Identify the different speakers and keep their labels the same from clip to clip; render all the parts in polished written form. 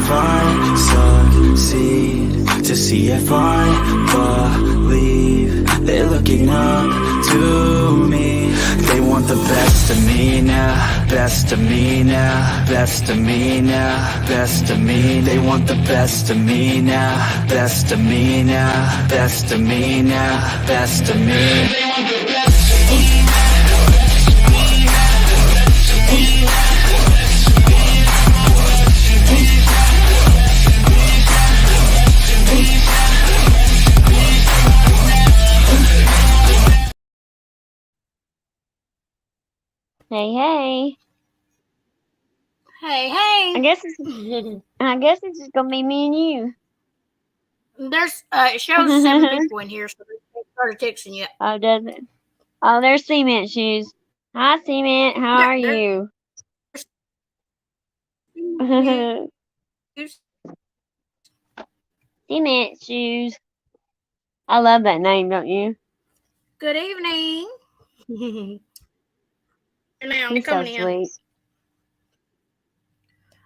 Speaker 1: if I succeed, to see if I believe. They're looking up to me. They want the best of me now, best of me now, best of me now, best of me. They want the best of me now, best of me now, best of me now, best of me. They want the best of me.
Speaker 2: Hey, hey.
Speaker 3: Hey, hey.
Speaker 2: I guess it's just gonna be me and you.
Speaker 3: There's it shows 7 people in here, so they started texting you.
Speaker 2: Oh, does it? Oh, there's Cement Shoes. Hi, Cement. How are you? Cement Shoes. I love that name, don't you?
Speaker 3: Good evening. Now,
Speaker 2: He's so sweet.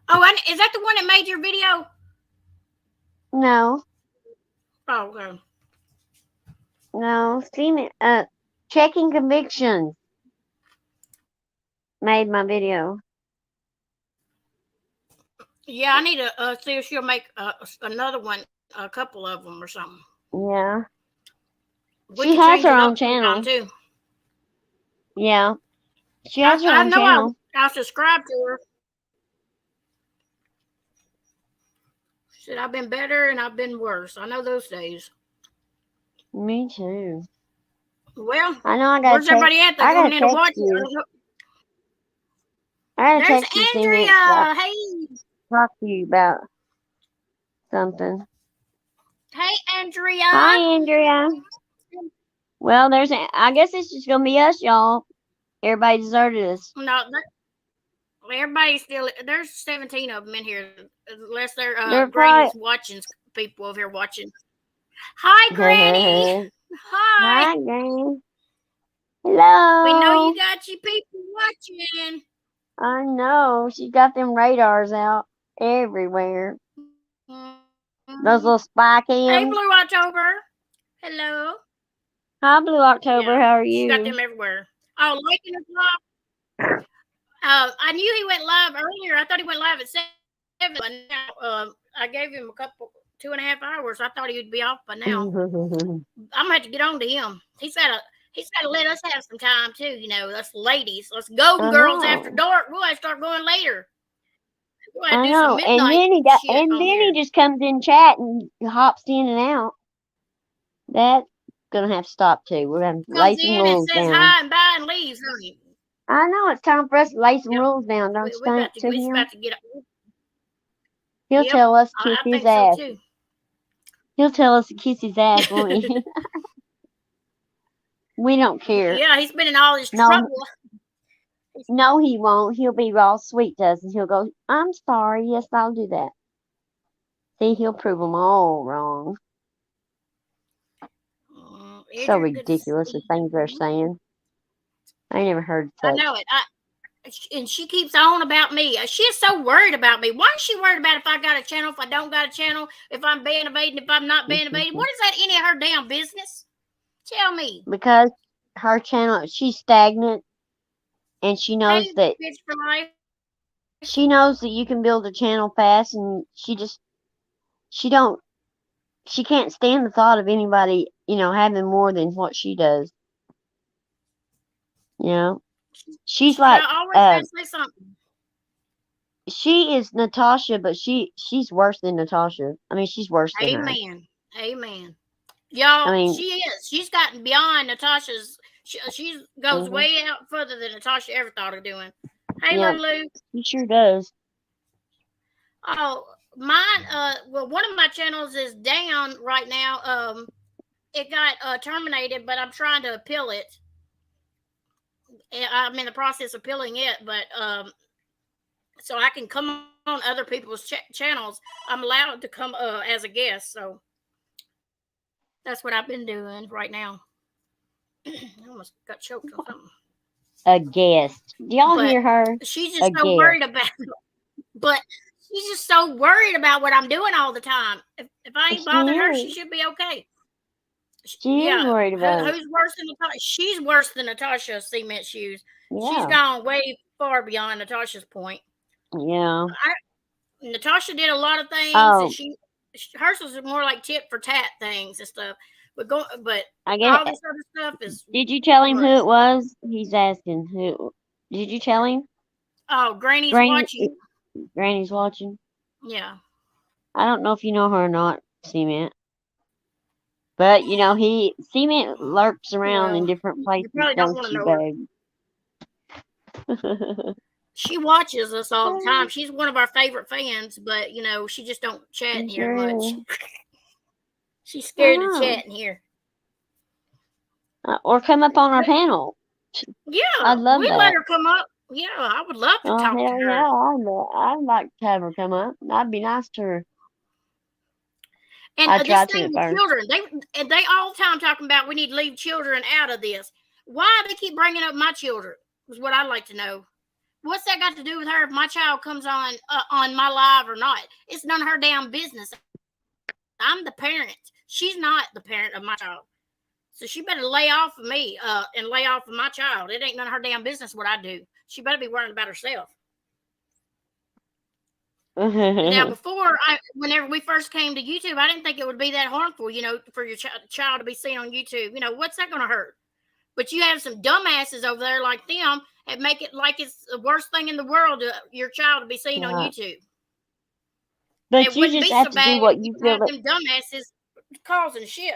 Speaker 3: Oh, is that the one that made your video?
Speaker 2: No.
Speaker 3: Oh, okay.
Speaker 2: No, Cement. Checking Convictions made my video.
Speaker 3: Yeah, I need to see if she'll make another one, a couple of them or something.
Speaker 2: Yeah. She has her own channel
Speaker 3: too.
Speaker 2: Yeah. She has her own channel.
Speaker 3: I'll subscribe to her. She said, I've been better and I've been worse. I know those days.
Speaker 2: Me too.
Speaker 3: Well,
Speaker 2: I know I got.
Speaker 3: Where's everybody at? They're going in to watch you.
Speaker 2: I gotta
Speaker 3: There's
Speaker 2: text
Speaker 3: Andrea.
Speaker 2: You,
Speaker 3: hey.
Speaker 2: Talk to you about something.
Speaker 3: Hey, Andrea.
Speaker 2: Hi, Andrea. Well, I guess it's just gonna be us, y'all. Everybody deserted us.
Speaker 3: No, everybody's still. There's 17 of them in here, unless they're Granny's watching. People over here watching. Hi, Granny.
Speaker 2: Hi, Granny. Hello.
Speaker 3: We know you got your people watching.
Speaker 2: I know. She got them radars out everywhere. Those little spy cams.
Speaker 3: Hey, Blue October. Hello.
Speaker 2: Hi, Blue October. Yeah, how are you?
Speaker 3: She got them everywhere. Oh, liking us live. I knew he went live earlier. I thought he went live at 7. But now, I gave him 2.5 hours. I thought he would be off by now. I'm gonna have to get on to him. He's got to let us have some time too. You know, us ladies, us golden girls after dark. We'll have to start going later. We'll have to do some midnight
Speaker 2: and then he just comes in chat and hops in and out. That's gonna have to stop too. We're gonna lay some rules down.
Speaker 3: Says hi and bye and leaves, don't he?
Speaker 2: I know it's time for us to lay some rules down, don't you think?
Speaker 3: We're about to get up.
Speaker 2: He'll tell us to kiss his ass. So he'll tell us to kiss his ass, won't he? We don't care.
Speaker 3: Yeah, he's been in all his trouble.
Speaker 2: No, he won't. He'll be all sweet to us, and he'll go, I'm sorry. Yes, I'll do that. See, he'll prove them all wrong. So ridiculous, the things they're saying. I never heard such.
Speaker 3: I know it. And she keeps on about me. She is so worried about me. Why is she worried about if I got a channel, if I don't got a channel, if I'm being evading, if I'm not being evaded? What is that any of her damn business? Tell me.
Speaker 2: Because her channel, she's stagnant, and she knows that she knows that you can build a channel fast, and she can't stand the thought of anybody, having more than what she does. She's like,
Speaker 3: I always have to say something.
Speaker 2: She is Natasha, but she's worse than Natasha. I mean, she's worse than her.
Speaker 3: Amen. Y'all, she is. She's gotten beyond Natasha's. She goes way out further than Natasha ever thought of doing. Hey, Lulu.
Speaker 2: She sure does.
Speaker 3: Oh, mine. Well, one of my channels is down right now. It got terminated, but I'm trying to appeal it. I'm in the process of appealing it, but so I can come on other people's channels. I'm allowed to come as a guest, so that's what I've been doing right now. I almost got choked on something.
Speaker 2: A guest. Do y'all hear her?
Speaker 3: She's just so worried about it. But she's just so worried about what I'm doing all the time. If I ain't bothering her, she should be okay.
Speaker 2: She is worried about it.
Speaker 3: Who's worse than Natasha? She's worse than Natasha Cement Shoes.
Speaker 2: Yeah.
Speaker 3: She's gone way far beyond Natasha's point.
Speaker 2: Yeah.
Speaker 3: Natasha did a lot of things. And hers was more like tit for tat things and stuff. But
Speaker 2: I get
Speaker 3: all this other stuff is.
Speaker 2: Did you tell him who it was? He's asking who. Did you tell him?
Speaker 3: Oh, Granny's watching.
Speaker 2: Granny's watching.
Speaker 3: Yeah.
Speaker 2: I don't know if you know her or not, Cement. But you know, Cement lurks around in different places, don't you, babe?
Speaker 3: She watches us all the time. She's one of our favorite fans, but you know, she just don't chat here much. She's scared to chat in here.
Speaker 2: Or come up on our panel.
Speaker 3: Yeah,
Speaker 2: I'd love that.
Speaker 3: Let her come up. Yeah, I would love to talk to her.
Speaker 2: Yeah, I'd like to have her come up. That'd be nice to her.
Speaker 3: And this thing with children, they all the time talking about we need to leave children out of this. Why they keep bringing up my children is what I'd like to know. What's that got to do with her if my child comes on my live or not? It's none of her damn business. I'm the parent. She's not the parent of my child. So she better lay off of me and lay off of my child. It ain't none of her damn business what I do. She better be worrying about herself. Now, whenever we first came to YouTube, I didn't think it would be that harmful, you know, for your child to be seen on YouTube. You know, what's that going to hurt? But you have some dumbasses over there like them and make it like it's the worst thing in the world your child to be seen on YouTube.
Speaker 2: But it you just have to do what you feel.
Speaker 3: Them dumbasses causing shit.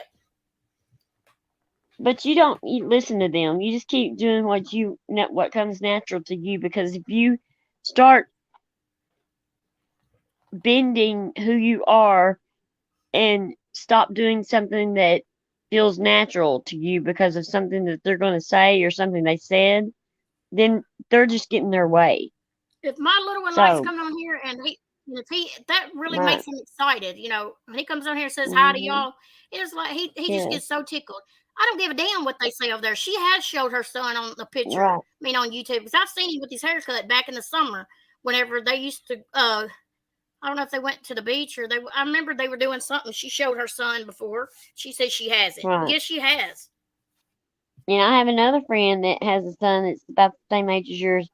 Speaker 2: But you don't listen to them. You just keep doing what comes natural to you. Because if you start bending who you are and stop doing something that feels natural to you because of something that they're going to say or something they said, then they're just getting their way.
Speaker 3: If my little one likes to come on here and that really makes him excited, you know, when he comes on here and says hi to y'all, it's like he just gets so tickled. I don't give a damn what they say over there. She has showed her son on the picture, on YouTube, because I've seen him with his haircut back in the summer whenever they used to I don't know if they went to the beach or I remember they were doing something. She showed her son before. She said she has it. Yes, she has.
Speaker 2: You know, I have another friend that has a son that's about the same age as yours,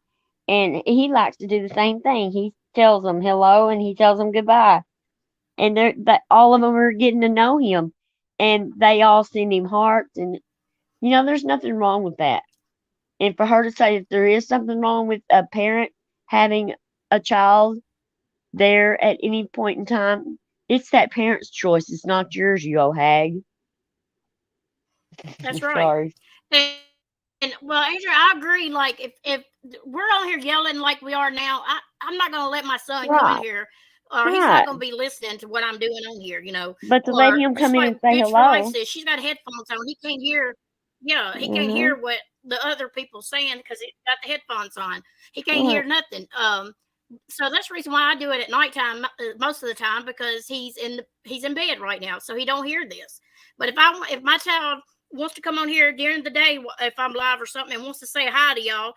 Speaker 2: and he likes to do the same thing. He tells them hello and he tells them goodbye. And all of them are getting to know him, and they all send him hearts. And, you know, there's nothing wrong with that. And for her to say that there is something wrong with a parent having a child there at any point in time, it's that parent's choice. It's not yours, you old hag.
Speaker 3: That's right. Sorry. And well, Andrea, I agree. Like if we're on here yelling like we are now, I'm not going to let my son come in here, or he's not going to be listening to what I'm doing on here. You know.
Speaker 2: But to let him come in and say hello.
Speaker 3: Says, she's got headphones on. He can't hear. Yeah, he can't hear what the other people saying because he's got the headphones on. He can't hear nothing. So that's the reason why I do it at nighttime most of the time, because he's in bed right now, so he don't hear this. But if my child wants to come on here during the day, if I'm live or something, and wants to say hi to y'all,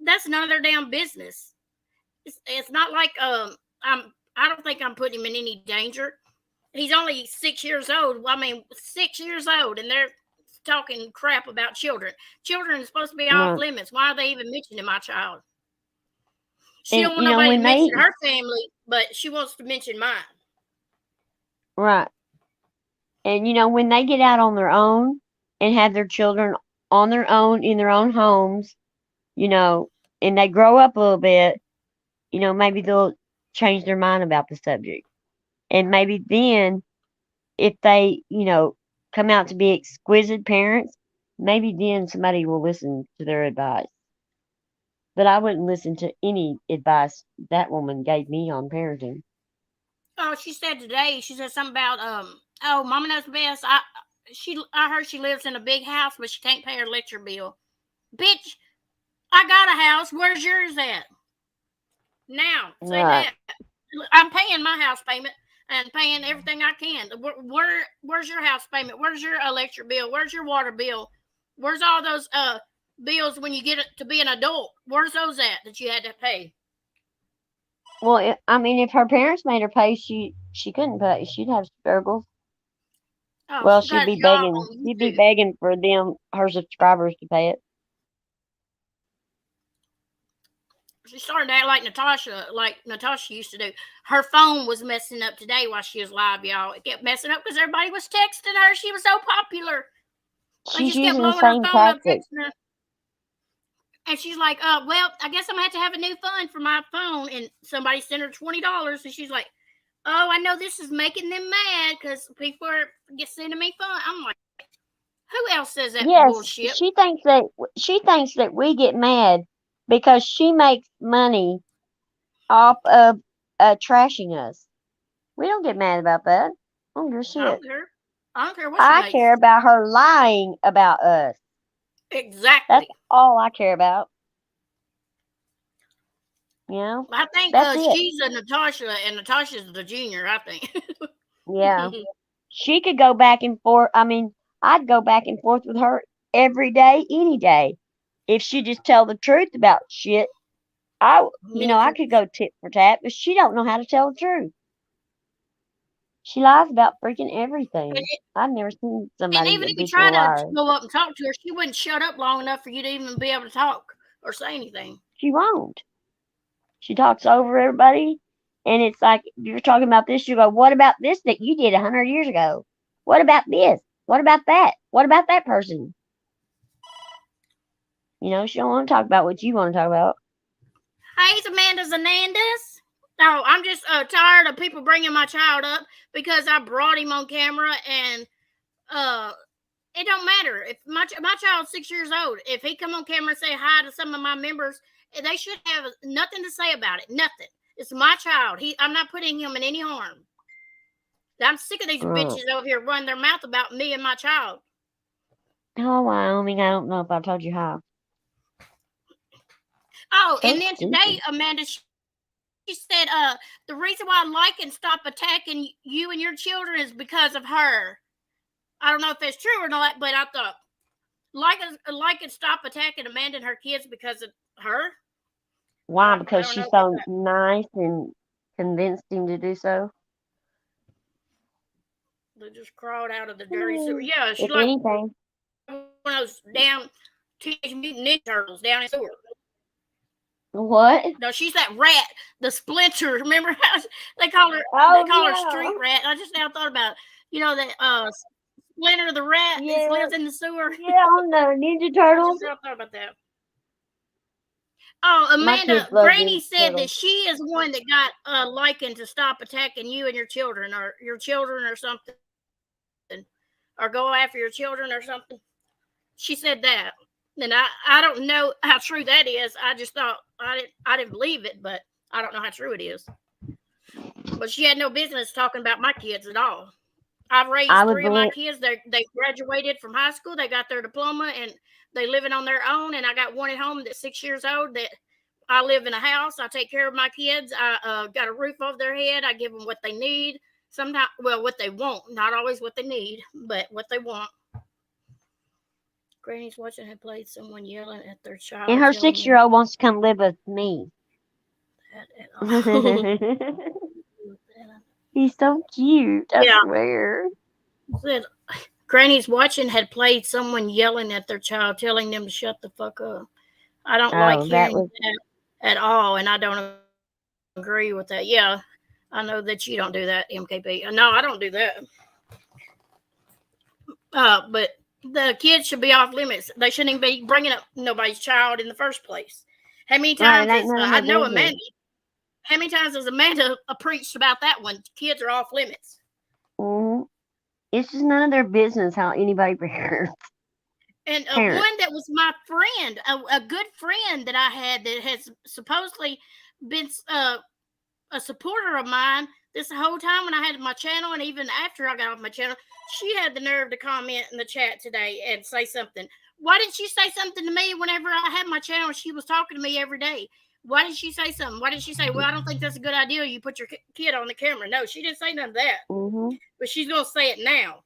Speaker 3: that's none of their damn business. It's not like I don't think I'm putting him in any danger. He's only 6 years old. I mean, 6 years old, and they're talking crap about children. Children are supposed to be off limits. Why are they even mentioning my child? She don't want nobody to mention her family, but she wants to mention mine.
Speaker 2: Right. And, you know, when they get out on their own and have their children on their own in their own homes, you know, and they grow up a little bit, you know, maybe they'll change their mind about the subject. And maybe then, if they, you know, come out to be exquisite parents, maybe then somebody will listen to their advice. But I wouldn't listen to any advice that woman gave me on parenting.
Speaker 3: Oh, she said today, she said something about, Mama knows best. I heard she lives in a big house, but she can't pay her electric bill. Bitch, I got a house. Where's yours at? Now, say that. I'm paying my house payment and paying everything I can. Where's your house payment? Where's your electric bill? Where's your water bill? Where's all those bills when you get to be an adult? Where's those at that you had to pay?
Speaker 2: Well, I mean, if her parents made her pay, she couldn't pay. She'd have struggles.
Speaker 3: Oh,
Speaker 2: Well,
Speaker 3: she got a
Speaker 2: she'd
Speaker 3: job
Speaker 2: be
Speaker 3: on YouTube.
Speaker 2: begging for them, her subscribers, to pay it.
Speaker 3: She started to act like Natasha used to do. Her phone was messing up today while she was live, y'all. It kept messing up because everybody was texting her. She was so popular. They
Speaker 2: She's
Speaker 3: just kept
Speaker 2: using the
Speaker 3: blowing her
Speaker 2: same
Speaker 3: phone up,
Speaker 2: tactic.
Speaker 3: texting her. And she's like, well, I guess I'm gonna have to have a new phone for my phone. And somebody sent her $20, and she's like, oh, I know this is making them mad because people are sending me fun. I'm like, who else says that
Speaker 2: Yes,
Speaker 3: bullshit?
Speaker 2: she thinks that we get mad because she makes money off of trashing us. We don't get mad about that. I don't give a
Speaker 3: I
Speaker 2: shit.
Speaker 3: don't care. I don't care what she
Speaker 2: I
Speaker 3: makes.
Speaker 2: care about her lying about us.
Speaker 3: Exactly.
Speaker 2: That's all I care about. You know?
Speaker 3: I think
Speaker 2: That's it.
Speaker 3: she's a Natasha, and Natasha's the junior, I think.
Speaker 2: Yeah. She could go back and forth. I mean, I'd go back and forth with her every day, any day. If she just tell the truth about shit, I could go tit for tat, but she don't know how to tell the truth. She lies about freaking everything. I've never seen
Speaker 3: And
Speaker 2: somebody
Speaker 3: even
Speaker 2: that
Speaker 3: if you
Speaker 2: be so
Speaker 3: try to
Speaker 2: liar.
Speaker 3: go up and talk to her, she wouldn't shut up long enough for you to even be able to talk or say anything.
Speaker 2: She won't. She talks over everybody, and it's like you're talking about this. You go, "What about this that you did 100 years ago? What about this? What about that? What about that person?" She don't want to talk about what you want to talk about.
Speaker 3: Hey, it's Amanda Zanandis. No, I'm just tired of people bringing my child up because I brought him on camera, and it don't matter if my child's 6 years old. If he come on camera and say hi to some of my members, they should have nothing to say about it. Nothing. It's my child. I'm not putting him in any harm. I'm sick of these bitches over here running their mouth about me and my child.
Speaker 2: Oh, Wyoming, I don't know if I told you how.
Speaker 3: Oh, so and then stupid. Today, Amanda, she said, the reason why I like and stop attacking you and your children is because of her. I don't know if that's true or not, but I thought like and stop attacking Amanda and her kids because of her.
Speaker 2: Why? Because she's so nice and convinced him to do so.
Speaker 3: They just crawled out of the dirty sewer. Yeah, she's
Speaker 2: if
Speaker 3: like
Speaker 2: anything.
Speaker 3: One of those damn Teenage Mutant Ninja Turtles down in the sewer.
Speaker 2: What?
Speaker 3: No, she's that rat, the Splinter. Remember how they call her? Oh, they call her Street Rat. I just now thought about that Splinter the rat that lives in the sewer.
Speaker 2: Yeah, on the Ninja Turtles.
Speaker 3: I just now thought about that. Oh, Amanda, Granny said that she is one that got likened to stop attacking you and your children or something, or go after your children or something. She said that. And I don't know how true that is. I just thought I didn't believe it, but I don't know how true it is. But she had no business talking about my kids at all. I've raised 3 of my kids. They graduated from high school. They got their diploma and they living on their own. And I got one at home that's 6 years old. That I live in a house. I take care of my kids. I got a roof over their head. I give them what they need. Sometimes, well, what they want, not always what they need, but what they want. Granny's watching had played someone yelling at their child.
Speaker 2: And her 6-year-old wants to come live with me. He's so cute. I swear.
Speaker 3: Said Granny's watching had played someone yelling at their child, telling them to shut the fuck up. I don't like hearing that at all, and I don't agree with that. Yeah, I know that you don't do that, MKP. No, I don't do that. But the kids should be off limits. They shouldn't even be bringing up nobody's child in the first place. How many times I know Amanda? How many times has Amanda preached about that one? Kids are off limits.
Speaker 2: Mm-hmm. It's just none of their business how anybody parents.
Speaker 3: And one that was my friend, a good friend that I had that has supposedly been a supporter of mine this whole time when I had my channel, and even after I got off my channel, she had the nerve to comment in the chat today and say something. Why didn't she say something to me whenever I had my channel? She was talking to me every day. Why did she say something? Why did she say, well, I don't think that's a good idea. You put your kid on the camera. No, she didn't say none of that.
Speaker 2: Mm-hmm.
Speaker 3: But she's going to say it now.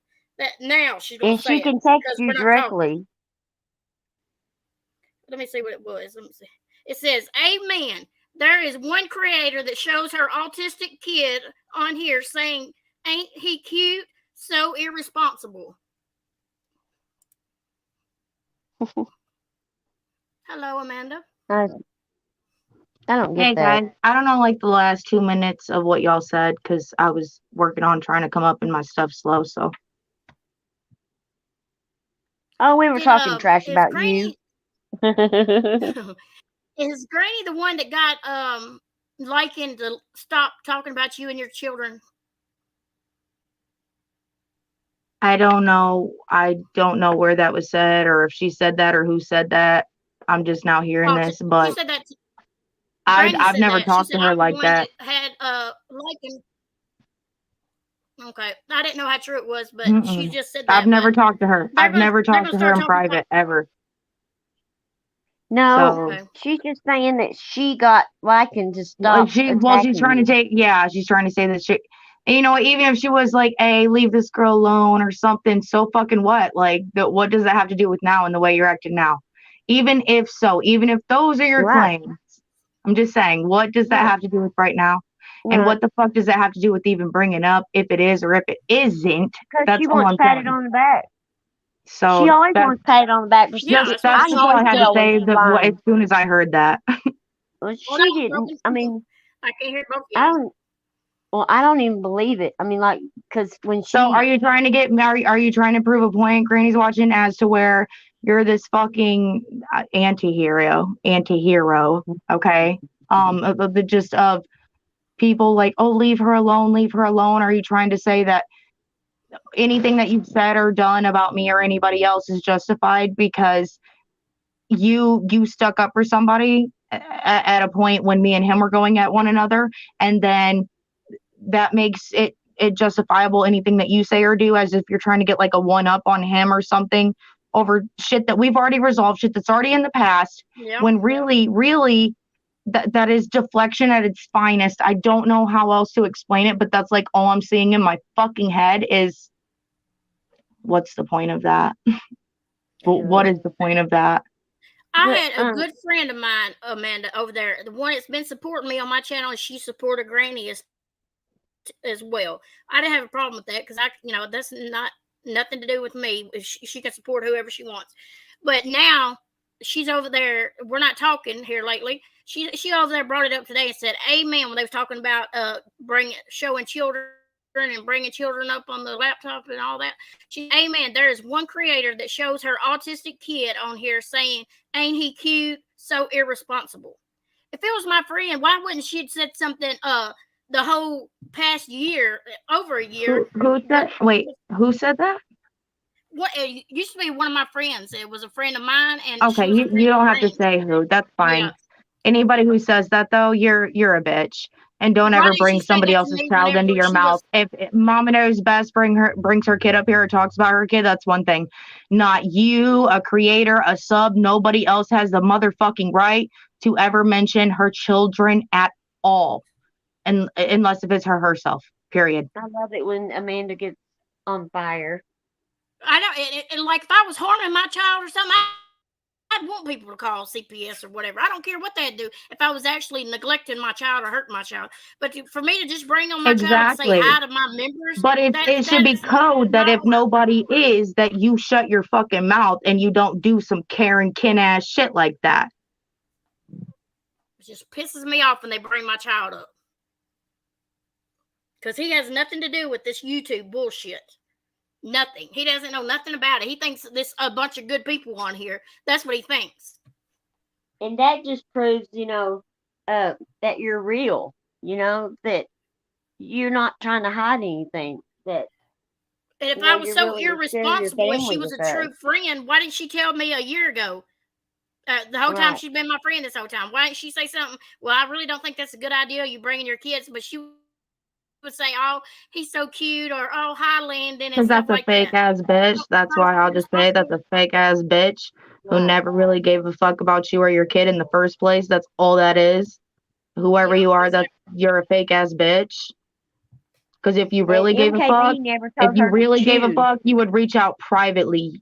Speaker 3: Now she's going to say it.
Speaker 2: And she can text you directly.
Speaker 3: Let me see what it was. Let me see. It says, amen. There is one creator that shows her autistic kid on here saying, "Ain't he cute? So irresponsible." Hello, Amanda.
Speaker 2: I don't
Speaker 4: Hey
Speaker 2: get that.
Speaker 4: guys, I don't know like the last 2 minutes of what y'all said because I was working on trying to come up and my stuff's slow. So
Speaker 2: Oh, we were talking trash
Speaker 3: Is
Speaker 2: about
Speaker 3: Granny
Speaker 2: you.
Speaker 3: is Granny the one that got Lycan to stop talking about you and your children?
Speaker 4: I don't know. I don't know where that was said or if she said that or who said that. I'm just now hearing
Speaker 3: Oh,
Speaker 4: this,
Speaker 3: she
Speaker 4: but
Speaker 3: said that.
Speaker 4: I've
Speaker 3: Granny said
Speaker 4: never
Speaker 3: that. She
Speaker 4: talked
Speaker 3: said
Speaker 4: to her
Speaker 3: I'm the
Speaker 4: like
Speaker 3: one
Speaker 4: that.
Speaker 3: that had Lycan. Okay, I didn't know how true it was, but she
Speaker 4: Mm-mm.
Speaker 3: just said that.
Speaker 4: I've never talked to her.
Speaker 3: they're
Speaker 4: I've
Speaker 3: gonna-
Speaker 4: never
Speaker 3: they're
Speaker 4: talked
Speaker 3: gonna
Speaker 4: to her
Speaker 3: start
Speaker 4: in
Speaker 3: talking
Speaker 4: private
Speaker 3: about-
Speaker 4: ever.
Speaker 2: No,
Speaker 4: So
Speaker 3: Okay.
Speaker 2: she's just saying that she got Lycan to
Speaker 4: well,
Speaker 2: stop.
Speaker 4: she's trying to take she's trying to say that she, you know, even if she was like, hey, leave this girl alone or something, so fucking what? Like, what does that have to do with now and the way you're acting now? Even if those are your
Speaker 2: Right.
Speaker 4: claims, I'm just saying, what does that
Speaker 2: Right.
Speaker 4: have to do with right now? And
Speaker 2: Right.
Speaker 4: what the fuck does that have to do with even bringing up if it is or if it isn't?
Speaker 2: Because
Speaker 4: That's
Speaker 2: she
Speaker 4: all
Speaker 2: wants
Speaker 4: I'm
Speaker 2: patted
Speaker 4: saying.
Speaker 2: on the back.
Speaker 4: So
Speaker 2: She always
Speaker 4: that's
Speaker 2: wants patted on the back. But
Speaker 3: Yeah,
Speaker 4: just
Speaker 3: that's what
Speaker 4: that's
Speaker 3: she
Speaker 4: all I had to
Speaker 2: tell when
Speaker 4: say
Speaker 2: she's lying.
Speaker 4: as soon as I heard that.
Speaker 2: Well,
Speaker 3: Well,
Speaker 2: she
Speaker 3: that was
Speaker 2: didn't.
Speaker 3: broken.
Speaker 2: I mean,
Speaker 3: I can't hear both of
Speaker 2: I
Speaker 3: you.
Speaker 2: don't. Well, I don't even believe it. I mean, like, because when she.
Speaker 4: So are you trying to get married? Are you trying to prove a point, Granny's watching, as to where you're this fucking anti-hero, okay? Of the just of people like, oh, leave her alone, leave her alone. Are you trying to say that anything that you've said or done about me or anybody else is justified because you stuck up for somebody at a point when me and him were going at one another, and then that makes it justifiable anything that you say or do, as if you're trying to get like a one up on him or something over shit that we've already resolved, shit that's already in the past,
Speaker 3: Yeah.
Speaker 4: when really that is deflection at its finest. I don't know how else to explain it, but that's like all I'm seeing in my fucking head is, what's the point of that? What is the point of that?
Speaker 3: I
Speaker 2: But,
Speaker 3: had a good friend of mine, Amanda, over there. The one that's been supporting me on my channel, and she supported Granny as well. I didn't have a problem with that because that's not nothing to do with me. She can support whoever she wants. But now she's over there. We're not talking here lately. She over there brought it up today and said, "Amen," when they was talking about showing children and bringing children up on the laptop and all that. She, "Amen." There is one creator that shows her autistic kid on here saying, "Ain't he cute? So irresponsible." If it was my friend, why wouldn't she have said something? The whole past year, over a year.
Speaker 4: Who said? Wait, who said that?
Speaker 3: What it used to be one of my friends. It was a friend of mine, and
Speaker 4: Okay, you don't have to say who. That's fine.
Speaker 3: Yeah.
Speaker 4: Anybody who says that though, you're a bitch, and don't
Speaker 3: Why
Speaker 4: ever
Speaker 3: did
Speaker 4: bring
Speaker 3: she say
Speaker 4: somebody
Speaker 3: that to
Speaker 4: else's
Speaker 3: me
Speaker 4: child
Speaker 3: whenever
Speaker 4: into your
Speaker 3: she
Speaker 4: mouth.
Speaker 3: was-
Speaker 4: If Mama knows best, brings her kid up here or talks about her kid, that's one thing. Not you, a creator, a sub. Nobody else has the motherfucking right to ever mention her children at all, and unless if it's her herself. Period.
Speaker 2: I love it when Amanda gets on fire.
Speaker 3: I know, and like if I was harming my child or something, I'd want people to call CPS or whatever. I don't care what they'd do if I was actually neglecting my child or hurting my child. But for me to just bring on my child to say hi to my members,
Speaker 4: But it should be code that if nobody is, that you shut your fucking mouth and you don't do some Karen kin ass shit like that.
Speaker 3: It just pisses me off when they bring my child up. Because he has nothing to do with this YouTube bullshit. Nothing. He doesn't know nothing about it. He thinks there's a bunch of good people on here. That's what he thinks.
Speaker 2: And that just proves, that you're real, that you're not trying to hide anything. That
Speaker 3: And if
Speaker 2: you know,
Speaker 3: I was
Speaker 2: you're
Speaker 3: so
Speaker 2: really sharing your
Speaker 3: irresponsible and she
Speaker 2: family
Speaker 3: was a
Speaker 2: with
Speaker 3: true
Speaker 2: us.
Speaker 3: friend, why didn't she tell me a year ago? The whole time
Speaker 2: Right.
Speaker 3: she's been my friend this whole time. Why didn't she say something? Well, I really don't think that's a good idea. You bringing your kids, but she would say, "Oh, he's so cute," or "Oh, hi, Landon," and
Speaker 4: Because
Speaker 3: stuff
Speaker 4: that's a
Speaker 3: like
Speaker 4: fake
Speaker 3: that.
Speaker 4: ass bitch. That's why I'll just say that's a fake ass bitch who
Speaker 2: Right.
Speaker 4: never really gave a fuck about you or your kid in the first place. That's all that is. Whoever
Speaker 3: Yeah,
Speaker 4: you are,
Speaker 3: exactly.
Speaker 4: you're a fake ass bitch. Because if you really
Speaker 2: And
Speaker 4: gave a
Speaker 2: MKB
Speaker 4: fuck,
Speaker 2: never told
Speaker 4: if you
Speaker 2: her to
Speaker 4: really gave a
Speaker 2: choose.
Speaker 4: fuck, you would reach out privately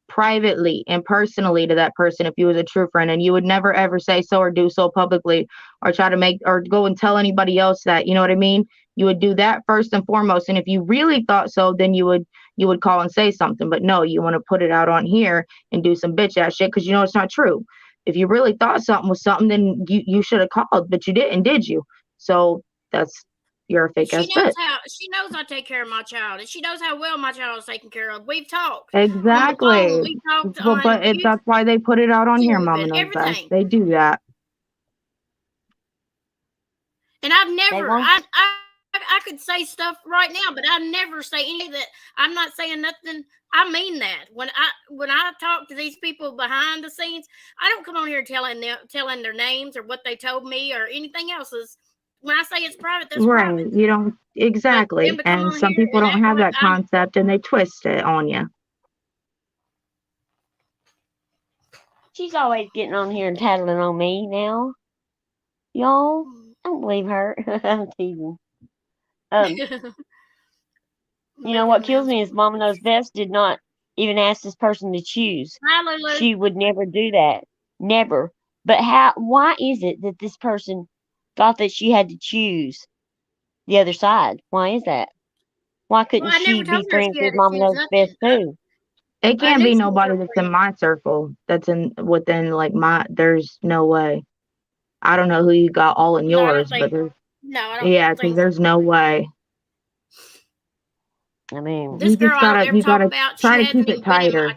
Speaker 4: privately and personally to that person if you was a true friend, and you would never ever say so or do so publicly or try to make or go and tell anybody else that, you know what I mean? You would do that first and foremost. And if you really thought so, then you would call and say something. But no, you want to put it out on here and do some bitch ass shit because you know it's not true. If you really thought something was something, then you should have called, but you didn't, did you? So you're a fake ass bitch.
Speaker 3: She knows I take care of my child, and she knows how well my child is taken care of. We've talked.
Speaker 4: Exactly.
Speaker 3: We talked
Speaker 4: That's why they put it out on here, Mama Knows Best. They do that.
Speaker 3: And I've never, I could say stuff right now, but I never say any of that. I'm not saying nothing. I mean that when I talk to these people behind the scenes, I don't come on here telling their names or what they told me or anything else. When I say it's private, that's
Speaker 4: right.
Speaker 3: Private.
Speaker 4: You don't exactly. And some people don't have that concept and they twist it on you.
Speaker 2: She's always getting on here and tattling on me now. Y'all, don't believe her. I'm teasing. You know what kills me is Mama Knows Best did not even ask this person to choose.
Speaker 3: Hallelujah.
Speaker 2: She would never do that. Never. But why is it that this person thought that she had to choose the other side? Why is that? Why couldn't she be friends with Mama Knows Best too?
Speaker 4: It can't be nobody that's in my circle that's within like there's no way. I don't know who you got all in yours, but there's yeah, because there's no way.
Speaker 2: I mean,
Speaker 3: this girl
Speaker 4: you gotta try to keep it tighter.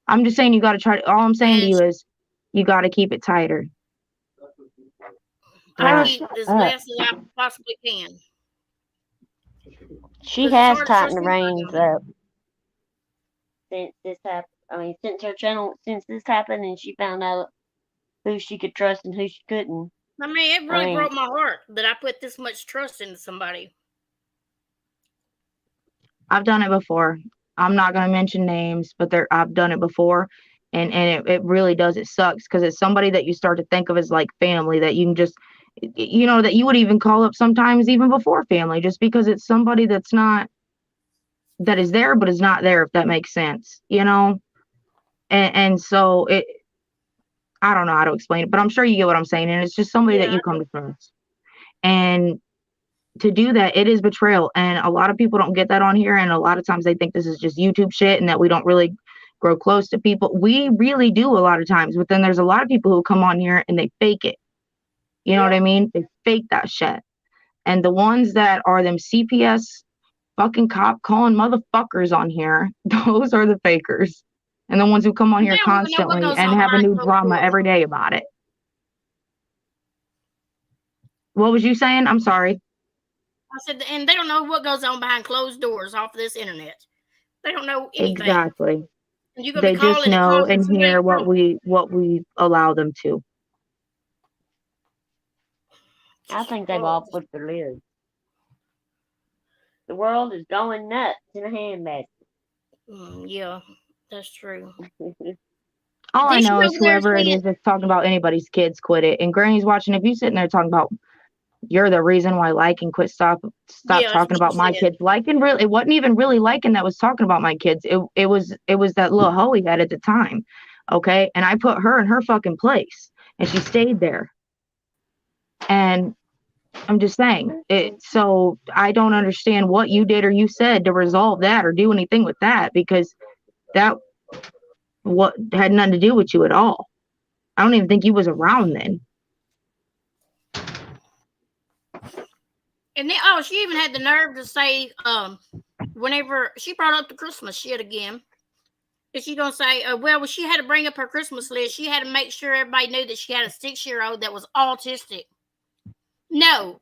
Speaker 4: I'm just saying you gotta try. All I'm saying to you is you gotta keep it tighter.
Speaker 3: I keep as best as I possibly can.
Speaker 2: She has tightened the reins up since this happened. I mean, since this happened, and she found out who she could trust and who she couldn't.
Speaker 3: I mean, it really broke my heart that I put this much trust into somebody.
Speaker 4: I've done it before. I'm not going to mention names, but I've done it before, and it really does. It sucks because it's somebody that you start to think of as like family that you can just, you know, that you would even call up sometimes even before family, just because it's somebody that is there but is not there, if that makes sense, you know. And so I don't know how to explain it, but I'm sure you get what I'm saying. And it's just somebody that you come to trust. And to do that, it is betrayal. And a lot of people don't get that on here. And a lot of times they think this is just YouTube shit and that we don't really grow close to people. We really do a lot of times. But then there's a lot of people who come on here and they fake it. You know what I mean? They fake that shit. And the ones that are them CPS fucking cop calling motherfuckers on here, those are the fakers. And the ones who come on here constantly and have a new drama every day about it. What was you saying? I'm sorry.
Speaker 3: I said, and they don't know what goes on behind closed doors off of this internet. They don't know anything.
Speaker 4: Exactly. They just know and hear what we allow them to.
Speaker 2: I think they've all put their lids. The world is going nuts in a handbasket.
Speaker 3: Yeah, that's true.
Speaker 4: All I know is whoever it is that's talking about anybody's kids, quit it. And Granny's watching. If you sitting there talking about you're the reason why liking, quit, stop talking about my kids. Liking really, it wasn't even really liking that was talking about my kids. It was that little hoe he had at the time. Okay. And I put her in her fucking place and she stayed there. And I'm just saying it. So I don't understand what you did or you said to resolve that or do anything with that, because that had nothing to do with you at all. I don't even think you was around then.
Speaker 3: And then, she even had the nerve to say, whenever she brought up the Christmas shit again, is she gonna say, well, she had to bring up her Christmas list. She had to make sure everybody knew that she had a 6-year-old that was autistic. No,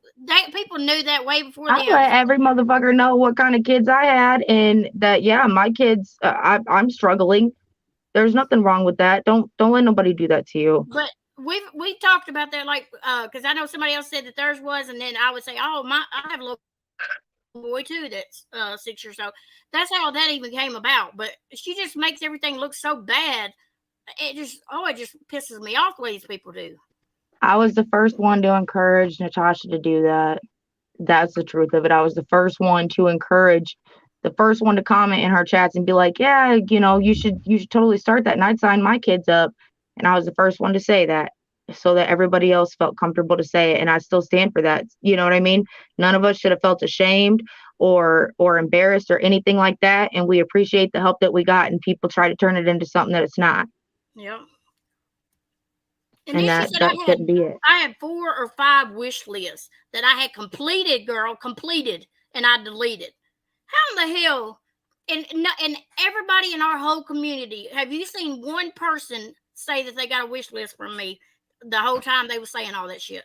Speaker 3: people knew that way before.
Speaker 4: I let every motherfucker know what kind of kids I had, and that my kids. I'm struggling. There's nothing wrong with that. Don't let nobody do that to you.
Speaker 3: But we talked about that, like, because I know somebody else said that theirs was, and then I would say, I have a little boy too that's 6 years old. That's how that even came about. But she just makes everything look so bad. It just pisses me off the way these people do.
Speaker 4: I was the first one to encourage Natasha to do that. That's the truth of it. I was the first one to encourage the first one to comment in her chats and be like, yeah, you should totally start that. And I'd sign my kids up. And I was the first one to say that so that everybody else felt comfortable to say it. And I still stand for that. You know what I mean? None of us should have felt ashamed or embarrassed or anything like that. And we appreciate the help that we got, and people try to turn it into something that it's not.
Speaker 3: Yeah.
Speaker 4: And
Speaker 3: then
Speaker 4: that
Speaker 3: she said
Speaker 4: shouldn't be it.
Speaker 3: I had 4 or 5 wish lists that I had completed, and I deleted. How in the hell? And everybody in our whole community, have you seen one person say that they got a wish list from me the whole time they were saying all that shit?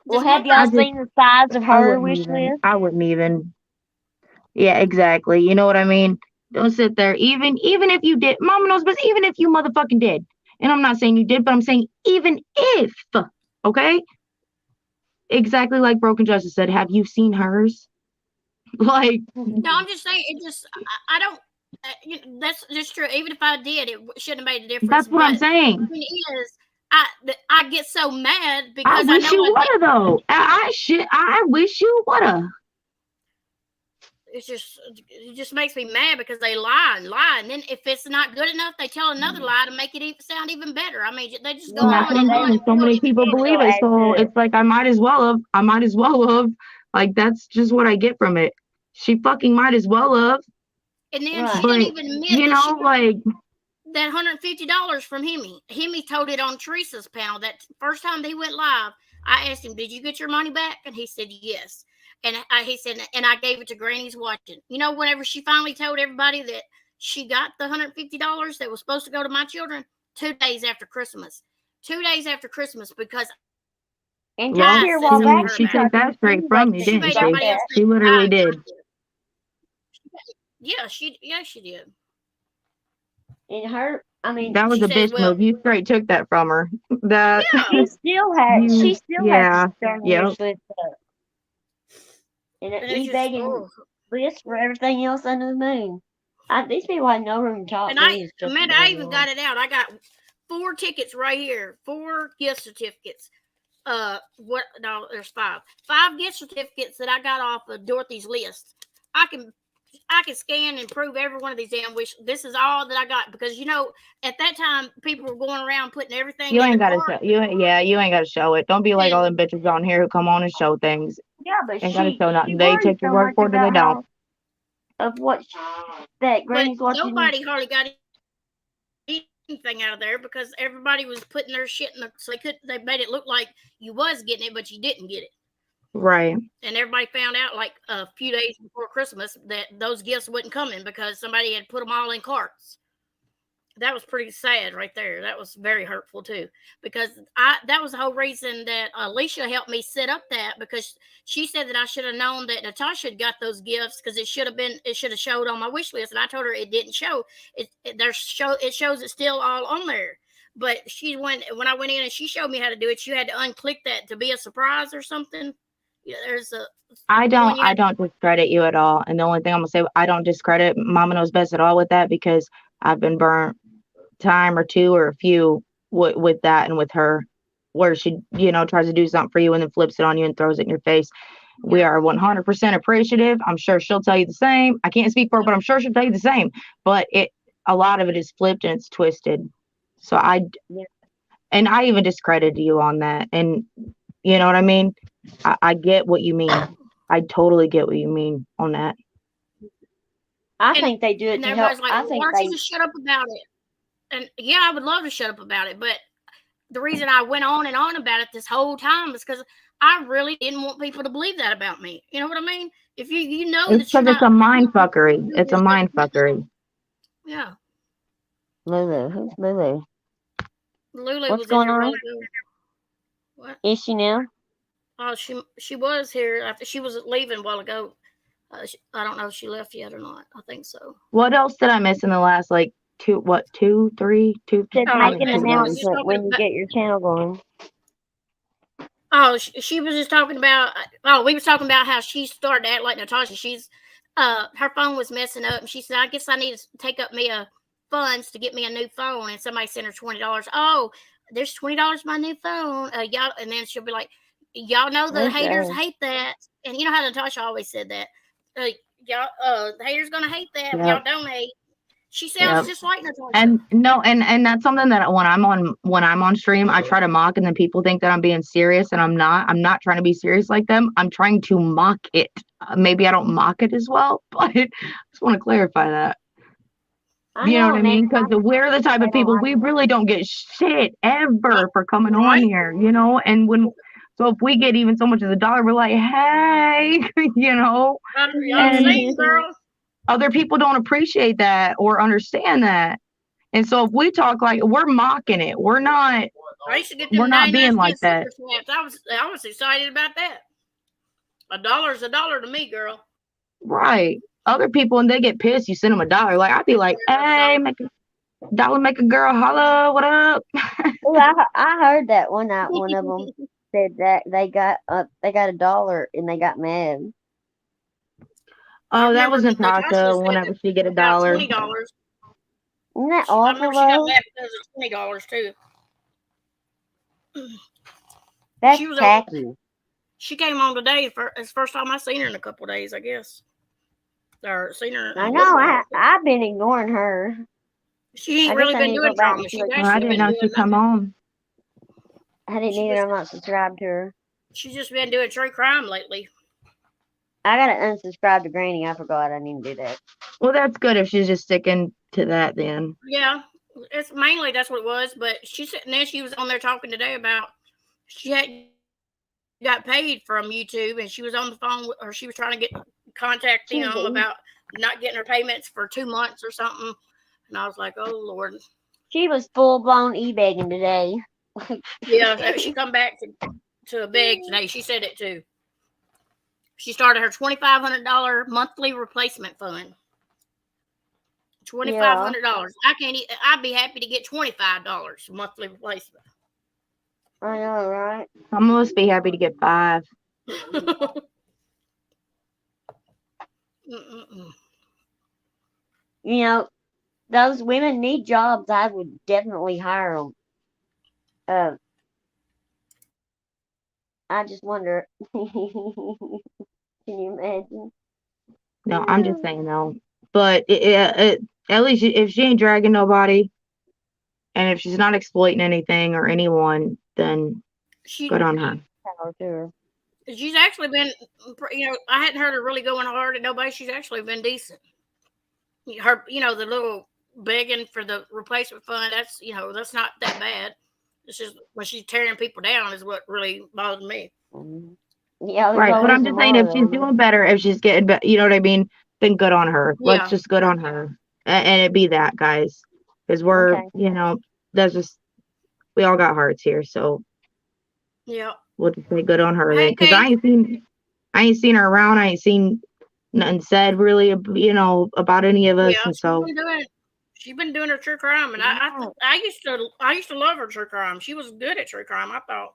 Speaker 2: Well,
Speaker 3: Just
Speaker 2: have
Speaker 3: one
Speaker 2: y'all
Speaker 3: person.
Speaker 2: seen the size of her wish list?
Speaker 4: I wouldn't even. Yeah, exactly. You know what I mean? Don't sit there. Even if you did, Mama knows best. Even if you motherfucking did, and I'm not saying you did, but I'm saying even if. Okay. Exactly like Broken Justice said. Have you seen hers? Like.
Speaker 3: No, I'm just saying. It just I don't. That's just true. Even if I did, it shouldn't have made a difference.
Speaker 4: That's what I'm saying.
Speaker 3: The thing is, I get so mad because
Speaker 4: I wish you woulda though. I wish you woulda.
Speaker 3: It just makes me mad because they lie, and then if it's not good enough, they tell another lie to make it sound even better. I mean, they just go on and on.
Speaker 4: So many people believe it, so it's like I might as well have. Like that's just what I get from it. She fucking might as well have.
Speaker 3: And then she didn't even admit that $150 from Hemi. Hemi told it on Teresa's panel that first time they went live. I asked him, "Did you get your money back?" And he said yes. And he said, and I gave it to Granny's watching. Whenever she finally told everybody that she got the $150 that was supposed to go to my children, 2 days after Christmas. 2 days after Christmas, because
Speaker 2: and she
Speaker 4: took that straight from me, didn't she? She literally did.
Speaker 3: Yeah, she did.
Speaker 2: And her, I mean,
Speaker 4: that was a bitch move. You straight took that from her. That
Speaker 2: she still has to start wish list up. And eBay and list for everything else under the moon. These people have no room to talk.
Speaker 3: And Amanda, I even got it out. I got 4 tickets right here, 4 gift certificates. No, there's 5. 5 gift certificates that I got off of Dorothy's list. I can scan and prove every one of these damn wish. This is all that I got because at that time people were going around putting everything.
Speaker 4: You ain't got to show. You ain't got to show it. Don't be like all them bitches on here who come on and show things.
Speaker 2: Yeah, but
Speaker 4: ain't got to show nothing. They take your word for it, or they don't.
Speaker 2: Of what that Granny's watching.
Speaker 3: Nobody hardly got anything out of there because everybody was putting their shit in so they made it look like you was getting it, but you didn't get it.
Speaker 4: Right.
Speaker 3: And everybody found out like a few days before Christmas that those gifts wasn't coming because somebody had put them all in carts. That was pretty sad right there. That was very hurtful too, because that was the whole reason that Alicia helped me set up that, because she said that I should have known that Natasha had got those gifts because it should have showed on my wish list, and I told her it didn't show. It shows it's still all on there. But when I went in and she showed me how to do it, you had to unclick that to be a surprise or something. Yeah,
Speaker 4: I don't discredit you at all. And the only thing I'm gonna say, I don't discredit Mama Knows Best at all with that, because I've been burnt time or two or a few with that and with her, where she tries to do something for you and then flips it on you and throws it in your face. Yeah. We are 100% appreciative. I'm sure she'll tell you the same. I can't speak for her, but I'm sure she'll tell you the same. But a lot of it is flipped and it's twisted. So I even discredited you on that. And you know what I mean? I get what you mean. I totally get what you mean on that.
Speaker 2: I think they do it to help.
Speaker 3: Like, why don't you just shut up about it? And yeah, I would love to shut up about it, but the reason I went on and on about it this whole time is because I really didn't want people to believe that about me. You know what I mean? If you know,
Speaker 4: it's because it's a mind fuckery. It's a mind fuckery.
Speaker 3: Yeah.
Speaker 2: Lulu, who's Lulu?
Speaker 3: Lulu,
Speaker 2: what's going on?
Speaker 3: What
Speaker 2: is she now?
Speaker 3: Oh, she was here after she was leaving a while ago. I don't know if she left yet or not. I think so.
Speaker 4: What else did I miss in the last 2, 3, 2?
Speaker 2: Make an announcement when you get your channel going.
Speaker 3: Oh, she was just talking about. Oh, we were talking about how she started to act like Natasha. She's her phone was messing up, and she said, "I guess I need to take up me funds to get me a new phone." And somebody sent her $20. Oh, there's $20 my new phone. Y'all, and then she'll be like, "Y'all know the haters hate that." And you know how Natasha always said that. Y'all, the haters gonna hate that when
Speaker 4: Yep.
Speaker 3: y'all donate. She sounds
Speaker 4: Yep.
Speaker 3: just like Natasha.
Speaker 4: And no, and that's something that when I'm on stream, I try to mock, and then people think that I'm being serious, and I'm not. I'm not trying to be serious like them. I'm trying to mock it. Maybe I don't mock it as well, but I just want to clarify that.
Speaker 2: I
Speaker 4: You know
Speaker 2: know,
Speaker 4: what I
Speaker 2: and
Speaker 4: mean?
Speaker 2: that's
Speaker 4: Because we're the type
Speaker 2: they
Speaker 4: of
Speaker 2: don't
Speaker 4: people,
Speaker 2: like
Speaker 4: we
Speaker 2: it.
Speaker 4: really don't get shit ever for coming on
Speaker 3: Right?
Speaker 4: here, you know? And so if we get even so much as $1, we're like, hey, you know?
Speaker 3: I'm
Speaker 4: And
Speaker 3: saying, girl.
Speaker 4: other people don't appreciate that or understand that. And so if we talk like we're mocking it, we're not
Speaker 3: I used to get them
Speaker 4: we're not
Speaker 3: 99
Speaker 4: being like
Speaker 3: cent
Speaker 4: that.
Speaker 3: super snaps. I was excited about that. $1 is $1 to me, girl.
Speaker 4: Right. Other people, and they get pissed, you send them $1. Like I'd be like, hey, make $1 make a girl holla, what up?
Speaker 2: Oh, I heard that one night. One of them said that they got $1 and they got mad.
Speaker 4: Oh, that was
Speaker 3: Natasha
Speaker 4: Natasha
Speaker 3: said
Speaker 4: whenever she get
Speaker 3: about
Speaker 4: $1.
Speaker 3: $20.
Speaker 2: Isn't that
Speaker 3: I
Speaker 2: awful
Speaker 3: remember she got
Speaker 2: though?
Speaker 3: mad because of $20 too.
Speaker 2: That's
Speaker 3: She was
Speaker 2: tacky.
Speaker 3: She came on today for it's the first time I seen her in a couple of days, I guess. Or seen her.
Speaker 2: I know. I've been ignoring her.
Speaker 3: She
Speaker 2: I
Speaker 3: ain't
Speaker 2: guess
Speaker 3: really
Speaker 2: I
Speaker 3: been
Speaker 2: need to
Speaker 3: doing
Speaker 2: go back and
Speaker 3: drama.
Speaker 2: see
Speaker 3: She's
Speaker 2: what
Speaker 4: Well, I
Speaker 3: actually
Speaker 4: didn't
Speaker 3: been
Speaker 4: know
Speaker 3: doing
Speaker 4: she'd come
Speaker 3: nothing.
Speaker 4: on.
Speaker 2: I didn't either. I'm not subscribed to her.
Speaker 3: She's just been doing true crime lately.
Speaker 2: I gotta unsubscribe to Granny. I forgot I need to do that.
Speaker 4: Well, that's good if she's just sticking to that then.
Speaker 3: Yeah, it's mainly that's what it was. But she said, and then she was on there talking today about she had got paid from YouTube, and she was on the phone, or she was trying to contact them about not getting her payments for 2 months or something. And I was like, oh Lord.
Speaker 2: She was full blown e-begging today.
Speaker 3: Yeah, she come back to a beg today. She said it too. She started her $2,500 monthly replacement fund. $2,500. I can't. I'd be happy to get $25 monthly replacement.
Speaker 2: I know, right?
Speaker 4: I must be happy to get 5.
Speaker 2: You know, those women need jobs. I would definitely hire them. I just wonder. Can you imagine?
Speaker 4: No, I'm just saying though. But at least if she ain't dragging nobody, and if she's not exploiting anything or anyone, then good on her.
Speaker 2: Power to her.
Speaker 3: She's actually been, I hadn't heard her really going hard at nobody. She's actually been decent. Her, the little begging for the replacement fund, that's not that bad. It's just when she's tearing people down is what really bothers me.
Speaker 2: Yeah,
Speaker 4: Right, but I'm just saying if she's doing better, if she's getting better, you know what I mean, then good on her.
Speaker 3: Yeah.
Speaker 4: Let's just good on her. And it be that, guys. Because we're, that's just, we all got hearts here, so
Speaker 3: yeah,
Speaker 4: we'll just say good on her.
Speaker 3: Hey,
Speaker 4: Because I ain't seen her around. I ain't seen nothing said really, about any of us.
Speaker 3: Yeah,
Speaker 4: And so
Speaker 3: she's been doing her true crime, and I used to love her true crime. She was good at true crime. I thought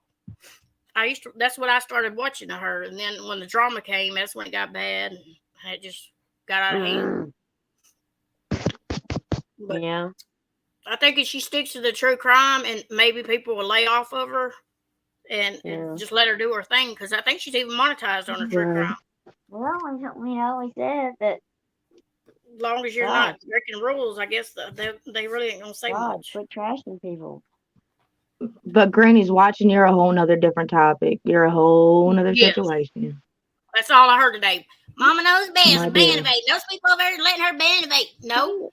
Speaker 3: that's what I started watching to her, and then when the drama came, that's when it got bad, and it just got out of hand. But
Speaker 2: yeah,
Speaker 3: I think if she sticks to the true crime, and maybe people will lay off of her, and just let her do her thing, because I think she's even monetized on her true crime.
Speaker 2: Well, we always said that.
Speaker 3: As long as you're not breaking rules, I guess they really ain't gonna say much.
Speaker 2: Quit trashing people.
Speaker 4: But Granny's watching, you're a whole nother different topic. You're a whole nother situation.
Speaker 3: That's all I heard today. Mama knows best.
Speaker 4: My
Speaker 3: Bannovate. Those people over there letting her bannovate. No.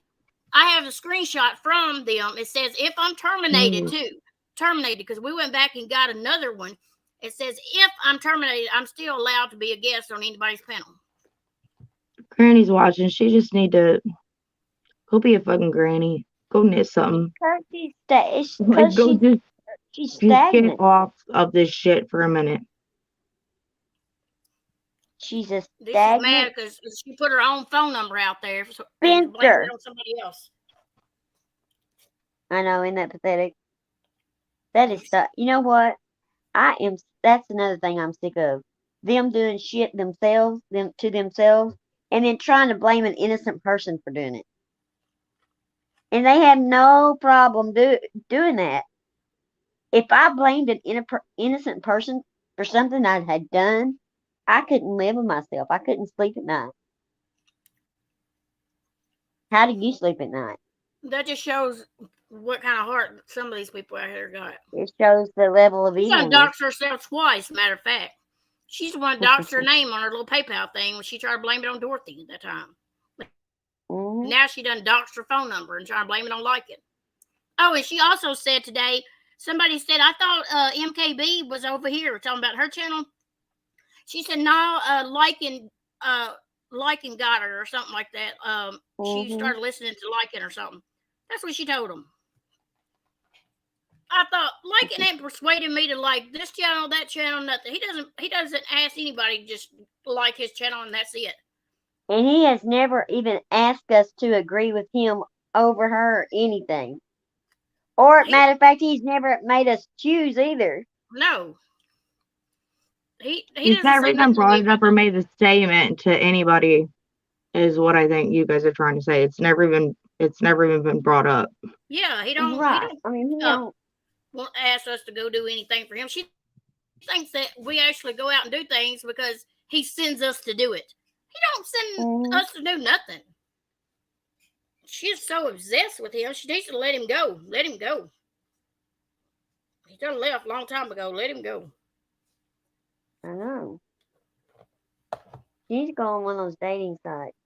Speaker 3: I have a screenshot from them. It says, if I'm terminated too. Terminated, because we went back and got another one. It says, if I'm terminated, I'm still allowed to be a guest on anybody's panel.
Speaker 4: Granny's watching. She just need to go be a fucking granny. Go knit something.
Speaker 2: She's
Speaker 4: stagnant. Get off of this shit for a minute.
Speaker 2: She's a stagnant.
Speaker 3: This is mad because she put her own phone number out there and blamed it on somebody else.
Speaker 2: I know, isn't that pathetic? That is you know what? That's another thing I'm sick of. Them doing shit themselves, and then trying to blame an innocent person for doing it. And they have no problem doing that. If I blamed an innocent person for something I had done, I couldn't live with myself. I couldn't sleep at night. How do you sleep at night?
Speaker 3: That just shows what kind of heart some of these people out here got.
Speaker 2: It shows the level of
Speaker 3: She's done
Speaker 2: evilness.
Speaker 3: doxed herself twice, matter of fact. She's the one that doxed her name on her little PayPal thing when she tried to blame it on Dorothy at that time.
Speaker 2: Mhm.
Speaker 3: Now she done doxed her phone number and trying to blame it on Lycan. Oh, and she also said today, somebody said, I thought MKB was over here talking about her channel. She said, no, Lycan got her or something like that. She
Speaker 2: Mhm.
Speaker 3: started listening to Lycan or something. That's what she told him. I thought Lycan ain't persuaded me to like this channel, that channel, nothing. He doesn't ask anybody, just like his channel and that's it.
Speaker 2: And he has never even asked us to agree with him over her or anything. Or, matter of fact, he's never made us choose either.
Speaker 3: No. He
Speaker 4: He's
Speaker 3: doesn't
Speaker 4: never
Speaker 3: say
Speaker 4: even
Speaker 3: nothing to
Speaker 4: brought
Speaker 3: me
Speaker 4: it up or made the statement to anybody, is what I think you guys are trying to say. It's never even been brought up.
Speaker 3: Yeah, he don't.
Speaker 2: Right.
Speaker 3: He don't
Speaker 2: I mean, he don't.
Speaker 3: won't ask us to go do anything for him. She thinks that we actually go out and do things because he sends us to do it. He don't send
Speaker 2: Mhm.
Speaker 3: us to do nothing. She's so obsessed with him. She needs to let him go. Let him go. He done left a long time ago. Let him go.
Speaker 2: I know. He's going on one of those dating sites.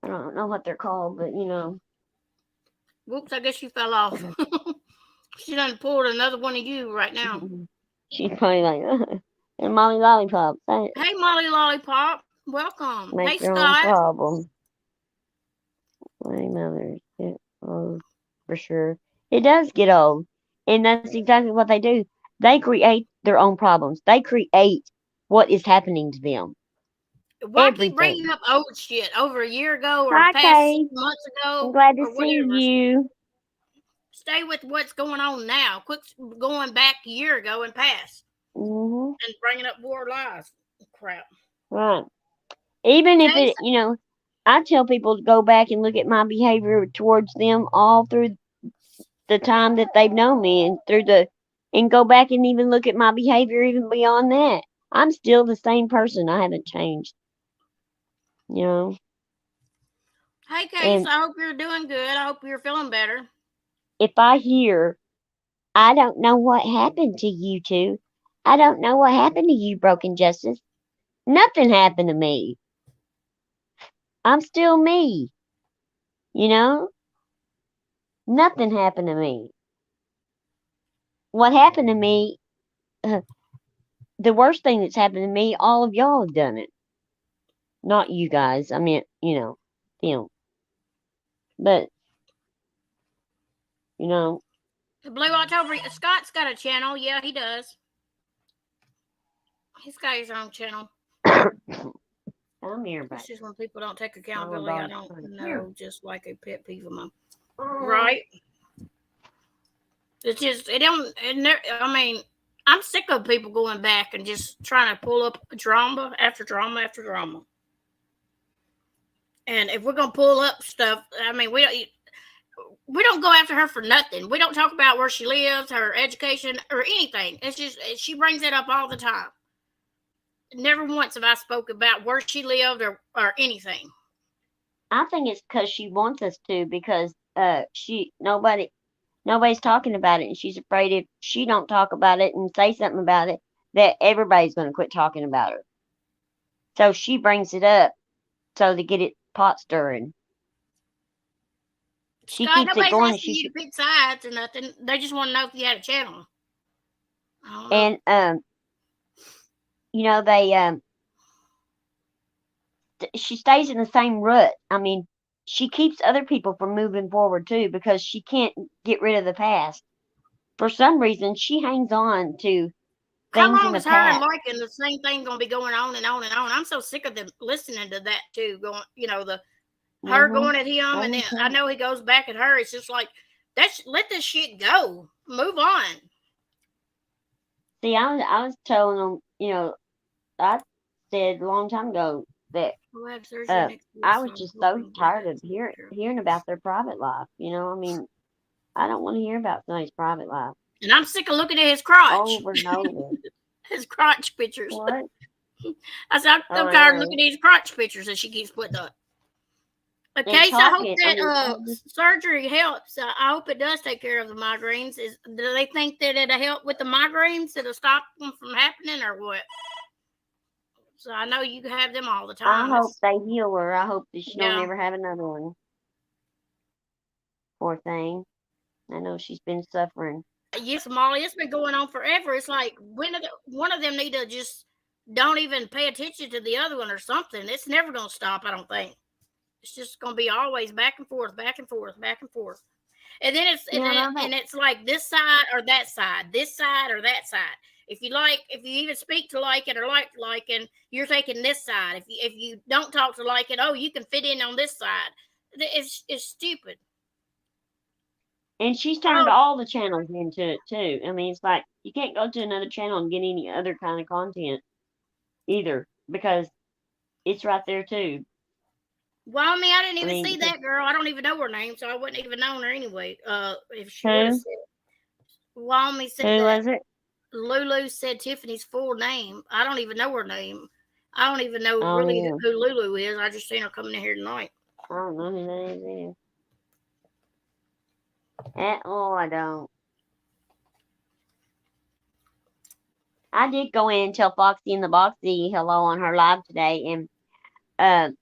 Speaker 2: I don't know what they're called, but you know.
Speaker 3: Whoops, I guess you fell off. She done pulled another one of you right now.
Speaker 2: She's probably like, and Molly Lollipop. Thanks.
Speaker 3: Hey, Molly Lollipop. Welcome.
Speaker 2: Make
Speaker 3: Hey,
Speaker 2: your own
Speaker 3: Scott.
Speaker 2: problem. My mother. Yeah, oh, for sure. It does get old. And that's exactly what they do. They create their own problems. They create what is happening to them.
Speaker 3: Why keep
Speaker 2: Everything.
Speaker 3: bringing up old shit over a year ago or
Speaker 2: Hi,
Speaker 3: past
Speaker 2: Kay.
Speaker 3: 6 months ago?
Speaker 2: I'm glad to
Speaker 3: or
Speaker 2: see
Speaker 3: whatever.
Speaker 2: you.
Speaker 3: Stay with what's going on now. Quit going back a year ago and past
Speaker 2: Hmm.
Speaker 3: and bringing up war lies. Crap.
Speaker 2: Right. Even if
Speaker 3: Kay,
Speaker 2: it, you know, I tell people to go back and look at my behavior towards them all through the time that they've known me and go back and even look at my behavior even beyond that. I'm still the same person. I haven't changed. You know.
Speaker 3: Hey, Case,
Speaker 2: And
Speaker 3: I hope you're doing good. I hope you're feeling better.
Speaker 2: if I hear, I don't know what happened to you two. I don't know what happened to you, Broken Justice. Nothing happened to me. I'm still me. You know? Nothing happened to me. What happened to me, the worst thing that's happened to me, all of y'all have done it. Not you guys. I mean, you know, them. But, you know.
Speaker 3: The Blue October, Scott's got a channel. Yeah, he does. He's got his own channel.
Speaker 2: Come here, baby.
Speaker 3: It's just when people don't take accountability, I don't know.
Speaker 2: Here.
Speaker 3: Just like a pet peeve of mine. Right? It's just, I mean, I'm sick of people going back and just trying to pull up drama after drama after drama. And if we're going to pull up stuff, I mean, we don't go after her for nothing. We don't talk about where she lives, her education, or anything. It's just, she brings it up all the time. Never once have I spoke about where she lived or anything.
Speaker 2: I think it's because she wants us to, because nobody's talking about it, and she's afraid if she don't talk about it and say something about it, that everybody's going to quit talking about her. So she brings it up so to get it pot stirring. She
Speaker 3: Scott,
Speaker 2: keeps it going.
Speaker 3: nobody's asking you to pick sides or nothing. They just want to know if you had a channel.
Speaker 2: And you know, they she stays in the same rut. I mean, she keeps other people from moving forward too, because she can't get rid of the past. For some reason, she hangs on to
Speaker 3: How
Speaker 2: things in
Speaker 3: long
Speaker 2: the
Speaker 3: is her and
Speaker 2: past.
Speaker 3: Larkin the same thing going to be going on and on and on? I'm so sick of them listening to that too. Going, you know, her going at him, and then I know he goes back at her. It's just like, let this shit go. Move on.
Speaker 2: See, I was telling them, you know, I said a long time ago that I was just so tired of hearing about their private life. You know, I mean, I don't want to hear about somebody's private life.
Speaker 3: And I'm sick of looking at his crotch.
Speaker 2: Over and over.
Speaker 3: His crotch pictures.
Speaker 2: What?
Speaker 3: I said, I'm tired of looking at his crotch pictures that she keeps putting up.
Speaker 2: and
Speaker 3: Case, I hope
Speaker 2: talking.
Speaker 3: that
Speaker 2: I mean,
Speaker 3: surgery helps. I hope it does take care of the migraines. Do they think that it'll help with the migraines? It'll stop them from happening, or what? So I know you have them all the
Speaker 2: I
Speaker 3: time.
Speaker 2: hope they heal her. I hope that she don't
Speaker 3: Yeah.
Speaker 2: ever have another one. Poor thing. I know she's been suffering.
Speaker 3: Yes, Molly, it's been going on forever. It's like one of them need to just don't even pay attention to the other one or something. It's never going to stop, I don't think. It's just going to be always back and forth, back and forth, back and forth. And then it's like this side or that side, this side or that side. If you even speak to like it or like and you're taking this side. If you don't talk to like it, oh, you can fit in on this side. It's stupid.
Speaker 2: And she's turned all the channels into it too. I mean, it's like you can't go to another channel and get any other kind of content either because it's right there too.
Speaker 3: Well, I mean, I didn't even see that girl. I don't even know her name, so I wouldn't even known her anyway. If she would have said it. Walmy said
Speaker 2: Who
Speaker 3: that.
Speaker 2: was it?
Speaker 3: Lulu said Tiffany's full name. I don't even know her name. I don't even know really who Lulu is. I just seen her coming in here tonight.
Speaker 2: I don't know who that is either. At all, I don't. I did go in and tell Foxy and the Boxy hello on her live today, and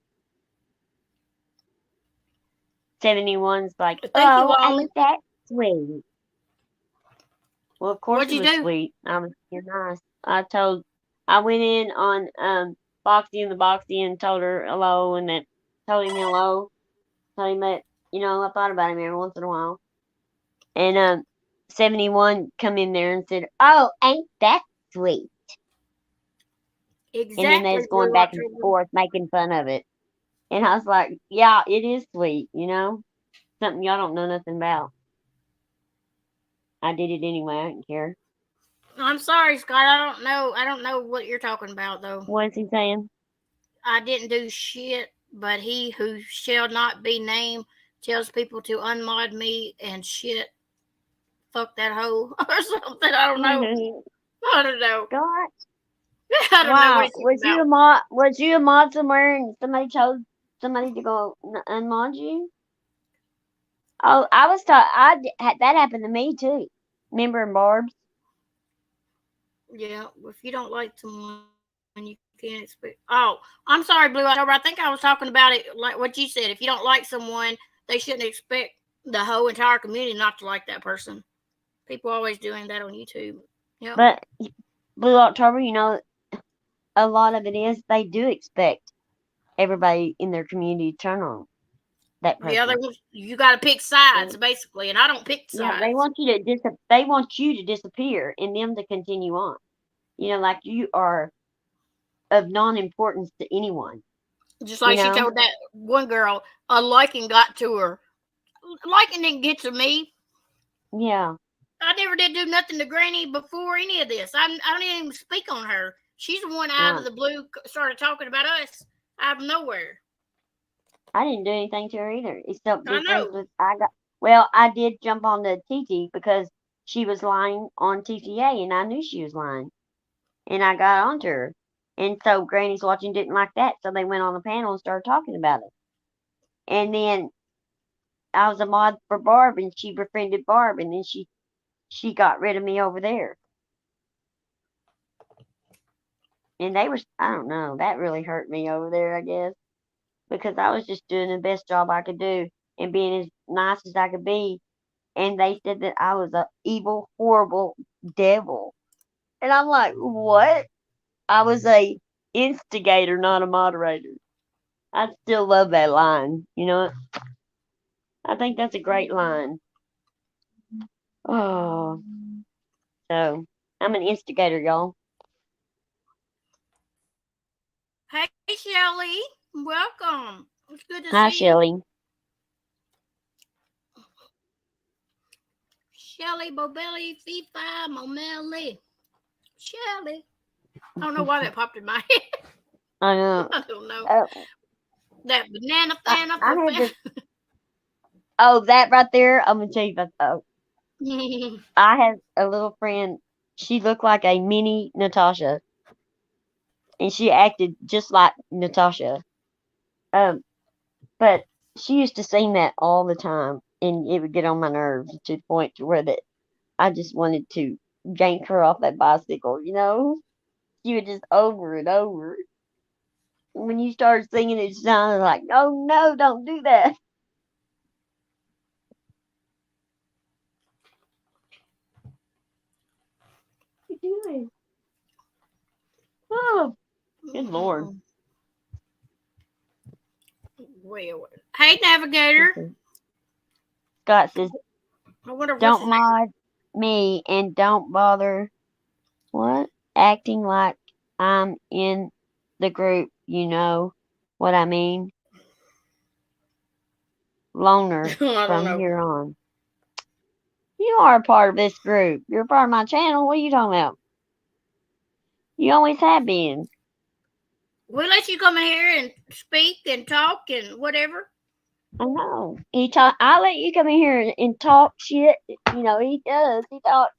Speaker 2: 71's like, oh, ain't that sweet. Well, of course it was sweet. I was being nice. I went in on Foxy and the Boxy and told her hello and that told him hello. Told him that, I thought about him every once in a while. And 71 come in there and said, oh, ain't that sweet.
Speaker 3: Exactly.
Speaker 2: And then they was going back and forth making fun of it. And I was like, yeah, it is sweet, something y'all don't know nothing about. I did it anyway. I didn't care.
Speaker 3: I'm sorry, Scott. I don't know what you're talking about, though.
Speaker 2: What is he saying?
Speaker 3: I didn't do shit, but he who shall not be named tells people to unmod me and shit. Fuck that hoe or something. I don't know. I don't know.
Speaker 2: God.
Speaker 3: I don't know what
Speaker 2: was you a mod somewhere and somebody told somebody to go unmod you? Oh, I was taught. That happened to me too. Remember in Barb's?
Speaker 3: Yeah, if you don't like someone, you can't expect. Oh, I'm sorry, Blue October. I think I was talking about it like what you said. If you don't like someone, they shouldn't expect the whole entire community not to like that person. People always doing that on YouTube. Yeah.
Speaker 2: But Blue October, a lot of it is they do expect everybody in their community to turn on that person.
Speaker 3: Yeah, you got to pick sides basically, and I don't pick sides.
Speaker 2: Yeah, they want you to disappear and them to continue on. Like you are of non-importance to anyone.
Speaker 3: Just like she told that one girl, a liking got to her. Liking didn't get to me.
Speaker 2: Yeah.
Speaker 3: I never did do nothing to Granny before any of this. I don't even speak on her. She's the one out of the blue started talking about us out of nowhere.
Speaker 2: I didn't do anything to her either. Except I did jump on the TT because she was lying on TTA and I knew she was lying. And I got onto her. And so Granny's Watching didn't like that. So they went on the panel and started talking about it. And then I was a mod for Barb and she befriended Barb and then she got rid of me over there. And I don't know, that really hurt me over there, I guess. Because I was just doing the best job I could do and being as nice as I could be. And they said that I was an evil, horrible devil. And I'm like, what? I was a instigator, not a moderator. I still love that line. I think that's a great line. Oh. So, I'm an instigator, y'all.
Speaker 3: Hey, Shelly. Welcome. It's good to see you.
Speaker 2: Hi, Shelly.
Speaker 3: Shelly Bobelli, Fifi, Momeli. Shelly. I don't know why that popped in my head.
Speaker 2: I know.
Speaker 3: I don't know. That banana fan up there.
Speaker 2: That right there. I'm gonna tell you about. I have a little friend. She looked like a mini Natasha, and she acted just like Natasha. But she used to sing that all the time, and it would get on my nerves to the point to where that I just wanted to yank her off that bicycle, you know? She would just over and over. When you started singing, it sounded like, oh no, don't do that. What you doing? Oh, good Lord.
Speaker 3: Well, hey, Navigator.
Speaker 2: Scott says,
Speaker 3: I wonder what's
Speaker 2: don't
Speaker 3: his name.
Speaker 2: mod me and don't bother acting like I'm in the group. You know what I mean? Loner
Speaker 3: I don't
Speaker 2: from
Speaker 3: know.
Speaker 2: here on. You are a part of this group. You're a part of my channel. What are you talking about? You always have been.
Speaker 3: We let you come in here and speak and talk and whatever.
Speaker 2: I know. I let you come in here and talk shit. You know, he does. He talks,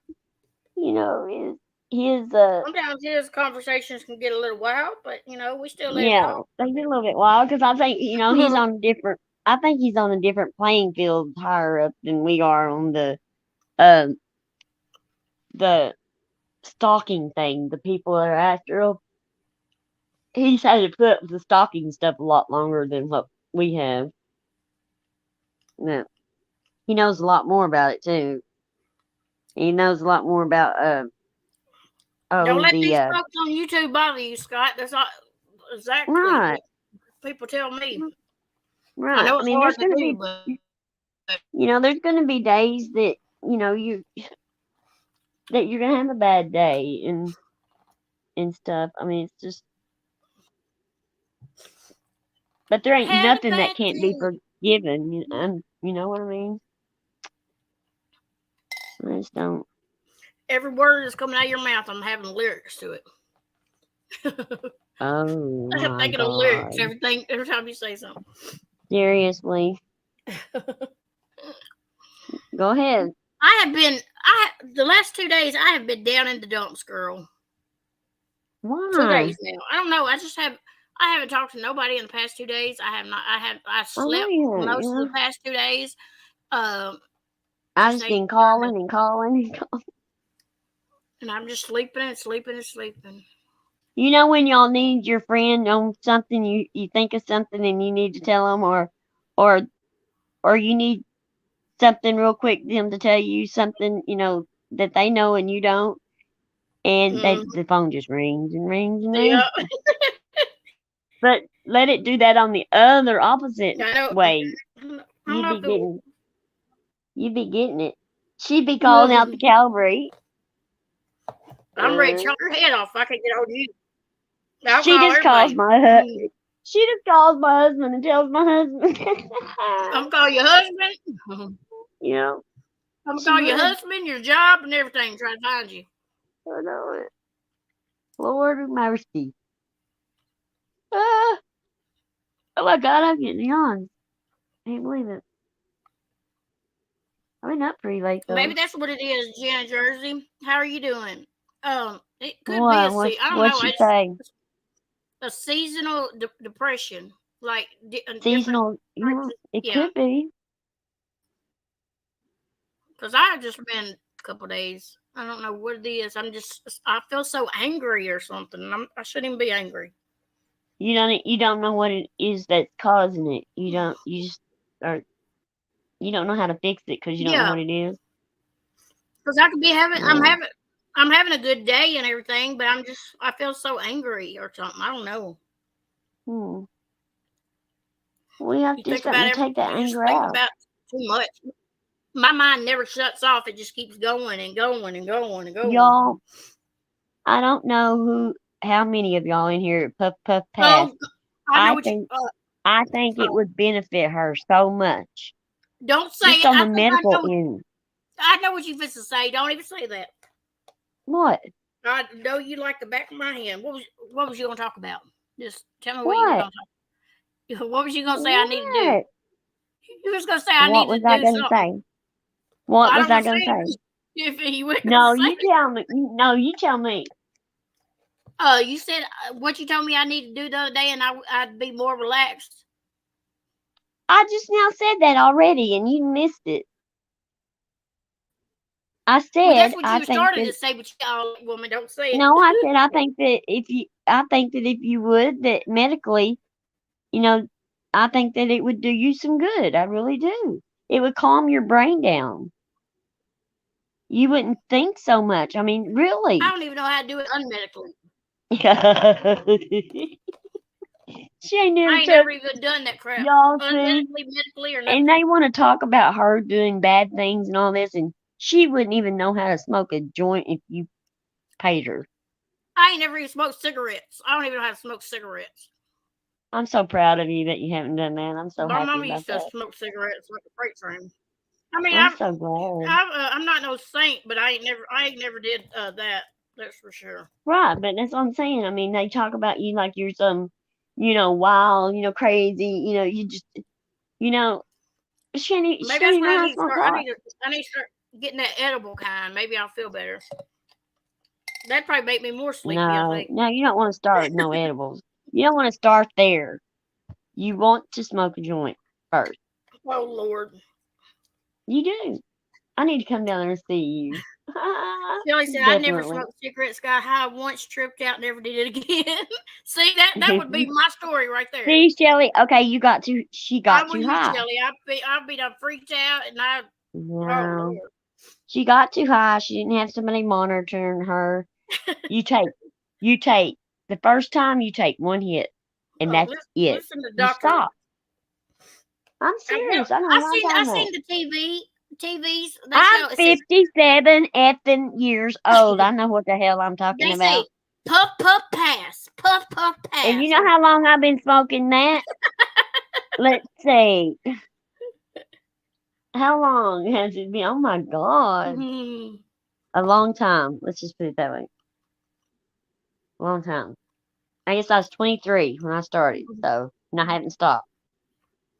Speaker 2: you know, his
Speaker 3: Sometimes his conversations can get a little wild, but you know, we still let him
Speaker 2: yeah,
Speaker 3: talk.
Speaker 2: they get a little bit wild because I think, you know, he's on a different I think he's on a different playing field higher up than we are on the stalking thing. The people that are after him. He's had to put up with the stalking stuff a lot longer than what we have. Yeah. He knows a lot more about it too. He knows a lot more about
Speaker 3: Don't let these
Speaker 2: the
Speaker 3: folks on YouTube bother you, Scott. That's not exactly
Speaker 2: right.
Speaker 3: what people tell me. I
Speaker 2: Right.
Speaker 3: know
Speaker 2: I
Speaker 3: it's
Speaker 2: mean,
Speaker 3: hard
Speaker 2: there's
Speaker 3: to
Speaker 2: gonna
Speaker 3: do,
Speaker 2: be
Speaker 3: but
Speaker 2: you know, there's gonna be days that, you know, that you're gonna have a bad day and stuff. I mean, it's just but there ain't
Speaker 3: had a
Speaker 2: nothing that
Speaker 3: bad
Speaker 2: can't be
Speaker 3: day.
Speaker 2: forgiven. You know what I mean? I just don't.
Speaker 3: Every word that's coming out of your mouth, I'm having lyrics to it.
Speaker 2: Oh
Speaker 3: I'm
Speaker 2: my
Speaker 3: thinking of lyrics
Speaker 2: God.
Speaker 3: every time you say something.
Speaker 2: Seriously. Go ahead.
Speaker 3: The last 2 days I have been down in the dumps, girl. 2
Speaker 2: Why?
Speaker 3: days now. I don't know. I haven't talked to nobody in the past 2 days. I
Speaker 2: I
Speaker 3: slept
Speaker 2: know you
Speaker 3: most of
Speaker 2: know.
Speaker 3: the past 2 days.
Speaker 2: I
Speaker 3: Just
Speaker 2: just
Speaker 3: ate
Speaker 2: been calling and calling and calling.
Speaker 3: and I'm just sleeping and sleeping and sleeping.
Speaker 2: You know when y'all need your friend on something, you think of something and you need to tell them, or you need something real quick, them to tell you something, you know, that they know and you don't, and the phone just rings and rings and rings.
Speaker 3: Yeah.
Speaker 2: But let it do that on the other opposite
Speaker 3: I know.
Speaker 2: way.
Speaker 3: I don't
Speaker 2: You'd
Speaker 3: know
Speaker 2: be getting it. She'd be calling out the cavalry.
Speaker 3: I'm ready to chop your head off if I can get hold of you. I'll
Speaker 2: She
Speaker 3: call
Speaker 2: just calls
Speaker 3: everybody.
Speaker 2: my husband. She just calls my husband and tells my husband.
Speaker 3: I'm gonna call your husband.
Speaker 2: You know.
Speaker 3: I'm gonna
Speaker 2: She
Speaker 3: call your
Speaker 2: would.
Speaker 3: husband, your job, and everything. Try to find you.
Speaker 2: I know it. Lord of mercy. Ah, oh my God, I'm getting yawns. I can't believe it. I've been up pretty late though.
Speaker 3: Maybe that's what it is, Jenna Jersey. How are you doing? It could be
Speaker 2: What?
Speaker 3: I don't
Speaker 2: What'd
Speaker 3: know.
Speaker 2: she say?
Speaker 3: A seasonal depression, like
Speaker 2: Seasonal.
Speaker 3: different.
Speaker 2: It
Speaker 3: Yeah,
Speaker 2: could be.
Speaker 3: because I just been a couple days. I don't know what it is. I feel so angry or something. I shouldn't even be angry.
Speaker 2: You don't know what it is that's causing it. You just are. You don't know how to fix it because you don't know
Speaker 3: Yeah,
Speaker 2: what it is.
Speaker 3: because I could be having.
Speaker 2: Yeah.
Speaker 3: I'm having a good day and everything, but I feel so angry or something. I don't know.
Speaker 2: We have to do something to take that
Speaker 3: You just
Speaker 2: anger
Speaker 3: think
Speaker 2: out.
Speaker 3: about too much. My mind never shuts off. It just keeps going and going and going and going.
Speaker 2: Y'all, I don't know how many of y'all in here puff pass. I think it would benefit her so much.
Speaker 3: Don't say
Speaker 2: Just
Speaker 3: it.
Speaker 2: on the medical end.
Speaker 3: I know what you're supposed to say. Don't even say that.
Speaker 2: What?
Speaker 3: I know you like the back of my hand. What was you gonna talk about? Just tell me what you were gonna talk. What was you gonna say I need to do? You was gonna say I need to do something.
Speaker 2: What was I gonna say? What was I gonna say?
Speaker 3: If you were
Speaker 2: No, you tell me. No, you tell me.
Speaker 3: You said what you told me I need to do the other day, and I'd be more relaxed.
Speaker 2: I just now said that already, and you missed it. I
Speaker 3: Well,
Speaker 2: said
Speaker 3: that's what
Speaker 2: I
Speaker 3: you
Speaker 2: think
Speaker 3: started
Speaker 2: that.
Speaker 3: to say, but you all woman don't say it.
Speaker 2: No, I said I think that if you would, that medically, you know, I think that it would do you some good. I really do. It would calm your brain down. You wouldn't think so much. I mean,
Speaker 3: I
Speaker 2: really.
Speaker 3: don't even know how to do it unmedically.
Speaker 2: She ain't
Speaker 3: I
Speaker 2: never
Speaker 3: ain't
Speaker 2: told
Speaker 3: never even done that crap.
Speaker 2: y'all see.
Speaker 3: Unmedically, medically, or
Speaker 2: And
Speaker 3: nothing.
Speaker 2: they want to talk about her doing bad things and all this, and she wouldn't even know how to smoke a joint if you paid her.
Speaker 3: I ain't never even smoked cigarettes. I don't even know how to smoke cigarettes.
Speaker 2: I'm so proud of you that you haven't done that. I'm so
Speaker 3: My
Speaker 2: happy
Speaker 3: mama
Speaker 2: about
Speaker 3: used to
Speaker 2: that.
Speaker 3: smoke cigarettes like a freight train. I mean,
Speaker 2: I'm so glad.
Speaker 3: I'm not no saint, but I ain't never did that. That's for sure.
Speaker 2: Right, but that's what I'm saying. I mean, they talk about you like you're some, wild, crazy, you just, you know, she
Speaker 3: Maybe
Speaker 2: don't
Speaker 3: that's
Speaker 2: even
Speaker 3: what
Speaker 2: know
Speaker 3: I
Speaker 2: how to
Speaker 3: need to
Speaker 2: smoke
Speaker 3: start.
Speaker 2: pot.
Speaker 3: I need to start getting that edible kind. Maybe I'll feel better. That'd probably make me more sleepy, I
Speaker 2: No,
Speaker 3: think.
Speaker 2: no, you don't want to start with no edibles. You don't want to start there. You want to smoke a joint first.
Speaker 3: Oh Lord.
Speaker 2: You do. I need to come down there and see you.
Speaker 3: Shelly said I never
Speaker 2: Definitely.
Speaker 3: smoked cigarettes, got high once, tripped out, never did it again. See, that would be my story right there.
Speaker 2: See, Shelly. Okay, she
Speaker 3: I
Speaker 2: got
Speaker 3: was
Speaker 2: too
Speaker 3: you,
Speaker 2: high.
Speaker 3: Shelly. I'd be done freaked out, and oh
Speaker 2: No,
Speaker 3: Lord.
Speaker 2: she got too high. She didn't have somebody monitoring her. You take the first time you take one hit, and
Speaker 3: Oh,
Speaker 2: that's it.
Speaker 3: listen to
Speaker 2: You
Speaker 3: Doctor.
Speaker 2: stop. I'm serious. I know a long
Speaker 3: I
Speaker 2: time
Speaker 3: seen
Speaker 2: ago.
Speaker 3: the TVs. They
Speaker 2: I'm
Speaker 3: show it says
Speaker 2: 57 effing years old. I know what the hell I'm talking
Speaker 3: they
Speaker 2: about.
Speaker 3: say puff puff pass, puff puff pass.
Speaker 2: And you know how long I've been smoking that? Let's see. How long has it been? Oh my God.
Speaker 3: Mhm.
Speaker 2: A long time. Let's just put it that way. A long time. I guess I was 23 when I started, so and I haven't stopped.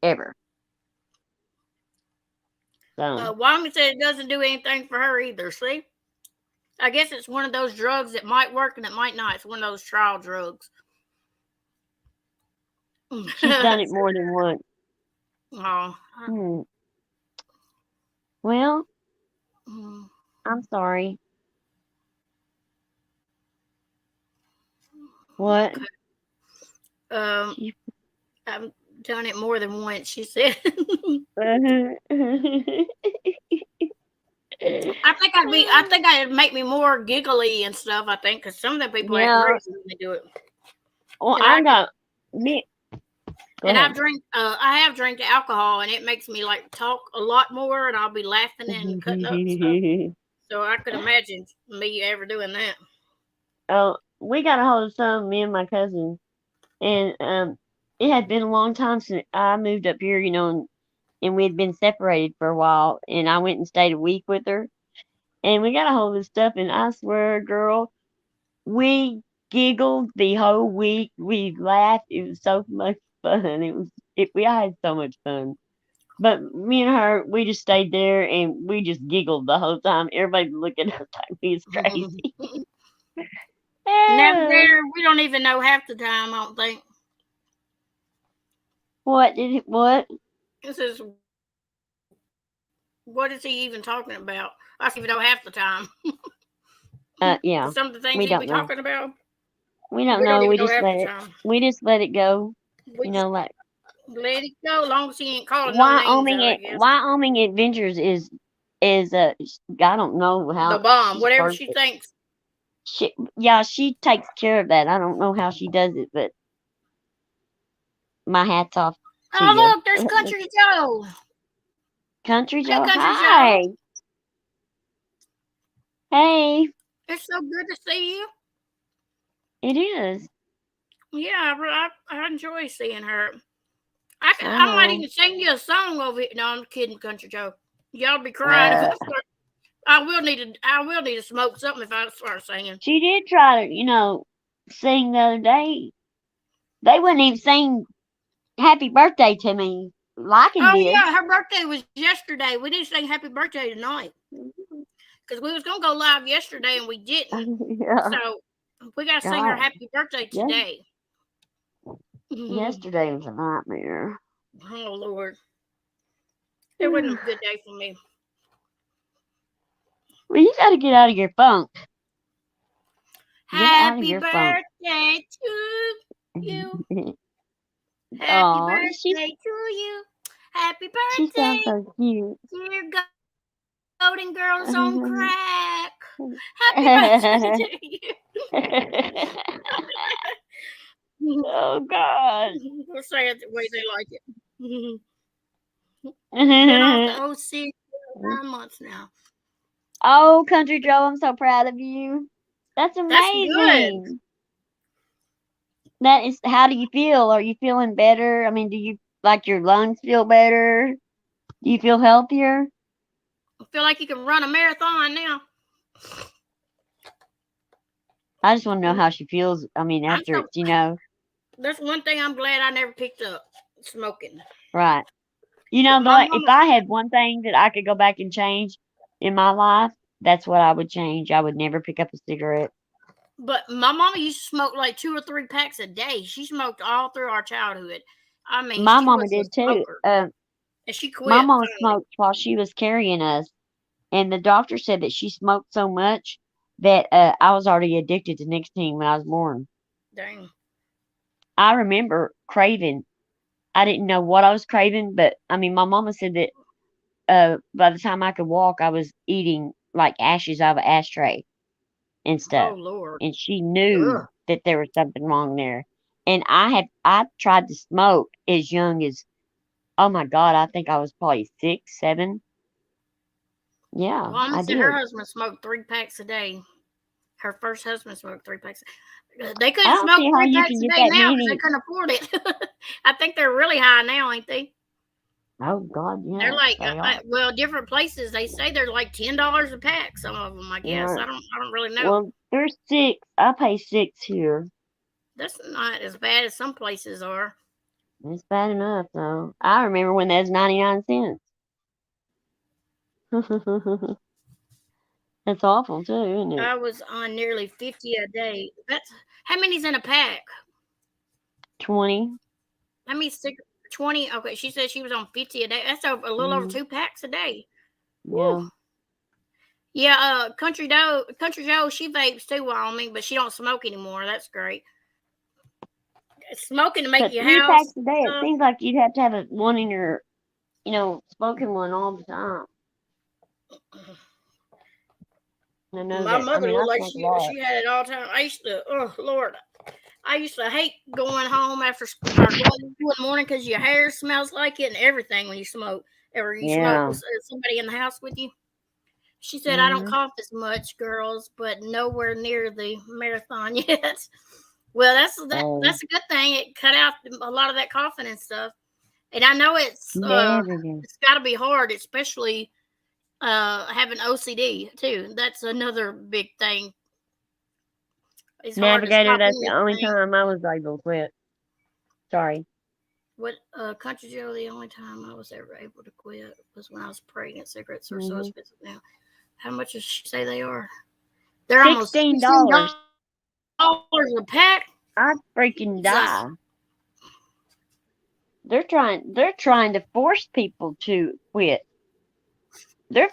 Speaker 2: Ever. So,
Speaker 3: Wyoming said it doesn't do anything for her either. See, I guess it's one of those drugs that might work and it might not. It's one of those trial drugs.
Speaker 2: she's done it more than once.
Speaker 3: Oh.
Speaker 2: Hmm. Well,
Speaker 3: Mm.
Speaker 2: I'm sorry. What?
Speaker 3: Okay. I've done it more than once, she said. I think I'd make me more giggly and stuff, I think, because some of the people act
Speaker 2: Yeah.
Speaker 3: crazy when they do it.
Speaker 2: Well,
Speaker 3: And
Speaker 2: I got me. Go
Speaker 3: And
Speaker 2: ahead.
Speaker 3: I have drank alcohol, and it makes me like talk a lot more, and I'll be laughing and cutting up and stuff. So I could imagine me ever doing that.
Speaker 2: Oh, we got a hold of some, me and my cousin, and it had been a long time since I moved up here, and we had been separated for a while, and I went and stayed a week with her, and we got a hold of this stuff, and I swear, girl, we giggled the whole week. We laughed. It was so much fun. I had so much fun. But me and her, we just stayed there and we just giggled the whole time. Everybody looking at us like we was crazy.
Speaker 3: Navigator, we don't even know half the time, I don't think.
Speaker 2: What?
Speaker 3: This is what is he even talking about? I don't even know half the time.
Speaker 2: Yeah.
Speaker 3: Some of the things
Speaker 2: we
Speaker 3: he
Speaker 2: don't
Speaker 3: be
Speaker 2: know.
Speaker 3: talking about.
Speaker 2: We don't
Speaker 3: We
Speaker 2: know.
Speaker 3: don't
Speaker 2: We
Speaker 3: even know
Speaker 2: just
Speaker 3: half
Speaker 2: let
Speaker 3: the
Speaker 2: it.
Speaker 3: time.
Speaker 2: We just let it go.
Speaker 3: We just
Speaker 2: Like
Speaker 3: let it go, as long as he ain't calling no names out, I guess.
Speaker 2: Wyoming Adventures is I don't know how
Speaker 3: The bomb,
Speaker 2: she's
Speaker 3: whatever
Speaker 2: perfect.
Speaker 3: she thinks.
Speaker 2: She takes care of that. I don't know how she does it, but my hat's off to
Speaker 3: Oh,
Speaker 2: you.
Speaker 3: look, there's Country Joe.
Speaker 2: Country
Speaker 3: Hey,
Speaker 2: Joe,
Speaker 3: Country
Speaker 2: hi.
Speaker 3: Joe.
Speaker 2: Hey,
Speaker 3: It's so good to see you.
Speaker 2: it is.
Speaker 3: Yeah, I enjoy seeing her. I might even sing you a song over here. No, I'm kidding, Country Joe. Y'all be crying if I start. I will need to smoke something if I start singing.
Speaker 2: She did try to, sing the other day. They wouldn't even sing happy birthday to me like it
Speaker 3: Oh
Speaker 2: did.
Speaker 3: yeah, her birthday was yesterday. We didn't sing happy birthday tonight because we was gonna go live yesterday and we didn't.
Speaker 2: Yeah.
Speaker 3: So we gotta sing her
Speaker 2: God.
Speaker 3: happy birthday today.
Speaker 2: Yesterday was a nightmare.
Speaker 3: Oh Lord, it wasn't a good day for me.
Speaker 2: Well, you got to get out of your funk. Get out of
Speaker 3: Happy
Speaker 2: your funk.
Speaker 3: birthday to you. Happy
Speaker 2: Aw,
Speaker 3: birthday to you. Happy
Speaker 2: she sounds
Speaker 3: birthday,
Speaker 2: so cute.
Speaker 3: dear Golden Girls on Crack. Happy birthday to you.
Speaker 2: Oh God.
Speaker 3: We'll say it the way they like it. Been off the OC for 9 months now.
Speaker 2: Oh, Country Joe, I'm so proud of you. That's
Speaker 3: That's
Speaker 2: amazing. That is. How do you feel? Are you feeling better? I mean, do you like your lungs feel better? Do you feel healthier?
Speaker 3: I feel like you can run a marathon now.
Speaker 2: I just want to know how she feels. I mean,
Speaker 3: I'm
Speaker 2: after
Speaker 3: so-
Speaker 2: it's, you know,
Speaker 3: That's one thing I'm glad I never picked up, smoking.
Speaker 2: right. You know,
Speaker 3: My
Speaker 2: if I had one thing that I could go back and change in my life, that's what I would change. I would never pick up a cigarette.
Speaker 3: But my mama used to smoke like 2 or 3 packs a day. She smoked all through our childhood. I mean,
Speaker 2: My
Speaker 3: she
Speaker 2: mama
Speaker 3: was a
Speaker 2: did too.
Speaker 3: smoker. And she quit.
Speaker 2: My mama
Speaker 3: finally.
Speaker 2: smoked while she was carrying us, and the doctor said that she smoked so much that I was already addicted to nicotine when I was born.
Speaker 3: Dang.
Speaker 2: I remember craving. I didn't know what I was craving, but I mean, my mama said that by the time I could walk, I was eating like ashes out of an ashtray and stuff.
Speaker 3: Oh Lord.
Speaker 2: And she knew
Speaker 3: Ugh.
Speaker 2: that there was something wrong there. And I tried to smoke as young as, oh my God, I think I was probably 6, 7. Yeah,
Speaker 3: Mama
Speaker 2: I
Speaker 3: said
Speaker 2: did.
Speaker 3: her husband smoked 3 packs a day. Her first husband smoked 3 packs. They
Speaker 2: I
Speaker 3: couldn't
Speaker 2: don't
Speaker 3: smoke
Speaker 2: see how
Speaker 3: 3
Speaker 2: you
Speaker 3: packs
Speaker 2: can
Speaker 3: a
Speaker 2: get
Speaker 3: day
Speaker 2: that
Speaker 3: now because
Speaker 2: many.
Speaker 3: they couldn't afford it. I think they're really high now, ain't they?
Speaker 2: Oh God, yeah.
Speaker 3: They're like,
Speaker 2: they are.
Speaker 3: well, different places they say they're like $10 a pack. Some of them, I guess.
Speaker 2: Right.
Speaker 3: I don't really know.
Speaker 2: Well, there's 6. I pay 6 here.
Speaker 3: That's not as bad as some places are.
Speaker 2: It's bad enough though. I remember when that was 99 cents. That's awful too, isn't it?
Speaker 3: I was on nearly 50 a day. That's how many's in a pack?
Speaker 2: 20.
Speaker 3: How many 20? Okay, she said she was on 50 a day. That's a little over 2 packs a day.
Speaker 2: Yeah.
Speaker 3: Woo. Yeah, Country Joe, she vapes too, Wyoming, but she don't smoke anymore. That's great. Smoking to make
Speaker 2: But
Speaker 3: your
Speaker 2: 3
Speaker 3: house.
Speaker 2: packs a day, it seems like you'd have to have one in your, smoking one all the time. I know
Speaker 3: My
Speaker 2: that.
Speaker 3: mother
Speaker 2: I
Speaker 3: looked like
Speaker 2: smoke a lot.
Speaker 3: she had it all the time. I used to, oh Lord, I used to hate going home after school or going in the morning because your hair smells like it and everything when you smoke. Or you smoke with somebody in the house with you. She said, I don't cough as much, girls, but nowhere near the marathon yet. Well, that's a good thing. It cut out a lot of that coughing and stuff. And I know it's got to be hard, especially having OCD too. That's another big thing. It's
Speaker 2: Navigator, that's the only time I was able to quit. Sorry.
Speaker 3: What Country Joe, the only time I was ever able to quit was when I was pregnant. Cigarettes are so expensive now. How much does she say they are? They're almost
Speaker 2: $16
Speaker 3: a pack.
Speaker 2: I'd freaking die. They're trying to force people to quit. That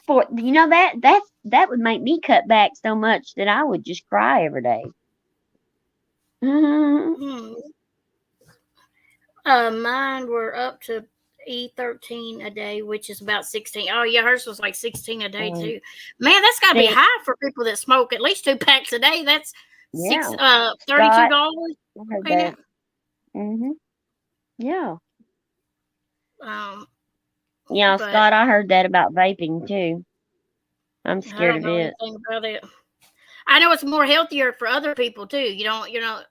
Speaker 2: would make me cut back so much that I would just cry every day.
Speaker 3: Mine were up to E13 a day, which is about 16. Oh yeah, hers was like 16 a day too. Man, that's got to be high for people that smoke at least 2 packs a day. That's $32.
Speaker 2: I heard that. Yeah. Yeah, Scott, I heard that about vaping too. I'm scared of it.
Speaker 3: Anything about it. I know it's more healthier for other people too.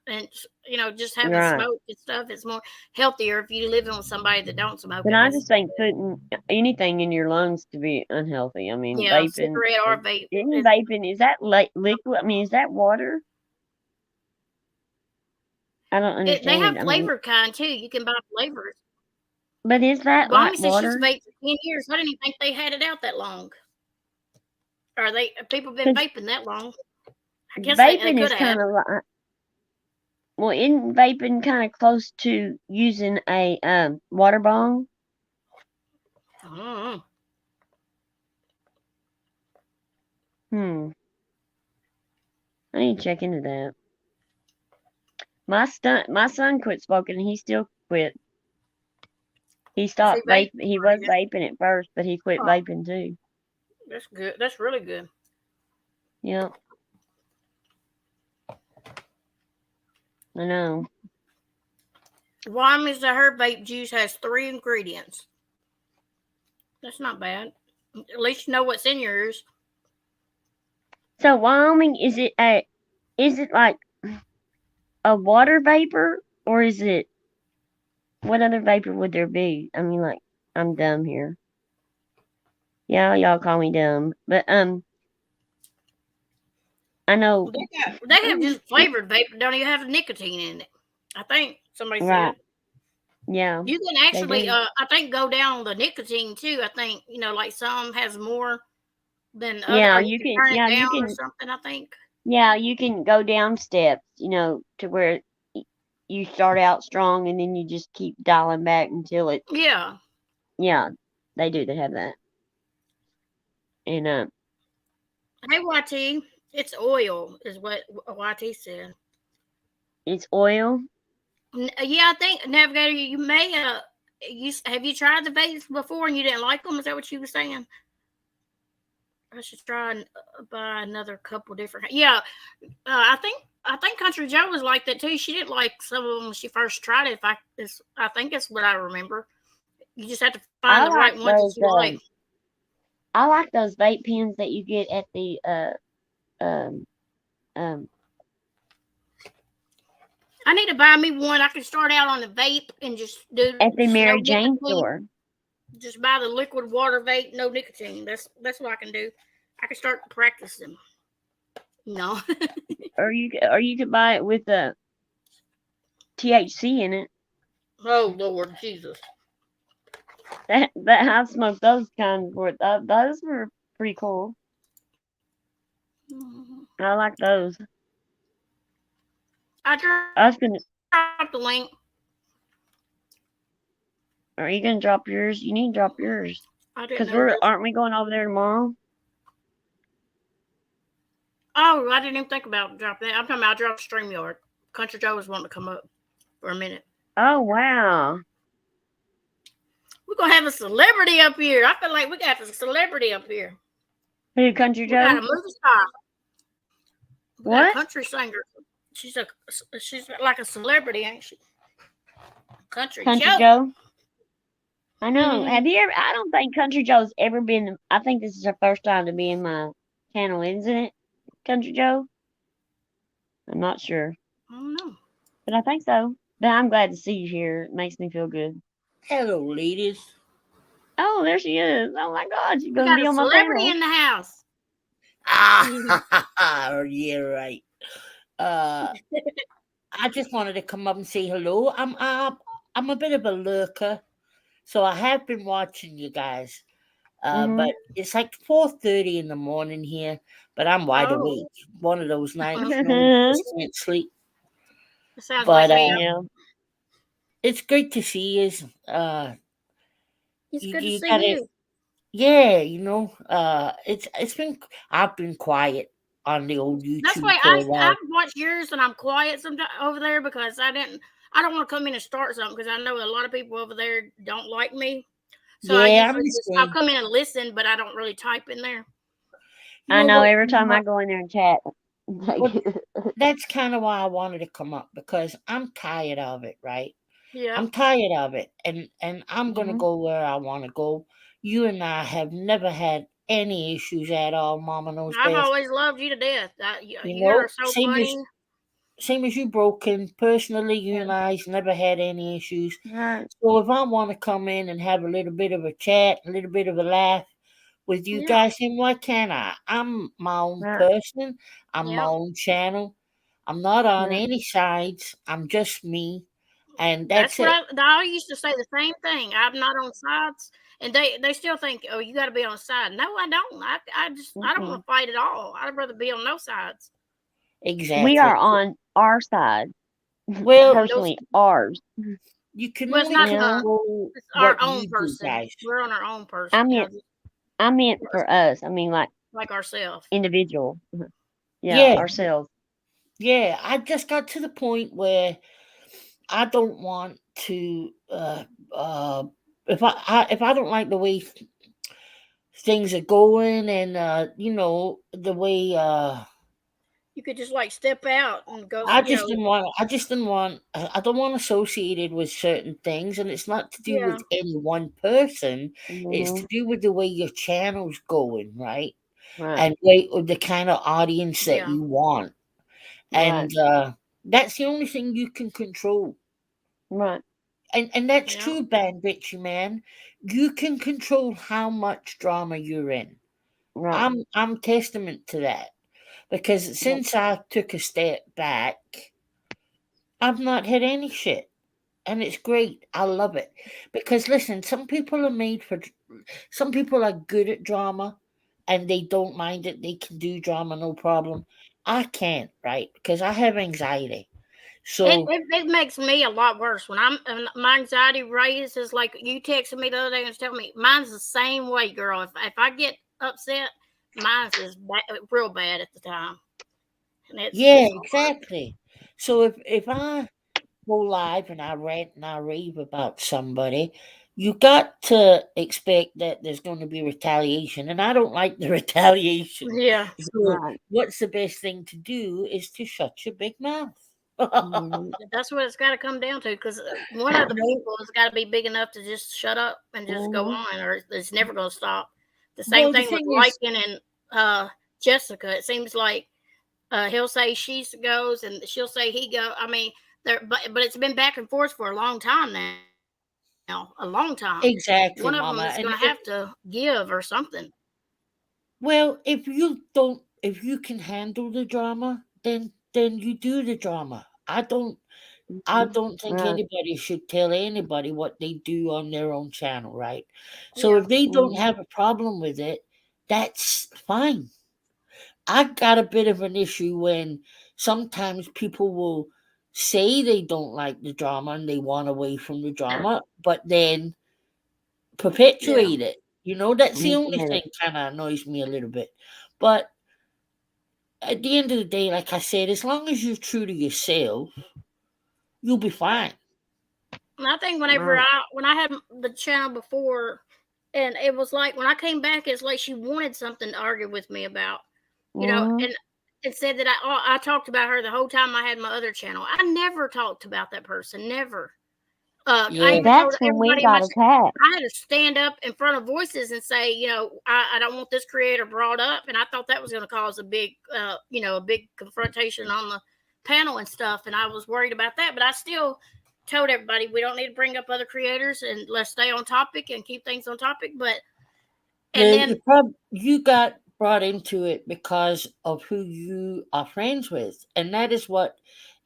Speaker 3: And just having smoke and stuff, it's more healthier if you're living with somebody that don't smoke.
Speaker 2: But I just think putting anything in your lungs to be unhealthy. I mean, vaping.
Speaker 3: Cigarette or vape.
Speaker 2: Isn't vaping, is that liquid? I mean, is that water? I don't understand.
Speaker 3: They have flavored kind too. You can buy flavors.
Speaker 2: But is that like water?
Speaker 3: She's vaped for 10 years. I didn't even think they had it out that long. Are people been vaping that long? I guess
Speaker 2: vaping is kind of like, Well, isn't vaping kind of close to using a water bong?
Speaker 3: Mm.
Speaker 2: I need to check into that. My son quit smoking and he still quit. He stopped
Speaker 3: vape?
Speaker 2: vaping. He was vaping at first, but he quit
Speaker 3: Oh.
Speaker 2: vaping too.
Speaker 3: That's good. That's really good.
Speaker 2: Yep. I know.
Speaker 3: Wyoming's the herb vape juice has 3 ingredients. That's not bad. At least you know what's in yours.
Speaker 2: So Wyoming, is it like a water vapor, or is it, what other vapor would there be? I mean, like, I'm dumb here. Yeah, y'all call me dumb, but I know.
Speaker 3: They have just flavored vape. Don't even have nicotine in it. I think somebody
Speaker 2: Right.
Speaker 3: said.
Speaker 2: Yeah.
Speaker 3: You can actually,
Speaker 2: do.
Speaker 3: I think, go down the nicotine too. I think, like some has more than other.
Speaker 2: Yeah,
Speaker 3: Or
Speaker 2: you can.
Speaker 3: turn
Speaker 2: Yeah,
Speaker 3: it
Speaker 2: you
Speaker 3: down or
Speaker 2: can.
Speaker 3: something. I think.
Speaker 2: Yeah, you can go down steps. To where you start out strong and then you just keep dialing back until it.
Speaker 3: Yeah.
Speaker 2: Yeah, they do. They have that. And
Speaker 3: Hey, YT, it's oil, is what YT said.
Speaker 2: it's oil.
Speaker 3: Yeah, I think Navigator, you may have you tried the vapes before and you didn't like them? Is that what you were saying? I should try and buy another couple different. Yeah, I think Country Joe was like that too. She didn't like some of them when she first tried it. I think it's what I remember. You just have to find the right ones that you like.
Speaker 2: I like those vape pens that you get at the um.
Speaker 3: I need to buy me one. I can start out on the vape and just do
Speaker 2: At the Mary
Speaker 3: no
Speaker 2: Jane
Speaker 3: nicotine.
Speaker 2: store.
Speaker 3: Just buy the liquid water vape, no nicotine. That's what I can do. I can start practicing. No.
Speaker 2: or you could buy it with the THC in it.
Speaker 3: Oh Lord Jesus.
Speaker 2: That I've smoked those kind before. Those were pretty cool. I like those.
Speaker 3: I
Speaker 2: was gonna
Speaker 3: drop the link.
Speaker 2: Are you gonna drop yours? You need to drop yours. Because aren't we going over there tomorrow?
Speaker 3: Oh, I didn't even think about dropping that. I'm talking about drop StreamYard. Country Joe was wanting to come up for a minute.
Speaker 2: Oh wow.
Speaker 3: We're gonna have a celebrity up here. I feel like we got a celebrity up here.
Speaker 2: Who, Country Joe?
Speaker 3: We got a movie star.
Speaker 2: What?
Speaker 3: A country singer. She's like a celebrity, ain't she? Country Joe.
Speaker 2: I know. Have you ever? I don't think Country Joe's ever been. I think this is her first time to be in my channel, isn't it, Country Joe? I'm not sure.
Speaker 3: I don't know.
Speaker 2: But I think so. But I'm glad to see you here. It makes me feel good.
Speaker 5: Hello, ladies.
Speaker 2: Oh, there she is. Oh my God, she's
Speaker 3: We
Speaker 2: gonna
Speaker 3: got
Speaker 2: be
Speaker 3: a
Speaker 2: on my
Speaker 3: celebrity
Speaker 2: panel.
Speaker 3: in the house.
Speaker 5: Yeah, right. I just wanted to come up and say hello. I'm a bit of a lurker, so I have been watching you guys. But it's like 4:30 in the morning here, but I'm wide awake. One of those nights, I can't sleep.
Speaker 3: Sounds like me.
Speaker 5: It's great to see you.
Speaker 3: It's good to see you.
Speaker 5: Yeah, I've been quiet on the old YouTube.
Speaker 3: That's why I've watched yours and I'm quiet sometimes over there because I don't want to come in and start something because I know a lot of people over there don't like me. So I'll come in and listen, but I don't really type in there.
Speaker 2: I know every time I go in there and chat.
Speaker 5: That's kind of why I wanted to come up because I'm tired of it, right?
Speaker 3: Yeah.
Speaker 5: I'm tired of it, and I'm gonna go where I want to go. You and I have never had any issues at all. Mama knows
Speaker 3: I've
Speaker 5: best.
Speaker 3: always loved you to death. You're so funny.
Speaker 5: Same as you, Broken. Personally, you and I's never had any issues.
Speaker 2: Right.
Speaker 5: So if I want to come in and have a little bit of a chat, a little bit of a laugh with you guys, then why can't I? I'm my own person. I'm my own channel. I'm not on any sides. I'm just me. And that's it.
Speaker 3: I used to say the same thing. I'm not on sides. And they still think, oh, you got to be on side. No, I don't. I don't want to fight at all. I'd rather be on no sides.
Speaker 5: Exactly.
Speaker 2: We are on our side.
Speaker 5: Well,
Speaker 2: personally ours.
Speaker 5: you can
Speaker 3: Well, it's
Speaker 5: only
Speaker 3: not
Speaker 2: Yeah.
Speaker 5: control
Speaker 3: it's our
Speaker 5: what
Speaker 3: own
Speaker 5: you do,
Speaker 3: person.
Speaker 5: guys.
Speaker 3: We're on our own person,
Speaker 2: I meant I meant for us. I mean,
Speaker 3: like ourselves.
Speaker 2: individual. Yeah,
Speaker 5: Yeah,
Speaker 2: ourselves.
Speaker 5: yeah. I just got to the point where I don't want to. If I don't like the way things are going, and the way
Speaker 3: You could just like step out and go.
Speaker 5: I
Speaker 3: You
Speaker 5: just
Speaker 3: know,
Speaker 5: didn't want. I just didn't want. I don't want associated with certain things, and it's not to do
Speaker 3: yeah,
Speaker 5: with any one person. It's to
Speaker 2: Hmm.
Speaker 5: do with the way your channel's going, right?
Speaker 2: Right.
Speaker 5: And the kind of audience that
Speaker 3: yeah.
Speaker 5: you want,
Speaker 2: Right.
Speaker 5: and that's the only thing you can control.
Speaker 2: Right.
Speaker 5: And that's
Speaker 3: Yeah.
Speaker 5: true, Ben Bitchy man. You can control how much drama you're in.
Speaker 2: Right.
Speaker 5: I'm testament to that because
Speaker 2: Right.
Speaker 5: since I took a step back, I've not had any shit. And it's great. I love it. Because listen, some people are good at drama and they don't mind it. They can do drama no problem. I can't, right? Because I have anxiety.
Speaker 3: It,
Speaker 5: So
Speaker 3: it it makes me a lot worse when my anxiety raises. Like you texted me the other day and was telling me mine's the same way, girl. If I get upset, mine's is real bad at the time, and
Speaker 5: yeah,
Speaker 3: it's hard.
Speaker 5: exactly. So if I go live and I rant and I rave about somebody, you got to expect that there's going to be retaliation, and I don't like the retaliation.
Speaker 3: Yeah,
Speaker 5: So,
Speaker 2: Right.
Speaker 5: what's the best thing to do is to shut your big mouth.
Speaker 2: Mhm.
Speaker 3: that's what it's got to come down to. Because one of the people has got to be big enough to just shut up and just go
Speaker 2: Mhm.
Speaker 3: on, or it's never going to stop. The same
Speaker 5: Well, the
Speaker 3: thing with
Speaker 5: thing is,
Speaker 3: Lycan and Jessica. It seems like he'll say she goes and she'll say he go. I mean, but it's been back and forth for a long time now, a long time.
Speaker 5: exactly,
Speaker 3: One of them
Speaker 5: Mama,
Speaker 3: is
Speaker 5: and
Speaker 3: going to have to give or something.
Speaker 5: well, if you can handle the drama, then you do the drama. I
Speaker 2: Mhm.
Speaker 5: don't think
Speaker 2: Right.
Speaker 5: anybody should tell anybody what they do on their own channel, right? So
Speaker 3: Yeah,
Speaker 5: if they don't
Speaker 2: Mhm.
Speaker 5: have a problem with it, that's fine. I got a bit of an issue when sometimes people will say they don't like the drama and they want away from the drama, but then
Speaker 3: yeah.
Speaker 5: perpetuate it. That's the
Speaker 2: You
Speaker 5: only
Speaker 2: get
Speaker 5: thing
Speaker 2: it.
Speaker 5: kind of annoys me a little bit. But at the end of the day, like I said, as long as you're true to yourself, you'll be fine.
Speaker 3: And I think
Speaker 2: Right.
Speaker 3: when I had the channel before, and it was like when I came back, it's like she wanted something to argue with me about,
Speaker 2: Mhm.
Speaker 3: and it said that I talked about her the whole time I had my other channel. I never talked about that person, never. I
Speaker 5: Yeah.
Speaker 3: even told
Speaker 2: That's when we
Speaker 3: everybody in
Speaker 2: got attacked.
Speaker 3: I had to stand up in front of voices and say, I don't want this creator brought up, and I thought that was going to cause a big, a big confrontation on the panel and stuff, and I was worried about that. But I still told everybody we don't need to bring up other creators and let's stay on topic and keep things on topic. But and then
Speaker 5: You got brought into it because of who you are friends with, and that is what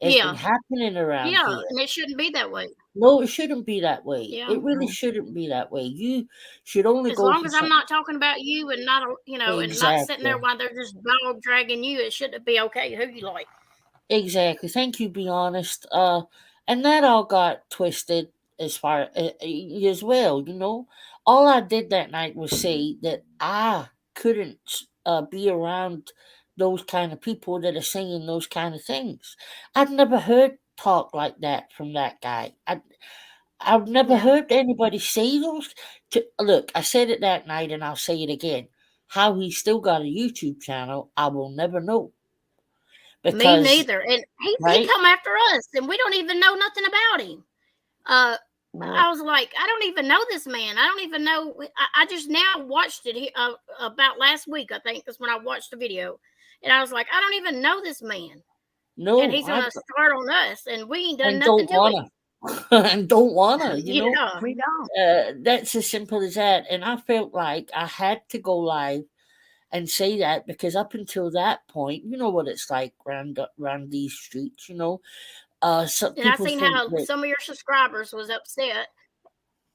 Speaker 5: has been
Speaker 3: yeah,
Speaker 5: happening around
Speaker 3: yeah,
Speaker 5: here.
Speaker 3: and it shouldn't be that way.
Speaker 5: No, it shouldn't be that way.
Speaker 3: Yeah,
Speaker 5: It really shouldn't be that way. You should only
Speaker 3: as
Speaker 5: go
Speaker 3: long
Speaker 5: for
Speaker 3: as I'm
Speaker 5: something.
Speaker 3: not talking about you and not and not sitting there
Speaker 5: Exactly.
Speaker 3: while they're just dog dragging you, it shouldn't be okay who you like.
Speaker 5: Exactly. Thank you. Be honest. And that all got twisted as far as well. All I did that night was say that I couldn't be around those kind of people that are saying those kind of things. I'd never heard talk like that from that guy. I've never
Speaker 3: Yeah.
Speaker 5: heard anybody say those. Look, I said it that night, and I'll say it again. How he still got a YouTube channel, I will never know
Speaker 3: Me
Speaker 5: because
Speaker 3: neither. And he
Speaker 5: right.
Speaker 3: come after us, and we don't even know nothing about him.
Speaker 2: Right.
Speaker 3: I was like, I don't even know this man. I don't even know. I just now watched it about last week. I think is when I watched the video, and I was like, I don't even know this man, and
Speaker 5: No,
Speaker 3: he's gonna start on us, and we ain't done
Speaker 5: and
Speaker 3: nothing
Speaker 5: don't
Speaker 3: to him.
Speaker 5: wanna, and don't wanna.
Speaker 3: Yeah,
Speaker 2: We don't.
Speaker 5: That's as simple as that. And I felt like I had to go live and say that because up until that point, you know what it's like around these streets. Some
Speaker 3: and I
Speaker 5: people
Speaker 3: seen
Speaker 5: think
Speaker 3: how
Speaker 5: that
Speaker 3: some of your subscribers was upset.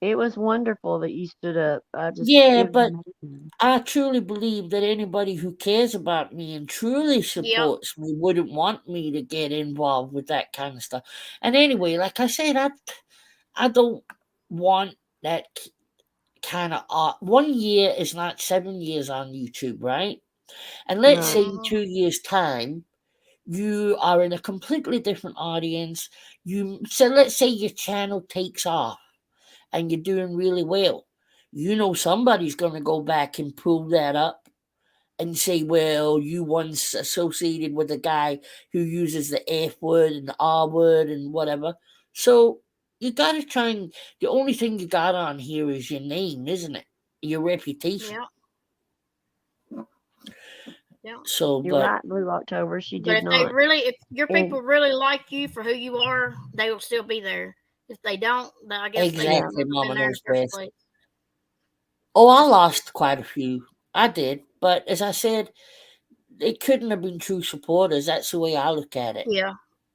Speaker 2: It was wonderful that you stood up. I just
Speaker 5: Yeah,
Speaker 2: it was
Speaker 5: but
Speaker 2: amazing.
Speaker 5: I truly believe that anybody who cares about me and truly
Speaker 3: Yep.
Speaker 5: supports me wouldn't want me to get involved with that kind of stuff. And anyway, like I said, I don't want that kind of art. 1 year is not 7 years on YouTube, right? And let's say
Speaker 2: Right.
Speaker 5: in 2 years' time, you are in a completely different audience. So let's say your channel takes off and you're doing really well. You know somebody's going to go back and pull that up and say, well, you once associated with a guy who uses the F word and the R word and whatever. So you got to try and, the only thing you got on here is your name, isn't it? Your reputation.
Speaker 3: Yep. Yep.
Speaker 5: So,
Speaker 2: You're
Speaker 5: but
Speaker 2: right, Blue October. She
Speaker 3: But
Speaker 2: did not.
Speaker 3: if your
Speaker 2: And
Speaker 3: people really like you for who you are, they will still be there. If they don't, then I guess they should have
Speaker 5: exactly,
Speaker 3: never
Speaker 5: Mama
Speaker 3: been there in
Speaker 5: knows
Speaker 3: the first
Speaker 5: best.
Speaker 3: place.
Speaker 5: Oh, I lost quite a few. I did. But as I said, they couldn't have been true supporters. That's the way I look at it.
Speaker 3: Yeah.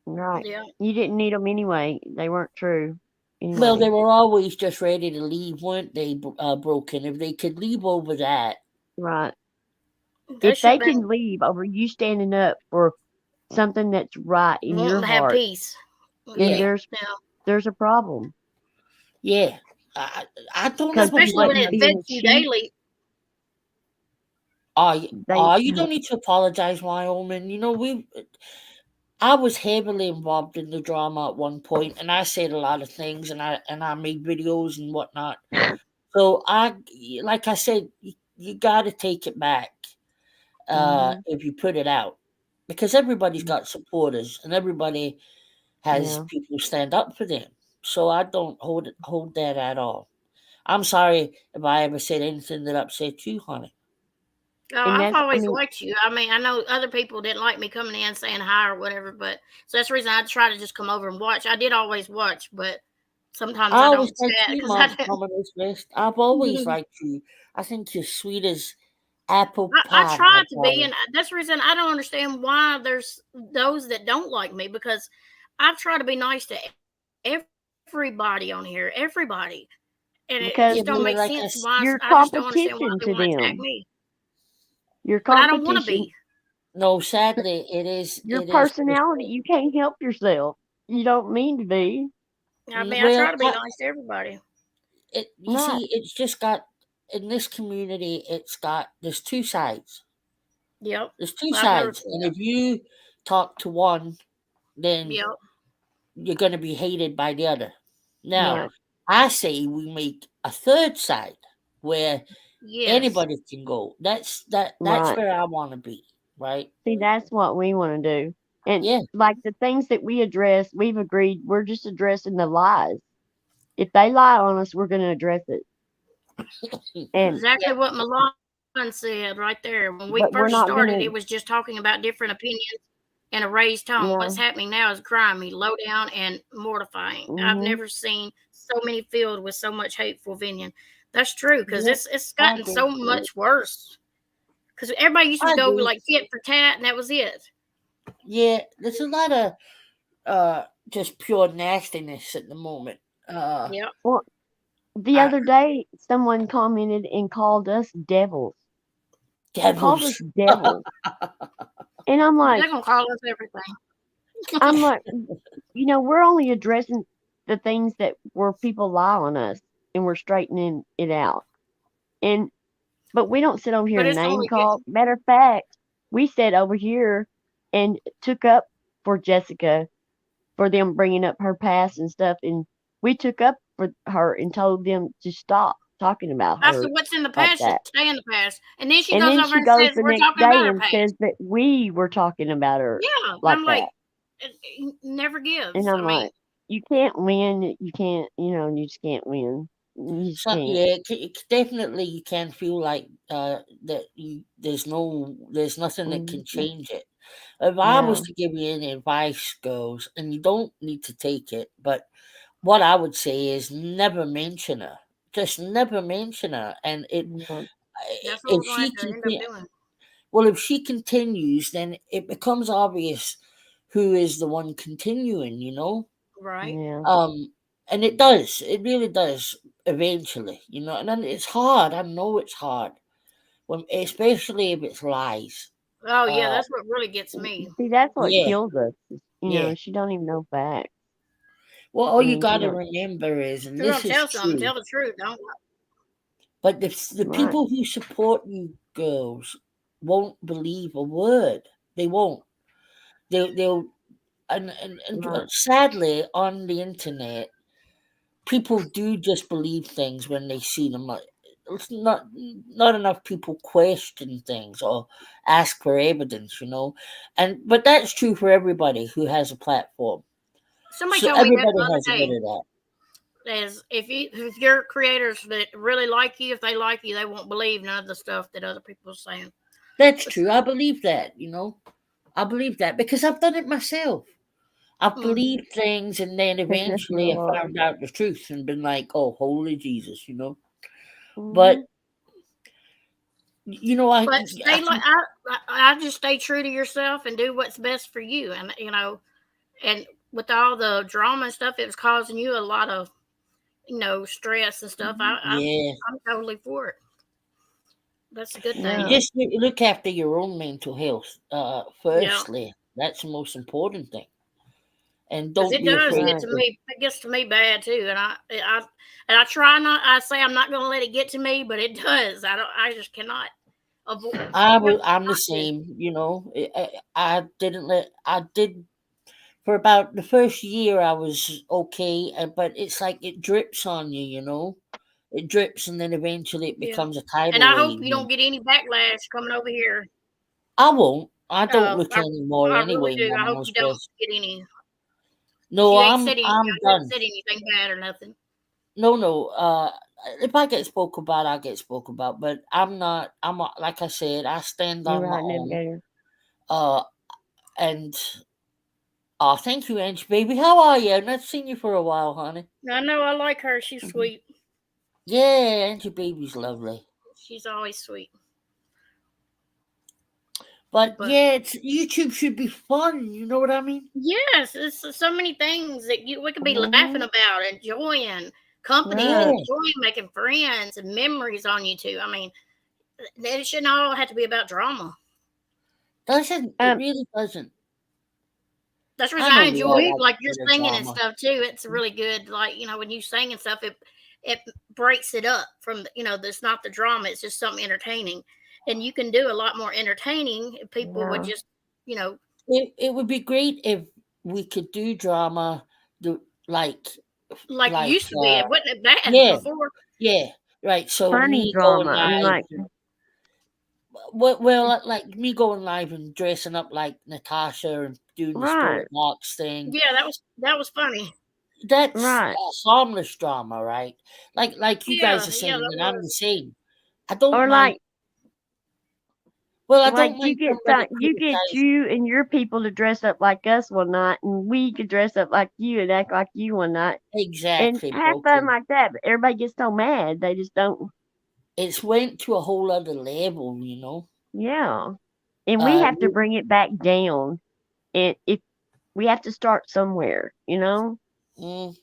Speaker 2: right.
Speaker 3: Yeah.
Speaker 2: You didn't need them anyway. They weren't true.
Speaker 5: Well, they
Speaker 2: Anyway.
Speaker 5: were always just ready to leave, weren't they, Broken? If they could leave over that.
Speaker 2: Right.
Speaker 3: They
Speaker 2: If
Speaker 3: should
Speaker 2: they
Speaker 3: have been
Speaker 2: can leave over you standing up for something that's right in
Speaker 3: wanting
Speaker 2: your
Speaker 3: to have
Speaker 2: heart,
Speaker 3: peace.
Speaker 2: then
Speaker 5: Yeah.
Speaker 2: there's a problem.
Speaker 5: Yeah. I don't
Speaker 2: Because
Speaker 5: have a
Speaker 3: Especially when
Speaker 2: blatant
Speaker 3: it
Speaker 5: problem.
Speaker 2: being
Speaker 3: affects you
Speaker 2: cheap,
Speaker 3: daily.
Speaker 5: You don't need to apologize, Wyoming. You know, I was heavily involved in the drama at one point, and I said a lot of things, and I made videos and whatnot. So like I said, you got to take it back if you put it out, because everybody's got supporters, and everybody has
Speaker 2: Yeah.
Speaker 5: people stand up for them. So I don't hold that at all. I'm sorry if I ever said anything that upset you, honey.
Speaker 3: Oh,
Speaker 2: And
Speaker 3: I've
Speaker 2: that's, I
Speaker 3: always
Speaker 2: mean,
Speaker 3: liked you. I mean, I know other people didn't like me coming in saying hi or whatever, but so that's the reason I try to just come over and watch. I did always watch, but sometimes
Speaker 5: I
Speaker 3: I
Speaker 5: always
Speaker 3: don't
Speaker 5: liked
Speaker 3: chat
Speaker 5: you,
Speaker 3: because I
Speaker 5: Mama knows best. I've always
Speaker 3: didn't.
Speaker 5: liked you. I think you're sweet as apple
Speaker 3: I
Speaker 5: pie.
Speaker 3: try to be, and that's the reason I don't understand why there's those that don't like me because I've tried to be nice to everybody on here, everybody, and it
Speaker 2: because
Speaker 3: just don't make
Speaker 5: Like
Speaker 3: sense why
Speaker 2: you're
Speaker 3: I just don't understand why
Speaker 2: competition
Speaker 3: they
Speaker 2: to
Speaker 3: want to attack
Speaker 2: them.
Speaker 3: me.
Speaker 2: Your
Speaker 3: But I don't want to
Speaker 2: competition,
Speaker 3: be.
Speaker 5: no, sadly, it is.
Speaker 2: your
Speaker 5: It is.
Speaker 2: personality, you can't help yourself. You don't mean to be.
Speaker 3: I mean, I try
Speaker 5: Well,
Speaker 3: to be nice to everybody.
Speaker 5: you
Speaker 2: Right.
Speaker 5: see, it's just got in this community. There's two sides.
Speaker 3: Yep.
Speaker 5: There's two
Speaker 3: I've
Speaker 5: sides,
Speaker 3: noticed
Speaker 5: and
Speaker 3: that.
Speaker 5: if you talk to one, then
Speaker 3: Yep.
Speaker 5: you're going to be hated by the other. Now,
Speaker 2: Right.
Speaker 5: I say we make a third side where
Speaker 3: Yes.
Speaker 5: anybody can go. That's
Speaker 2: Right.
Speaker 5: where I want to be, right?
Speaker 2: See, that's what we want to do. And
Speaker 5: Yeah.
Speaker 2: like the things that we address, we've agreed we're just addressing the lies. If they lie on us, we're going to address it. And
Speaker 3: Exactly what Milan said right there. When we
Speaker 2: but we're
Speaker 3: first
Speaker 2: not
Speaker 3: started,
Speaker 2: going
Speaker 3: it
Speaker 2: to.
Speaker 3: was just talking about different opinions and a raised tone.
Speaker 2: Yeah.
Speaker 3: What's happening now is grimy, low down, and mortifying. I've
Speaker 2: Mhm.
Speaker 3: never seen so many filled with so much hateful opinion. That's true because
Speaker 2: Yep.
Speaker 3: it's
Speaker 2: I
Speaker 3: gotten
Speaker 2: agree.
Speaker 3: so much worse. Because everybody used to
Speaker 5: I
Speaker 3: go
Speaker 5: agree.
Speaker 3: like tit for tat, and that was it.
Speaker 5: Yeah, there's a lot of just pure nastiness at the moment.
Speaker 3: Yep.
Speaker 2: Well, the
Speaker 5: I-
Speaker 2: other day, someone commented and called us devils. Called us
Speaker 5: devils.
Speaker 2: devils. And I'm like,
Speaker 3: They're gonna call us everything.
Speaker 2: I'm like, we're only addressing the things that where people lie on us, and we're straightening it out. But we don't sit over here
Speaker 3: But
Speaker 2: and
Speaker 3: it's
Speaker 2: name
Speaker 3: only
Speaker 2: call. Matter of fact, we sat over here and took up for Jessica for them bringing up her past and stuff, and we took up for her and told them to stop talking about
Speaker 3: I
Speaker 2: her
Speaker 3: said, what's in the
Speaker 2: like
Speaker 3: past should
Speaker 2: that.
Speaker 3: stay in the past. And then she
Speaker 2: And
Speaker 3: goes
Speaker 2: then
Speaker 3: over
Speaker 2: she
Speaker 3: and
Speaker 2: goes
Speaker 3: says,
Speaker 2: the
Speaker 3: we're
Speaker 2: next
Speaker 3: talking about
Speaker 2: day
Speaker 3: our
Speaker 2: and
Speaker 3: past.
Speaker 2: says that we were talking about her
Speaker 3: Yeah.
Speaker 2: like
Speaker 3: I'm like,
Speaker 2: that.
Speaker 3: it never gives.
Speaker 2: And
Speaker 3: I
Speaker 2: I'm
Speaker 3: mean,
Speaker 2: like, you can't win. You can't, you just can't win. You just
Speaker 5: So,
Speaker 2: can't.
Speaker 5: yeah, definitely you can feel like that there's nothing that can change it. If I was
Speaker 2: No.
Speaker 5: to give you any advice, girls, and you don't need to take it, but what I would say is never mention her. Just never mention her. And
Speaker 2: No.
Speaker 3: that's what
Speaker 5: if
Speaker 3: we're going
Speaker 5: she
Speaker 3: to have to end up doing.
Speaker 5: well, if she continues, then it becomes obvious who is the one continuing.
Speaker 3: Right.
Speaker 2: Yeah.
Speaker 5: Um, And it does. It really does eventually, you know. And then it's hard. I know it's hard, especially if it's lies.
Speaker 3: Oh yeah,
Speaker 5: Uh,
Speaker 3: that's what really gets me.
Speaker 2: See, that's what
Speaker 5: yeah,
Speaker 2: kills us. You
Speaker 5: yeah.
Speaker 2: know, she don't even know facts.
Speaker 5: Well, all
Speaker 2: I
Speaker 5: you
Speaker 2: mean, she
Speaker 5: got to
Speaker 2: don't.
Speaker 5: remember is, and
Speaker 3: If you're
Speaker 5: this
Speaker 3: gonna
Speaker 5: is
Speaker 3: tell something,
Speaker 5: true,
Speaker 3: tell the truth. Don't.
Speaker 5: but the
Speaker 2: Right.
Speaker 5: people who support you girls won't believe a word. They won't. They'll and
Speaker 2: Right.
Speaker 5: sadly on the internet, people do just believe things when they see them. It's not enough people question things or ask for evidence, you know. But that's true for everybody who has a platform.
Speaker 3: Somebody
Speaker 5: So
Speaker 3: told me that
Speaker 5: everybody
Speaker 3: the other
Speaker 5: has a bit
Speaker 3: day.
Speaker 5: of that.
Speaker 3: Is if your creators that really like you, if they like you, they won't believe none of the stuff that other people are saying.
Speaker 5: That's true. I believe that, you know. I believe that because I've done it myself. I've
Speaker 3: Mm.
Speaker 5: believed things and then eventually I
Speaker 2: Lord.
Speaker 5: found out the truth and been like, oh, holy Jesus, you know.
Speaker 2: Mhm.
Speaker 5: But you know,
Speaker 3: But stay like I just stay true to yourself and do what's best for you, and you know, and with all the drama and stuff, it was causing you a lot of stress and stuff.
Speaker 5: yeah.
Speaker 3: I'm totally for it. That's a good
Speaker 5: You
Speaker 3: thing.
Speaker 2: Yeah.
Speaker 5: just need to look after your own mental health.
Speaker 3: Yeah,
Speaker 5: Firstly, that's the most important thing. And
Speaker 3: because
Speaker 5: don't
Speaker 3: it
Speaker 5: be
Speaker 3: does
Speaker 5: afraid
Speaker 3: get
Speaker 2: Right.
Speaker 3: to
Speaker 5: to.
Speaker 3: me. It gets to me bad too, and I try not. I say I'm not going to let it get to me, but it does. I don't. I just cannot avoid.
Speaker 5: I'm the same. You know, I didn't let. I did for about the first year. I was okay, but it's like it drips on you. You know, it drips, and then eventually it
Speaker 3: Yeah,
Speaker 5: becomes a
Speaker 3: and
Speaker 5: tidal
Speaker 3: I hope
Speaker 5: wave.
Speaker 3: you don't get any backlash coming over here.
Speaker 5: I won't. I don't look
Speaker 3: I
Speaker 5: anymore
Speaker 3: I really
Speaker 5: anyway,
Speaker 3: do. I hope
Speaker 5: Mama.
Speaker 3: you don't
Speaker 5: So
Speaker 3: get any. Because
Speaker 5: no, I'm
Speaker 3: you ain't
Speaker 5: done.
Speaker 3: said anything bad or nothing.
Speaker 5: No. If I get spoke about, I get spoke about. But I'm not. Like I said, I stand
Speaker 2: You're
Speaker 5: on my
Speaker 2: right,
Speaker 5: own.
Speaker 2: Navigator.
Speaker 5: Uh, and thank you, Angie, baby. How are you? I've not seen you for a while, honey.
Speaker 3: I know I like her. She's
Speaker 2: Mhm.
Speaker 3: sweet.
Speaker 5: Yeah, Angie, baby's lovely.
Speaker 3: She's always sweet.
Speaker 5: But
Speaker 3: But
Speaker 5: yeah, YouTube should be fun. You know what I mean?
Speaker 3: yes, it's so many things that we could be laughing
Speaker 2: Mhm.
Speaker 3: about, enjoying company,
Speaker 5: Yeah.
Speaker 2: Right.
Speaker 3: enjoying making friends and memories on YouTube. I mean, it shouldn't all have to be about drama.
Speaker 5: Doesn't it really doesn't?
Speaker 3: That's the
Speaker 5: I
Speaker 3: reason I
Speaker 5: know we all
Speaker 3: enjoy
Speaker 2: We
Speaker 5: like
Speaker 3: like
Speaker 5: a
Speaker 3: your
Speaker 5: bit of
Speaker 3: singing and
Speaker 5: drama.
Speaker 3: stuff too. It's really good. Like when you sing and stuff, it breaks it up from it's not the drama. It's just something entertaining, and you can do a lot more entertaining if people would
Speaker 2: yeah.
Speaker 3: just you know
Speaker 5: It would be great if we could do drama, do like
Speaker 3: like it
Speaker 5: like
Speaker 3: used to be. It wasn't bad
Speaker 5: yeah,
Speaker 3: before.
Speaker 5: yeah, right. So
Speaker 2: Funny
Speaker 5: me going
Speaker 2: drama. I mean,
Speaker 5: live.
Speaker 2: like,
Speaker 5: Well, like me going live and dressing up like Natasha and doing the
Speaker 2: right,
Speaker 5: spirit box thing.
Speaker 3: Yeah, that was funny.
Speaker 5: That's
Speaker 2: right.
Speaker 5: harmless drama, right? Like you guys are
Speaker 3: Yeah,
Speaker 5: saying,
Speaker 3: that
Speaker 5: and I'm the
Speaker 3: was.
Speaker 5: same. I don't
Speaker 2: Or
Speaker 5: mind.
Speaker 2: like,
Speaker 5: Well, I
Speaker 2: like
Speaker 5: don't
Speaker 2: you
Speaker 5: mind
Speaker 2: get
Speaker 5: somebody
Speaker 2: you get
Speaker 5: criticizing.
Speaker 2: you and your people to dress up like us one night, and we could dress up like you and act like you one night, and
Speaker 5: Exactly,
Speaker 2: have fun
Speaker 5: broken.
Speaker 2: like that. But everybody gets so mad they just don't.
Speaker 5: It's went to a whole other level, you know.
Speaker 2: Yeah, and we
Speaker 5: Uh,
Speaker 2: have to bring it back down. And if we have to start somewhere, you know.
Speaker 5: mm,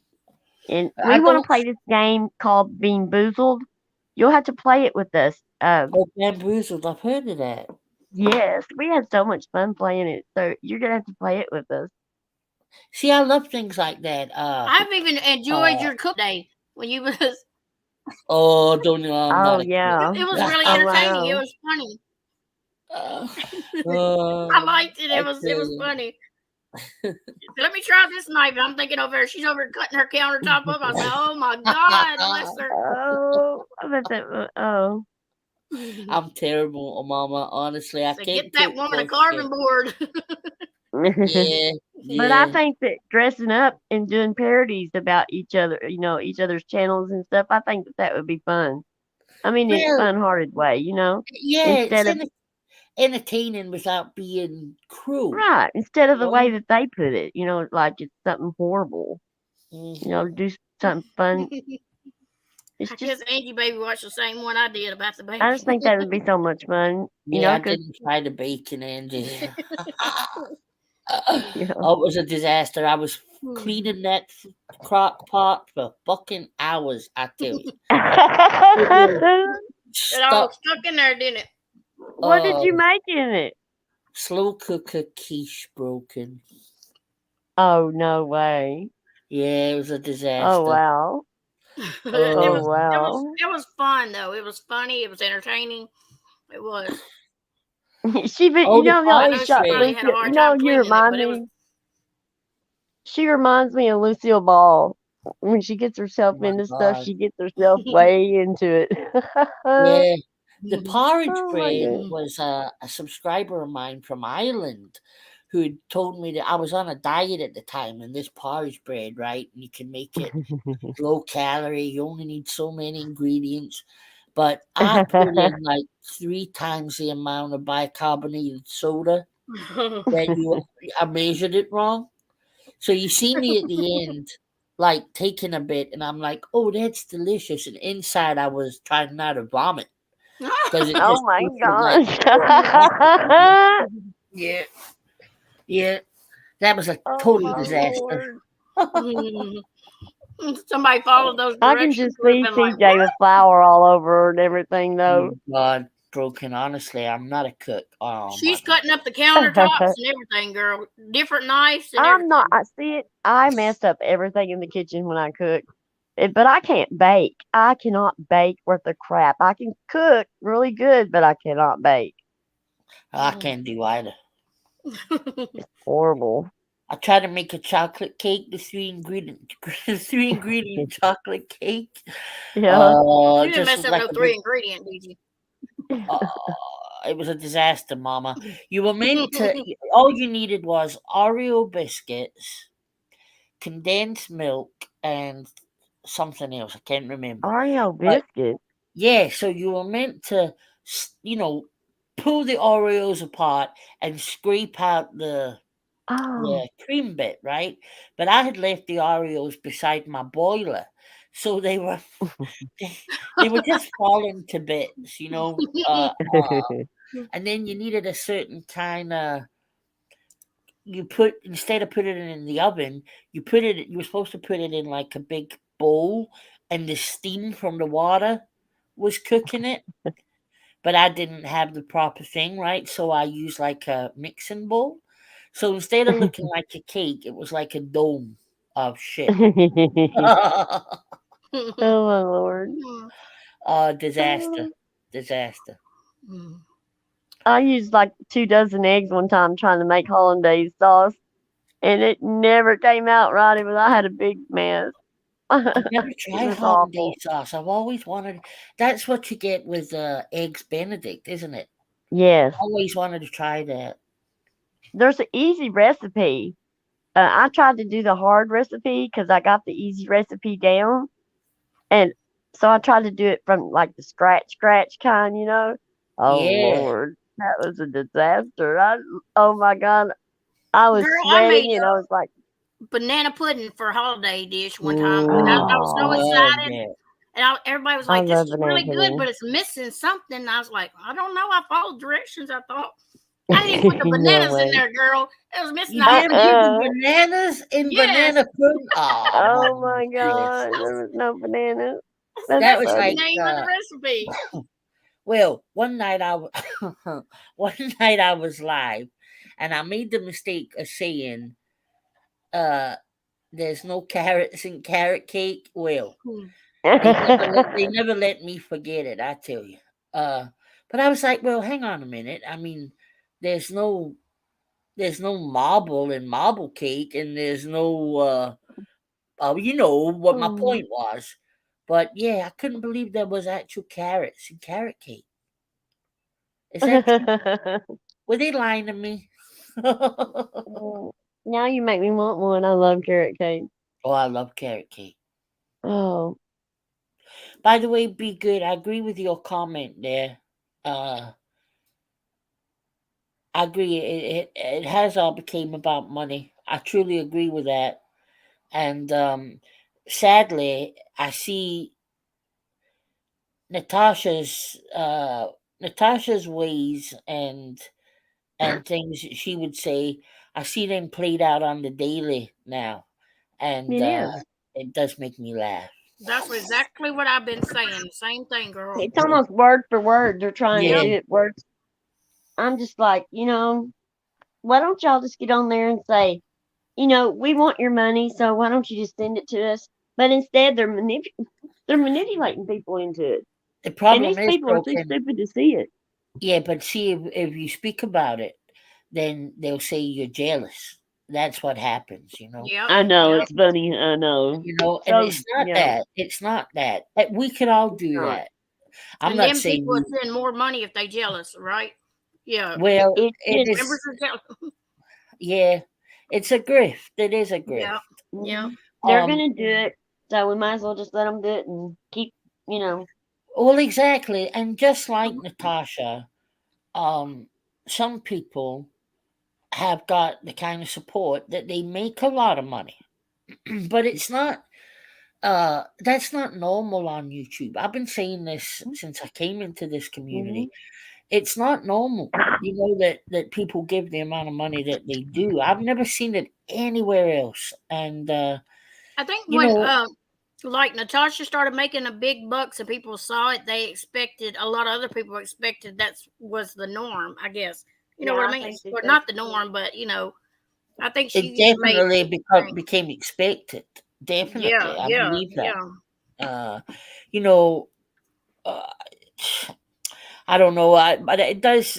Speaker 2: And
Speaker 5: I
Speaker 2: we want
Speaker 5: don't.
Speaker 2: to play this game called Bean Boozled. You'll have to play it with us.
Speaker 5: Oh, bamboozled. I've heard of that.
Speaker 2: Yes, we had so much fun playing it. So you're gonna have to play it with us.
Speaker 5: See, I love things like that.
Speaker 3: I've even enjoyed
Speaker 5: Uh,
Speaker 3: your cook day when you was.
Speaker 5: oh, don't know. I'm
Speaker 2: Oh
Speaker 5: not a cook.
Speaker 2: yeah.
Speaker 3: It was really
Speaker 2: Oh I
Speaker 3: entertaining. It
Speaker 2: know.
Speaker 3: was funny.
Speaker 5: Uh,
Speaker 3: I liked it.
Speaker 5: I
Speaker 3: It
Speaker 5: tell
Speaker 3: was
Speaker 5: you.
Speaker 3: funny. Let me try this knife. I'm thinking over there. She's over cutting her countertop up. I said, "Oh my God, bless her."
Speaker 2: Oh, I bet that. Oh,
Speaker 5: I'm terrible, Mama. Honestly, I
Speaker 3: So get
Speaker 5: can't
Speaker 3: that
Speaker 5: cook
Speaker 3: woman a
Speaker 5: for
Speaker 3: carving
Speaker 5: shit.
Speaker 3: board.
Speaker 5: Yeah,
Speaker 2: but I
Speaker 5: yeah.
Speaker 2: think that dressing up and doing parodies about each other, you know, each other's channels and stuff. I think that that would be fun. I mean, in a
Speaker 5: Well,
Speaker 2: fun-hearted way, you know,
Speaker 5: yeah. It's
Speaker 2: instead of
Speaker 5: entertaining without being cruel.
Speaker 2: right, instead of
Speaker 5: You
Speaker 2: the
Speaker 5: know.
Speaker 2: way that they put it, you know, like it's something horrible. You
Speaker 5: Hmm.
Speaker 2: know, do something fun. It's
Speaker 3: I
Speaker 2: just,
Speaker 3: guess Angie Baby watched the same one I did about the
Speaker 2: I
Speaker 3: baby.
Speaker 2: just think that would be so much fun, you
Speaker 5: Yeah,
Speaker 2: know,
Speaker 5: I
Speaker 2: because
Speaker 5: didn't try the bacon, Angie.
Speaker 2: you
Speaker 5: Oh,
Speaker 2: know,
Speaker 5: it was a disaster. I was cleaning that crock pot for fucking hours, I tell you.
Speaker 3: It all
Speaker 5: Stuck
Speaker 3: stuck in there, didn't it?
Speaker 2: What did you make in it?
Speaker 5: slow cooker quiche broken.
Speaker 2: Oh, no way.
Speaker 5: Yeah, it was a disaster.
Speaker 2: Oh, wow. Oh, wow.
Speaker 3: It was fun though. It was funny. It was entertaining. It was.
Speaker 2: She, but
Speaker 5: Oh,
Speaker 2: you
Speaker 5: the
Speaker 2: know,
Speaker 3: I know
Speaker 5: porridge
Speaker 3: she
Speaker 5: tray.
Speaker 3: probably had a hard
Speaker 2: you
Speaker 3: time
Speaker 2: know, you
Speaker 3: cleaning it,
Speaker 2: remind
Speaker 3: but it was.
Speaker 2: me. She reminds me of Lucille Ball. When she gets herself
Speaker 5: Oh my
Speaker 2: into stuff,
Speaker 5: God.
Speaker 2: she gets herself way into it.
Speaker 5: Yeah. The porridge
Speaker 2: Oh, my
Speaker 5: bread
Speaker 2: goodness.
Speaker 5: was a subscriber of mine from Ireland who had told me that I was on a diet at the time, and this porridge bread, right? And you can make it low calorie. You only need so many ingredients. But I put in like 3 times the amount of bicarbonated soda that I measured it wrong. So you see me at the end, like taking a bit, and I'm like, oh, that's delicious. And inside, I was trying not to vomit because it
Speaker 2: Oh,
Speaker 5: just
Speaker 2: my
Speaker 5: tasted like,
Speaker 2: gosh.
Speaker 5: yeah, yeah. That was a
Speaker 2: Oh,
Speaker 5: total
Speaker 2: my
Speaker 5: disaster.
Speaker 2: Lord.
Speaker 3: Somebody followed those
Speaker 2: I can
Speaker 3: directions.
Speaker 2: just
Speaker 3: Would
Speaker 2: see
Speaker 3: have been like,
Speaker 2: CJ with flour all over her and everything, though.
Speaker 5: Oh, God, broken. Honestly, I'm not a cook. Oh,
Speaker 3: she's
Speaker 5: my
Speaker 3: cutting up the countertops and everything, girl. Different knives and
Speaker 2: I'm
Speaker 3: everything.
Speaker 2: not. I see it. I mess up everything in the kitchen when I cook. But I can't bake. I cannot bake worth a crap. I can cook really good, but I cannot bake.
Speaker 5: I can't do either.
Speaker 2: Horrible.
Speaker 5: I tried to make a chocolate cake, the 3 ingredient chocolate cake.
Speaker 2: Yeah.
Speaker 3: You didn't
Speaker 5: Just
Speaker 3: mess
Speaker 5: was
Speaker 3: up
Speaker 5: like
Speaker 3: no
Speaker 5: a
Speaker 3: 3
Speaker 5: big,
Speaker 3: ingredient, did you?
Speaker 5: it was a disaster, Mama. You were meant to. All you needed was Oreo biscuits, condensed milk, and something else. I can't remember.
Speaker 2: Oreo
Speaker 5: But
Speaker 2: biscuit.
Speaker 5: yeah, so you were meant to, pull the Oreos apart and scrape out the
Speaker 2: Oh.
Speaker 5: cream bit, right? But I had left the Oreos beside my boiler, so they were they were just falling to bits, and then you needed a certain kind of instead of putting it in the oven, you were supposed to put it in like a big bowl, and the steam from the water was cooking it. But I didn't have the proper thing, right? So I used like a mixing bowl. So instead of looking like a cake, it was like a dome of shit.
Speaker 2: Oh my Lord.
Speaker 5: Disaster. Disaster.
Speaker 2: I used like 2 dozen eggs one time trying to make hollandaise sauce, and it never came out right. I had a big mess.
Speaker 5: I've never
Speaker 2: It
Speaker 5: tried
Speaker 2: was
Speaker 5: hollandaise
Speaker 2: awful.
Speaker 5: sauce. I've always wanted. That's what you get with eggs Benedict, isn't it?
Speaker 2: Yes.
Speaker 5: Always wanted to try that.
Speaker 2: There's an easy recipe. I tried to do the hard recipe because I got the easy recipe down, and so I tried to do it from like the scratch kind. Oh
Speaker 5: Yeah.
Speaker 2: Lord, that was a disaster. Oh my God, I was
Speaker 3: Girl, I made
Speaker 2: sweating and I was like,
Speaker 3: banana pudding for a holiday dish one time. And I was so
Speaker 2: oh,
Speaker 3: excited.
Speaker 5: Yeah.
Speaker 3: And everybody was
Speaker 2: I
Speaker 3: like, this
Speaker 2: love
Speaker 3: is
Speaker 2: banana
Speaker 3: really good,
Speaker 2: pudding.
Speaker 3: but it's missing something. And I was like, I don't know. I followed directions. I thought. I didn't put the
Speaker 2: No
Speaker 3: bananas
Speaker 2: way.
Speaker 3: in there, girl. It was missing
Speaker 5: You
Speaker 3: all
Speaker 5: didn't put the bananas in
Speaker 3: Yes.
Speaker 5: banana pudding?
Speaker 2: Oh my
Speaker 5: yes.
Speaker 2: God, there was no bananas.
Speaker 5: That
Speaker 2: That's
Speaker 5: was
Speaker 3: the
Speaker 2: funny.
Speaker 5: like
Speaker 3: name of the recipe.
Speaker 5: well, one night one night I was live, and I made the mistake of saying, "There's no carrots in carrot cake." Well, they never let me forget it. I tell you. But I was like, well, hang on a minute. I mean, there's no marble in marble cake, and there's no you know what my point was. But yeah, I couldn't believe there was actual carrots in carrot cake. Is that true? Were they lying to me?
Speaker 2: Oh, now you make me want one. I love carrot cake.
Speaker 5: Oh, I love carrot cake.
Speaker 2: Oh,
Speaker 5: By the way, Be Good, I agree with your comment there. I agree. It has all became about money. I truly agree with that. And sadly, I see Natasha's ways and things she would say. I see them played out on the daily now. and
Speaker 2: It is.
Speaker 5: it does make me laugh.
Speaker 3: That's exactly what I've been saying. Same thing, girl.
Speaker 2: It's almost word for word. They're trying
Speaker 5: Yeah.
Speaker 2: to do it words. I'm just like, why don't y'all just get on there and say, we want your money, so why don't you just send it to us? But instead, they're manipulating people into it,
Speaker 5: The
Speaker 2: and
Speaker 5: problem
Speaker 2: these
Speaker 5: is,
Speaker 2: people are too
Speaker 5: broken.
Speaker 2: stupid to see it.
Speaker 5: Yeah, but see, if you speak about it, then they'll say you're jealous. That's what happens,
Speaker 3: Yep.
Speaker 2: I know
Speaker 3: Yep.
Speaker 2: it's funny. I know.
Speaker 5: And
Speaker 2: So
Speaker 5: it's not
Speaker 2: yeah,
Speaker 5: that. It's not that. We could all do
Speaker 2: not.
Speaker 5: that. I'm
Speaker 3: And
Speaker 5: not
Speaker 3: then
Speaker 5: saying
Speaker 3: people would
Speaker 5: you.
Speaker 3: send more money if they jealous, right? Yeah.
Speaker 5: Well,
Speaker 2: It
Speaker 5: it
Speaker 2: is.
Speaker 3: Members
Speaker 5: is.
Speaker 3: are jealous.
Speaker 5: Yeah, it's a grift. It is a grift.
Speaker 3: Yeah. Yeah.
Speaker 2: They're
Speaker 5: Um.
Speaker 2: gonna do it, so we might as well just let them do it and keep,
Speaker 5: Well, exactly. And just like Natasha, some people have got the kind of support that they make a lot of money, but it's not. That's not normal on YouTube. I've been saying this since I came into this community. It's not normal, that people give the amount of money that they do. I've never seen it anywhere else. And
Speaker 3: I think
Speaker 5: you
Speaker 3: when
Speaker 5: know,
Speaker 3: like Natasha started making a big bucks and people saw it, they expected a lot of other people expected that was the norm, I guess. You know
Speaker 2: Yeah,
Speaker 3: what
Speaker 2: I
Speaker 3: I mean?
Speaker 2: think that
Speaker 3: Well,
Speaker 2: that's
Speaker 3: not the norm, but I think
Speaker 5: it
Speaker 3: she made
Speaker 5: definitely became expected.
Speaker 3: yeah,
Speaker 5: Definitely, I
Speaker 3: yeah,
Speaker 5: believe that.
Speaker 3: yeah.
Speaker 5: You know, uh, I don't know, but it does.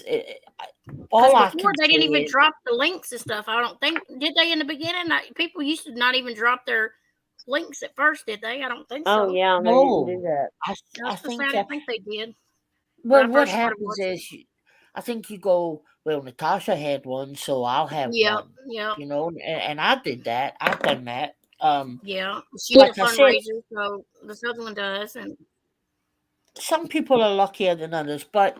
Speaker 5: All
Speaker 3: Because
Speaker 5: I
Speaker 3: before
Speaker 5: can
Speaker 3: they
Speaker 5: say
Speaker 3: didn't even
Speaker 5: is,
Speaker 3: drop the links and stuff. I don't think did they in the beginning? People used to not even drop their links at first, did they? I don't think
Speaker 2: Oh
Speaker 3: so.
Speaker 2: yeah, they didn't do
Speaker 5: no.
Speaker 2: that.
Speaker 3: I
Speaker 5: I
Speaker 3: was gonna say I
Speaker 5: think
Speaker 3: didn't think they did when
Speaker 5: well,
Speaker 3: I
Speaker 5: what
Speaker 3: first started
Speaker 5: happens
Speaker 3: watching.
Speaker 5: is, I think you go, well, Natasha had one, so I'll have
Speaker 3: Yep,
Speaker 5: one.
Speaker 3: yep,
Speaker 5: And I did that. I've done that.
Speaker 3: yeah. She's a
Speaker 5: Like I said,
Speaker 3: fundraiser, so this other one does, and
Speaker 5: some people are luckier than others, but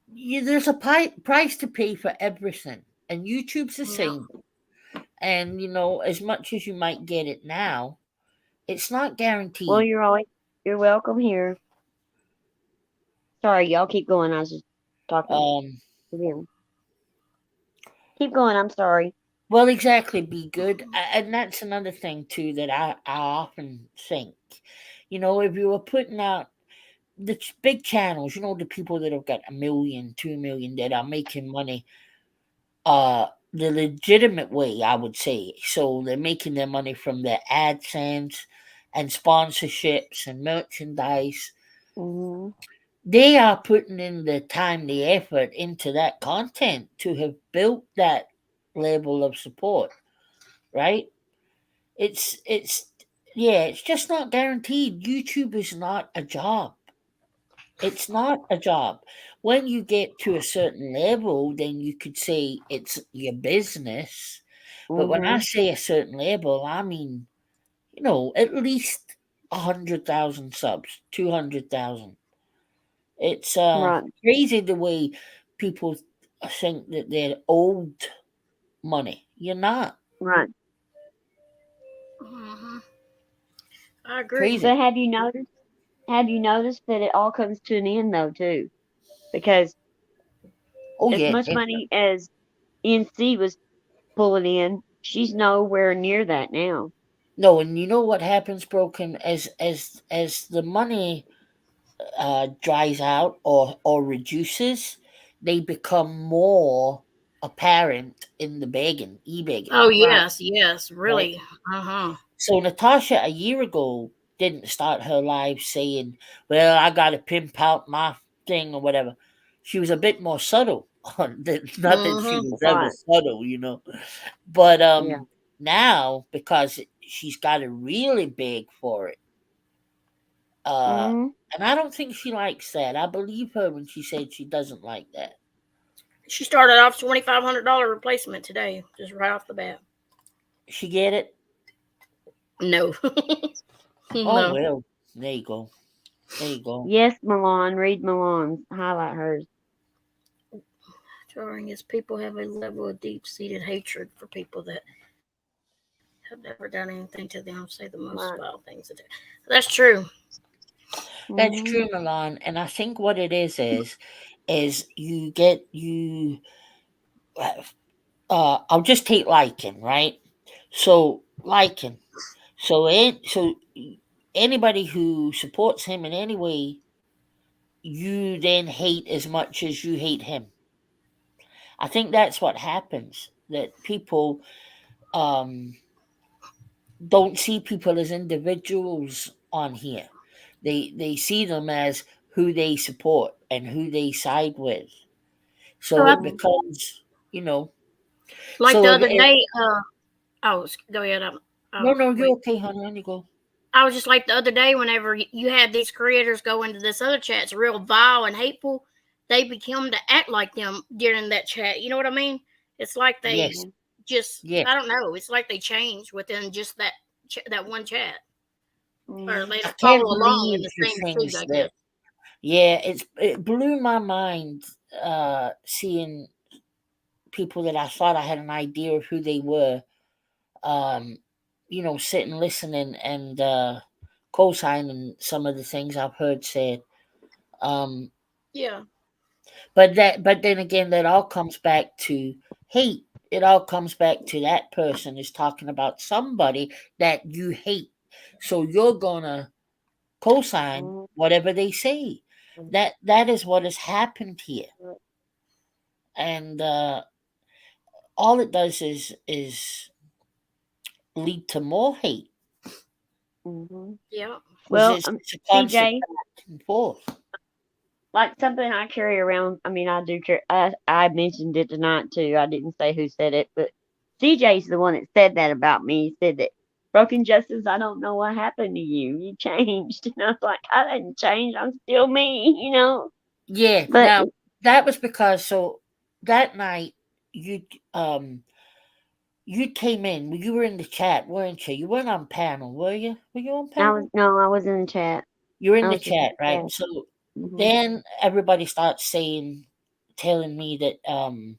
Speaker 5: there's a price to pay for everything, and YouTube's the
Speaker 3: yeah.
Speaker 5: same. And as much as you might get it now, it's not
Speaker 2: Well,
Speaker 5: guaranteed.
Speaker 2: you're welcome here. Sorry, y'all keep going. I was just talking
Speaker 5: Um,
Speaker 2: to them. Keep going. I'm sorry.
Speaker 5: well, exactly, be good, and that's another thing too that I often think. If you were putting out the big channels, the people that have got 1 million, 2 million that are making money, the legitimate way, I would say. So they're making their money from their AdSense and sponsorships and merchandise.
Speaker 2: Hmm.
Speaker 5: They are putting in the time, the effort into that content to have built that level of support, right? It's yeah, it's just not guaranteed. YouTube is not a job. It's not a job. When you get to a certain level, then you could say it's your business. But when I
Speaker 2: Hmm.
Speaker 5: say a certain level, I mean, at least 100,000 subs, 200,000. It's
Speaker 2: Right.
Speaker 5: crazy the way people think that they're owed money. You're not.
Speaker 2: Right.
Speaker 3: Hmm. I agree.
Speaker 5: Crazy.
Speaker 2: But have you noticed that it all comes to an end though too? Because
Speaker 5: Oh
Speaker 2: as
Speaker 5: yeah,
Speaker 2: much
Speaker 5: definitely.
Speaker 2: money as NC was pulling in, she's nowhere near that now.
Speaker 5: No, and you know what happens, broken, as the money dries out or reduces, they become more apparent in the begging, e-begging,
Speaker 3: Oh
Speaker 2: Right.
Speaker 3: yes, yes,
Speaker 5: right?
Speaker 3: really. Uh huh.
Speaker 5: So Natasha a year ago didn't start her life saying, "Well, I got to pimp out my thing" or whatever. She was a bit more subtle. Not that she
Speaker 3: Hmm.
Speaker 5: was ever
Speaker 2: Right.
Speaker 5: subtle. But
Speaker 2: Yeah.
Speaker 5: now because she's got to really beg for it. Uh,
Speaker 2: Hmm.
Speaker 5: and I don't think she likes that. I believe her when she said she doesn't like that.
Speaker 3: She started off $2,500 replacement today, just right off the bat.
Speaker 5: She get it?
Speaker 3: No,
Speaker 5: Oh
Speaker 3: no.
Speaker 5: well, there you go. There you go.
Speaker 2: Yes, Milan. Read Milan's. Highlight hers.
Speaker 3: Jarring is people have a level of deep-seated hatred for people that have never done anything to them. Say the most
Speaker 2: Right.
Speaker 3: vile things. That's true.
Speaker 5: That's
Speaker 2: Hmm.
Speaker 5: true, Milan. And I think what it is you get you. I'll just take liking, right? So liking. So anybody who supports him in any way, you then hate as much as you hate him. I think that's what happens. That people um, don't see people as individuals on here. They see them as who they support and who they side with.
Speaker 3: So
Speaker 5: So
Speaker 3: I,
Speaker 5: it becomes, you know.
Speaker 3: like the
Speaker 5: So
Speaker 3: other day, go ahead.
Speaker 5: no, no,
Speaker 3: Wait.
Speaker 5: you're okay, honey. On you go.
Speaker 3: I was just like the other day, whenever you had these creators go into this other chat, it's real vile and hateful. They become to act like them during that chat. You know what I mean? It's like they
Speaker 5: Yes,
Speaker 3: just,
Speaker 5: yes.
Speaker 3: I don't know. It's like they change within just that one chat, or they
Speaker 5: I can't
Speaker 3: follow along in
Speaker 5: believe
Speaker 3: the
Speaker 5: the
Speaker 3: same feed,
Speaker 5: things
Speaker 3: I
Speaker 5: that.
Speaker 3: guess.
Speaker 5: Yeah, it blew my mind seeing people that I thought I had an idea of who they were. Um, sitting listening and co-signing some of the things I've heard said. Um,
Speaker 3: Yeah.
Speaker 5: but then again, that all comes back to hate. It all comes back to that person is talking about somebody that you hate. So you're gonna co-sign whatever they say. That is what has happened here. And all it does is lead to more hate.
Speaker 3: Yeah.
Speaker 2: Well,
Speaker 5: It's a constant
Speaker 2: CJ,
Speaker 5: back and forth.
Speaker 2: like something I carry around. I mean, I do carry. I mentioned it tonight too. I didn't say who said it, but CJ's the one that said that about me. He said that Broken Justice. I don't know what happened to you. You changed, and I was like, I didn't change. I'm still me,
Speaker 5: Yeah.
Speaker 2: But
Speaker 5: Now that was because so that night you um you came in. You were in the chat, weren't you? You weren't on panel, were you? Were you on panel?
Speaker 2: I was in the chat.
Speaker 5: You were in
Speaker 2: I
Speaker 5: the
Speaker 2: was just in
Speaker 5: chat,
Speaker 2: the
Speaker 5: right?
Speaker 2: chat.
Speaker 5: So
Speaker 2: hmm
Speaker 5: then everybody starts telling me that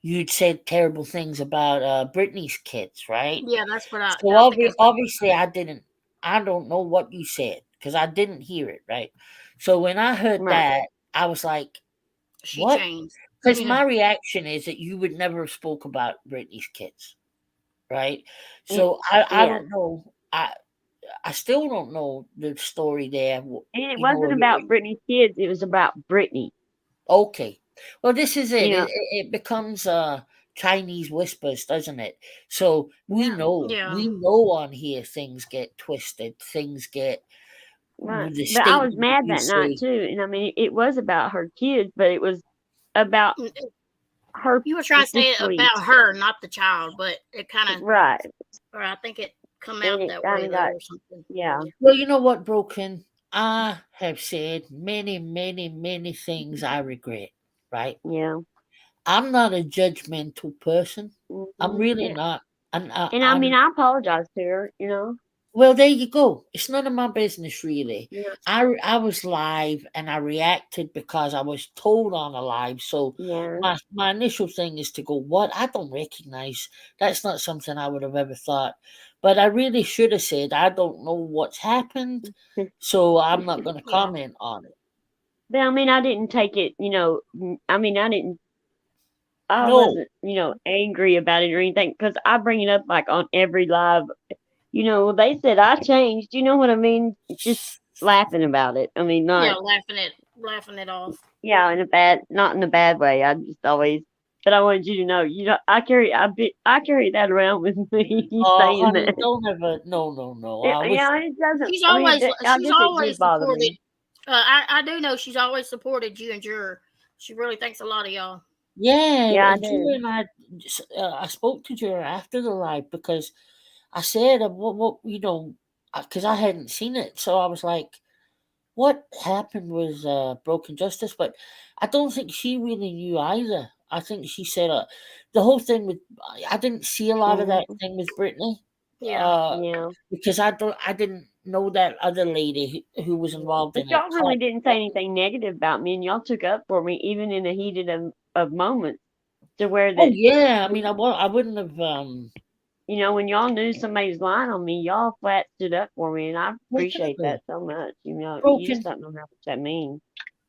Speaker 5: you'd said terrible things about Britney's kids, right?
Speaker 3: Yeah, that's what
Speaker 5: So
Speaker 3: I think.
Speaker 5: obviously I don't know what you said because I didn't hear it, right? So when I heard
Speaker 2: Right.
Speaker 5: that, I was like,
Speaker 3: She
Speaker 5: what?
Speaker 3: changed.
Speaker 5: Because
Speaker 3: Yeah.
Speaker 5: my reaction is that you would never have spoke about Britney's kids, right?
Speaker 2: Y-
Speaker 5: So I
Speaker 2: Yeah.
Speaker 5: don't know. I still don't know the story there.
Speaker 2: And it
Speaker 5: You know,
Speaker 2: wasn't about Britney's kids. It was about Britney.
Speaker 5: okay. Well, this is it.
Speaker 2: You
Speaker 5: It,
Speaker 2: know.
Speaker 5: it it becomes Chinese whispers, doesn't it? So
Speaker 3: Yeah.
Speaker 5: we know on here things get twisted, things get
Speaker 2: Right.
Speaker 5: the
Speaker 2: But I was
Speaker 5: statements that
Speaker 2: mad
Speaker 5: you
Speaker 2: that night
Speaker 5: say.
Speaker 2: too. And I mean, it was about her kids, but it was about
Speaker 3: Mm,
Speaker 2: her
Speaker 3: You were trying to say it
Speaker 2: specifically.
Speaker 3: about her, not the child, but it kind of,
Speaker 2: Right.
Speaker 3: or I think it come
Speaker 2: And
Speaker 3: out
Speaker 2: it
Speaker 3: that
Speaker 2: kind
Speaker 3: way
Speaker 2: of
Speaker 3: though,
Speaker 2: got,
Speaker 3: or something.
Speaker 2: yeah,
Speaker 5: Well, you know what, Broken? I have said many, many, many things I regret, right?
Speaker 2: yeah.
Speaker 5: I'm not a judgmental person. I'm really
Speaker 2: Yeah.
Speaker 5: not.
Speaker 2: And I mean,
Speaker 5: I'm
Speaker 2: I apologize to her.
Speaker 5: well, there you go. It's none of my business, really.
Speaker 2: Yeah.
Speaker 5: I was live and I reacted because I was told on a live. So
Speaker 2: Yeah.
Speaker 5: my initial thing is to go, what? I don't recognize. That's not something I would have ever thought. But I really should have said, I don't know what's happened. So I'm not going to
Speaker 3: Yeah.
Speaker 5: comment on it.
Speaker 2: But I mean, I didn't take it. I mean, I
Speaker 5: No.
Speaker 2: wasn't, angry about it or anything because I bring it up like on every live. They said I changed. You know what I mean? Just laughing about it. I mean,
Speaker 3: Yeah,
Speaker 2: not,
Speaker 3: laughing it off.
Speaker 2: yeah, not in a bad way. I just always, but I wanted you to know, I carry that around with me
Speaker 5: Oh,
Speaker 2: saying
Speaker 5: honey,
Speaker 2: that.
Speaker 5: don't ever. No, no, no.
Speaker 2: Yeah,
Speaker 5: I wish.
Speaker 2: yeah, it doesn't.
Speaker 3: She's
Speaker 2: I mean,
Speaker 3: always
Speaker 2: I
Speaker 3: she's
Speaker 2: guess it
Speaker 3: always
Speaker 2: did bother
Speaker 3: supported.
Speaker 2: me.
Speaker 3: I do know she's always supported you and Jur. She really thinks a lot of y'all.
Speaker 5: Yeah,
Speaker 2: Yeah, I
Speaker 5: Drew
Speaker 2: do.
Speaker 5: and I spoke to Drew after the live because I said, because I hadn't seen it. So I was like, what happened with Broken Justice? But I don't think she really knew either. I think she said the whole thing with, I didn't see a lot of that
Speaker 2: hmm
Speaker 5: thing with Brittany
Speaker 3: Yeah.
Speaker 2: Yeah,
Speaker 5: because I didn't know that other lady who was involved
Speaker 2: but
Speaker 5: in it.
Speaker 2: y'all really didn't say anything negative about me, and y'all took up for me even in the heated of moments to where
Speaker 5: Oh
Speaker 2: that
Speaker 5: yeah, I mean, I wouldn't have.
Speaker 2: when y'all knew somebody was lying on me, y'all flat stood up for me, and I
Speaker 5: Well,
Speaker 2: appreciate
Speaker 5: exactly.
Speaker 2: that so much. You just
Speaker 5: Broken.
Speaker 2: don't know how much that means.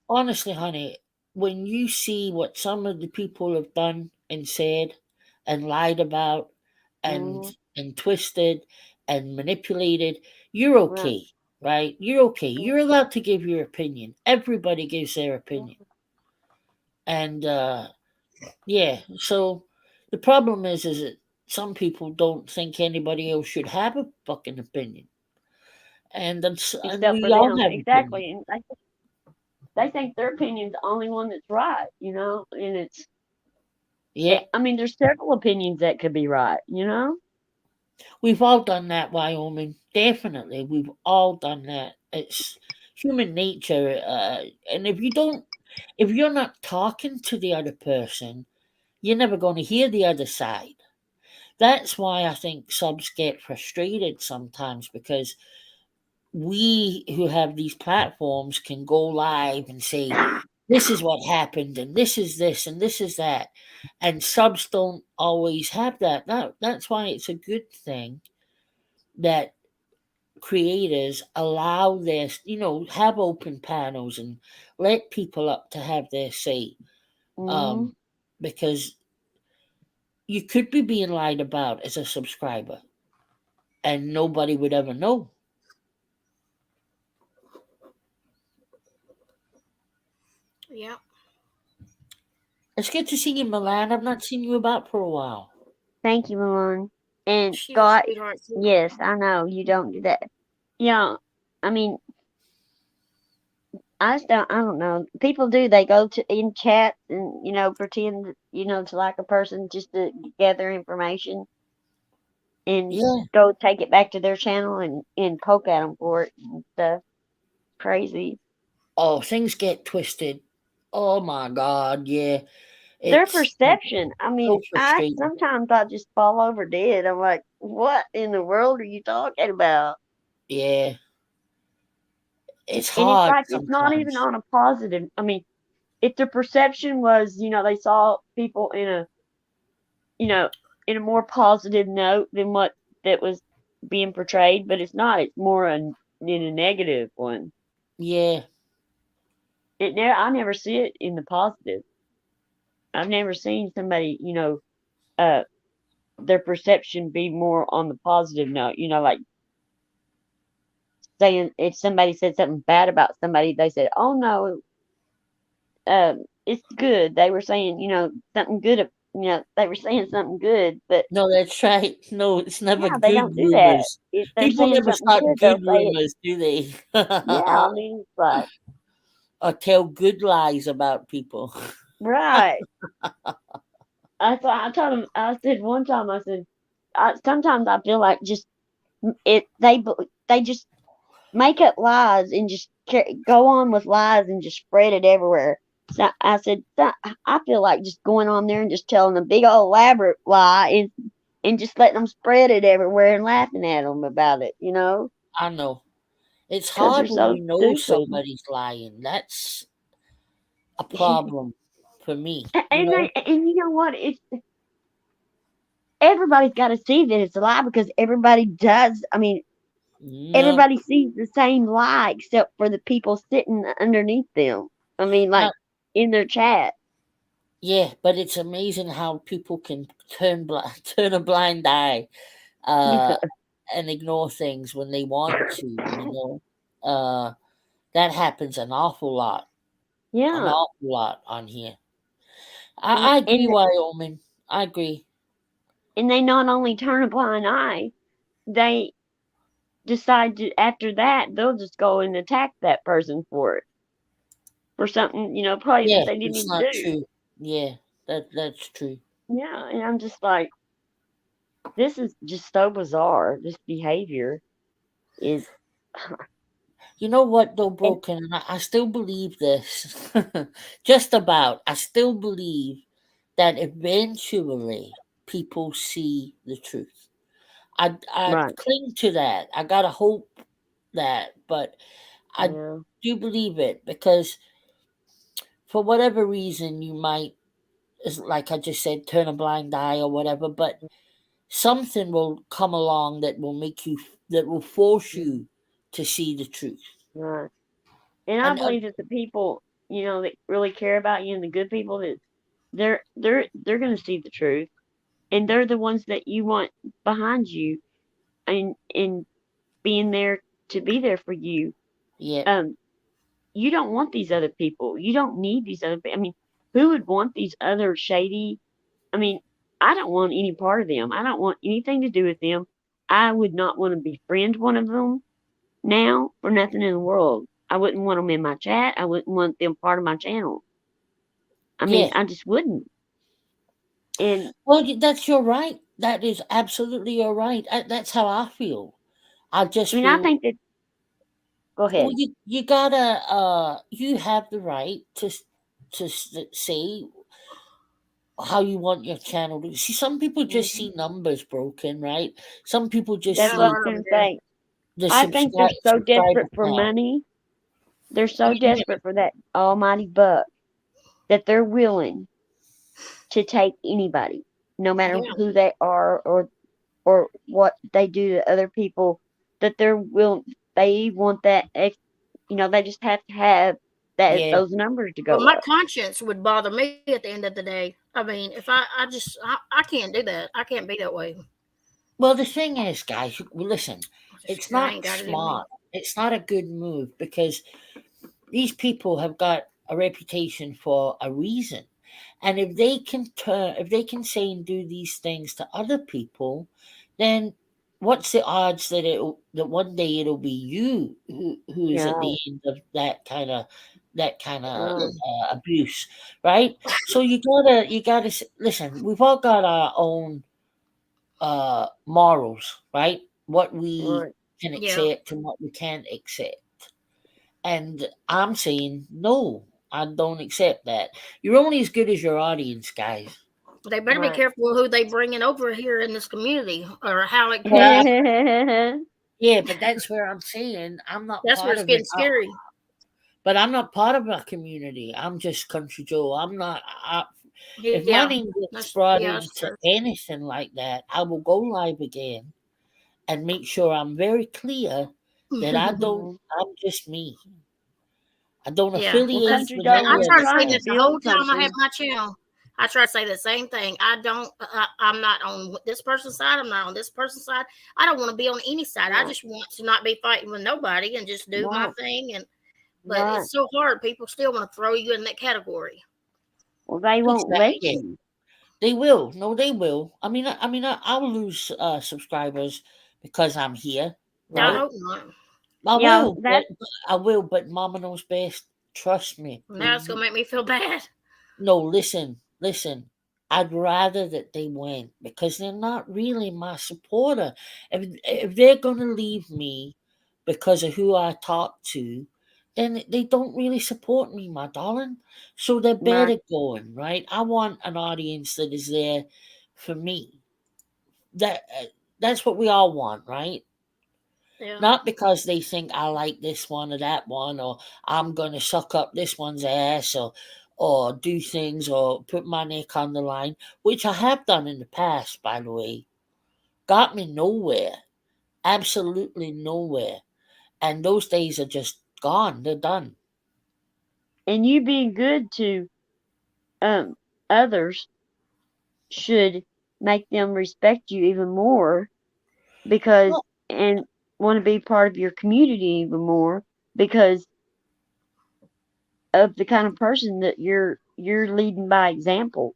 Speaker 5: Honestly, honey, when you see what some of the people have done and said and lied about, and
Speaker 2: Mhm.
Speaker 5: and twisted and manipulated, you're
Speaker 2: Right.
Speaker 5: okay, right? You're okay. You're allowed to give your opinion. Everybody gives their opinion. And yeah, so the problem is that some people don't think anybody else should have a fucking opinion. And
Speaker 2: Except for
Speaker 5: we all
Speaker 2: them.
Speaker 5: have opinions.
Speaker 2: Exactly. And they think their opinion's the only one that's right, and
Speaker 5: Yeah,
Speaker 2: I mean, there's several opinions that could be right.
Speaker 5: we've all done that, Wyoming. Definitely, we've all done that. It's human nature. And if you're not talking to the other person, you're never going to hear the other side. That's why I think subs get frustrated sometimes, because we who have these platforms can go live and say, this is what happened, and this is this, and this is that. And subs don't always have that. That's why it's a good thing that creators allow this, have open panels and let people up to have their say.
Speaker 2: Mhm.
Speaker 5: Um, because you could be being lied about as a subscriber and nobody would ever know.
Speaker 3: Yeah.
Speaker 5: It's good to see you, Milan. I've not seen you about for a while.
Speaker 2: Thank you, Malone. And
Speaker 3: She's a
Speaker 2: Scott,
Speaker 3: sweetheart too.
Speaker 2: yes, I know you don't do that. Yeah, I mean, I don't know. People do. They go to in chats and pretend to like a person just to gather information and
Speaker 5: Yeah.
Speaker 2: go take it back to their channel and poke at them for it and stuff. Crazy.
Speaker 5: Oh, things get twisted. Oh my God. Yeah.
Speaker 2: Their
Speaker 5: It's
Speaker 2: perception. I mean,
Speaker 5: so
Speaker 2: I
Speaker 5: frustrating.
Speaker 2: sometimes I just fall over dead. I'm like, what in the world are you talking about?
Speaker 5: Yeah. It's
Speaker 2: And it's
Speaker 5: hard
Speaker 2: like it's not even
Speaker 5: sometimes.
Speaker 2: on a positive. I mean, if the perception was, they saw people you know, in a more positive note than what that was being portrayed, but it's not. It's more in a negative one.
Speaker 5: Yeah.
Speaker 2: I never see it in the positive. I've never seen somebody, uh, their perception be more on the positive note. Like saying if somebody said something bad about somebody, they said, "Oh no, it's good." They were saying, something good. They were saying something good, but
Speaker 5: No, that's right. No, it's never
Speaker 2: yeah, they
Speaker 5: good
Speaker 2: don't do that.
Speaker 5: rumors.
Speaker 2: If they're
Speaker 5: People
Speaker 2: saying
Speaker 5: never
Speaker 2: something
Speaker 5: start
Speaker 2: good,
Speaker 5: good
Speaker 2: they'll say it.
Speaker 5: rumors, do they?
Speaker 2: Yeah, I mean, it's like,
Speaker 5: Or tell good lies about people.
Speaker 2: right. I told him, I said one time, I said, sometimes I feel like just they just make up lies and just go on with lies and just spread it everywhere. So I said, I feel like just going on there and just telling a big old elaborate lie and just letting them spread it everywhere and laughing at them about it,
Speaker 5: I know. It's
Speaker 2: because they're
Speaker 5: hard when
Speaker 2: so
Speaker 5: you know
Speaker 2: stupid.
Speaker 5: somebody's lying. That's a problem for me,
Speaker 2: And you know what? It's everybody's got to see that it's a lie because everybody does. I mean,
Speaker 5: No,
Speaker 2: everybody sees the same lie except for the people sitting underneath them. I mean, like
Speaker 5: not
Speaker 2: in their chat.
Speaker 5: yeah, but it's amazing how people can turn a blind eye,
Speaker 2: Yeah,
Speaker 5: uh, and ignore things when they want to. That happens an
Speaker 2: yeah,
Speaker 5: awful lot on here.
Speaker 2: and
Speaker 5: I agree,
Speaker 2: and
Speaker 5: Wyoming. I agree.
Speaker 2: and they not only turn a blind eye, they decide to after that they'll just go and attack that person for something probably
Speaker 5: Yeah,
Speaker 2: that they didn't
Speaker 5: it's
Speaker 2: even
Speaker 5: not
Speaker 2: do.
Speaker 5: true. Yeah, that's true.
Speaker 2: Yeah, and I'm just like, this is just so bizarre. This behavior is,
Speaker 5: You know what, though,
Speaker 2: and
Speaker 5: Broken, and I still believe this. Just about. I still believe that eventually people see the truth. I
Speaker 2: right,
Speaker 5: cling to that. I gotta hope that, but I
Speaker 2: yeah,
Speaker 5: do believe it because for whatever reason you might, like I just said, turn a blind eye or whatever, but something will come along that will force you to see the truth.
Speaker 2: right. And I
Speaker 5: And
Speaker 2: believe that the people, that really care about you and the good people that they're gonna see the truth. and they're the ones that you want behind you, and being there to be there for you.
Speaker 5: Yeah.
Speaker 2: You don't want these other people. You don't need these other. I mean, who would want these other shady? I mean, I don't want any part of them. I don't want anything to do with them. I would not want to befriend one of them now for nothing in the world. I wouldn't want them in my chat. I wouldn't want them part of my channel. I mean,
Speaker 5: Yeah.
Speaker 2: I just wouldn't. And
Speaker 5: Well, that's your right. That is absolutely your right. That's how I feel. I just
Speaker 2: I mean, I
Speaker 5: feel,
Speaker 2: think that. Go
Speaker 5: well,
Speaker 2: ahead.
Speaker 5: you gotta, you have the right to say how you want your channel to see. Some people just
Speaker 2: Mhm.
Speaker 5: see numbers broken, right? Some people just
Speaker 2: That's
Speaker 3: Yeah, a
Speaker 2: what I
Speaker 5: see
Speaker 2: was
Speaker 3: lot of
Speaker 2: going
Speaker 3: them
Speaker 2: to
Speaker 3: do.
Speaker 2: say.
Speaker 5: the
Speaker 2: I think they're so
Speaker 5: subscriber
Speaker 2: desperate for
Speaker 5: count.
Speaker 2: money. They're so desperate for that almighty buck that they're willing to take anybody, no matter
Speaker 3: Yeah.
Speaker 2: who they are or what they do to other people. That they're willing. They want that. They just have to have that
Speaker 5: Yeah.
Speaker 2: those numbers to
Speaker 3: Well,
Speaker 2: go
Speaker 3: my
Speaker 2: up.
Speaker 3: conscience would bother me at the end of the day. I mean, if I can't do that. I can't be that way.
Speaker 5: Well, the thing is, guys, listen, it's
Speaker 3: I
Speaker 5: not
Speaker 3: ain't got it in me.
Speaker 5: smart. It's not a good move because these people have got a reputation for a reason. And if they can say and do these things to other people, then what's the odds that one day it'll be you who is at
Speaker 2: Yeah.
Speaker 5: the end of that kind of
Speaker 2: Right.
Speaker 5: abuse, right? So you gotta listen. We've all got our own morals, right? What we
Speaker 2: Right.
Speaker 5: can
Speaker 3: Yeah.
Speaker 5: accept and what we can't accept. And I'm saying, no, I don't accept that. You're only as good as your audience, guys.
Speaker 3: They better be
Speaker 2: Right.
Speaker 3: careful who they bringing over here in this community or how it
Speaker 5: Well,
Speaker 3: comes.
Speaker 5: yeah, but that's where I'm saying I'm not
Speaker 3: That's where
Speaker 5: part
Speaker 3: it's
Speaker 5: of it.
Speaker 3: getting scary.
Speaker 5: But I'm not part of a community. I'm just Country Joe. I'm not. If my
Speaker 3: Yeah.
Speaker 5: name gets brought
Speaker 3: That's
Speaker 5: into
Speaker 3: true.
Speaker 5: anything like that, I will go live again and make sure I'm very clear that I don't.
Speaker 2: Mhm.
Speaker 5: I'm just me. I don't
Speaker 3: Yeah.
Speaker 2: Well,
Speaker 5: affiliate
Speaker 2: Country
Speaker 5: with
Speaker 3: And
Speaker 2: Joe
Speaker 3: I
Speaker 5: any
Speaker 2: was
Speaker 5: of
Speaker 3: try to
Speaker 5: the
Speaker 3: say
Speaker 2: trying to
Speaker 3: that the
Speaker 5: stuff.
Speaker 3: whole
Speaker 2: build
Speaker 3: time I have
Speaker 2: something.
Speaker 3: my channel. I try to say the same thing. I'm not on this person's side. I'm not on this person's side. I don't want to be on any side. I
Speaker 2: Right.
Speaker 3: just want to not be fighting with nobody and just do my
Speaker 2: Right.
Speaker 3: thing. But
Speaker 2: Right.
Speaker 3: it's so hard. People still want to throw you in that category.
Speaker 2: Well, they won't let
Speaker 5: Exactly.
Speaker 2: you.
Speaker 5: They will. No, they will. I'll lose subscribers because I'm here,
Speaker 3: I
Speaker 2: Right.
Speaker 5: right?
Speaker 3: hope not.
Speaker 5: I
Speaker 2: Yeah.
Speaker 5: will, but
Speaker 2: That.
Speaker 5: I will. But Mama knows best. Trust me.
Speaker 3: Now it's gonna make me feel bad.
Speaker 5: No, listen. I'd rather that they went because they're not really my supporter. If they're gonna leave me because of who I talk to, then they don't really support me, my darling. So they're
Speaker 2: Right.
Speaker 5: better going, right? I want an audience that is there for me. That's what we all want, right?
Speaker 3: Yeah.
Speaker 5: Not because they think I like this one or that one, or I'm going to suck up this one's ass, or do things, or put my neck on the line, which I have done in the past, by the way. Got me nowhere, absolutely nowhere. And those days are just gone. They're done.
Speaker 2: And you being good to um others should make them respect you even more because
Speaker 5: Well,
Speaker 2: and want to be part of your community even more because of the kind of person that you're leading by example.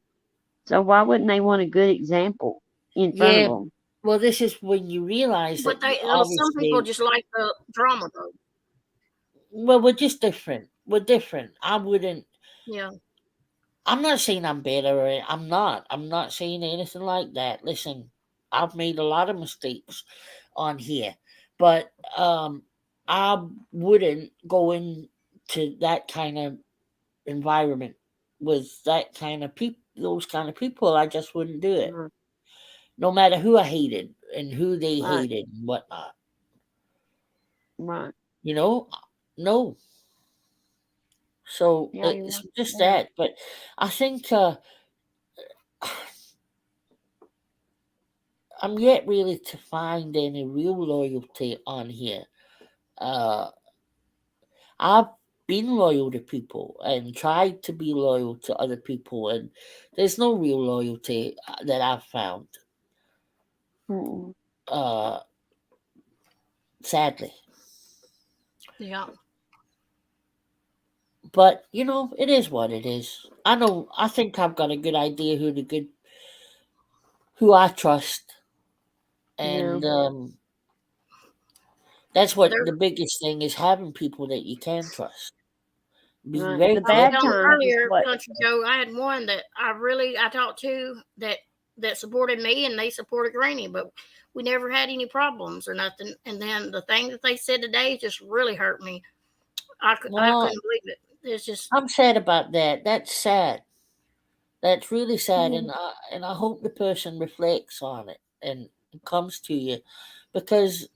Speaker 2: So why wouldn't they want a good example in front of
Speaker 5: yeah.
Speaker 2: them?
Speaker 5: Well, this is when you realize
Speaker 3: But
Speaker 5: that
Speaker 3: some people
Speaker 5: obviously,
Speaker 3: just like the drama though.
Speaker 5: well, we're just different. We're different. I wouldn't.
Speaker 3: Yeah.
Speaker 5: I'm not saying I'm better. I'm not. I'm not saying anything like that. Listen, I've made a lot of mistakes on here, but I wouldn't go into that kind of environment with that kind of people. Those kind of people, I just wouldn't do it.
Speaker 2: Right.
Speaker 5: No matter who I hated and who they
Speaker 2: Right.
Speaker 5: hated and whatnot.
Speaker 2: Right.
Speaker 5: You know, no. So
Speaker 2: Yeah, you're
Speaker 5: it's
Speaker 2: right.
Speaker 5: just
Speaker 2: Yeah.
Speaker 5: that. But I think I'm yet really to find any real loyalty on here. Uh, I've been loyal to people and tried to be loyal to other people, and there's no real loyalty that I've found.
Speaker 2: Mm-mm.
Speaker 5: Sadly.
Speaker 3: Yeah.
Speaker 5: But it is what it is. I think I've got a good idea who I trust,
Speaker 2: Yeah.
Speaker 5: and that's what
Speaker 3: There,
Speaker 5: the biggest thing is, having people that you can trust. Be
Speaker 2: Right.
Speaker 5: very
Speaker 2: The
Speaker 3: I was
Speaker 2: bad
Speaker 5: careful.
Speaker 3: telling
Speaker 2: times is
Speaker 3: earlier,
Speaker 2: what.
Speaker 3: Country Joe, I had one that I talked to that supported me and they supported Granny, but we never had any problems or nothing. And then the thing that they said today just really hurt me. I
Speaker 5: Well,
Speaker 3: couldn't believe it. It's just
Speaker 5: I'm sad about that. That's sad. That's really sad,
Speaker 2: Mhm.
Speaker 5: and I hope the person reflects on it and comes to you, because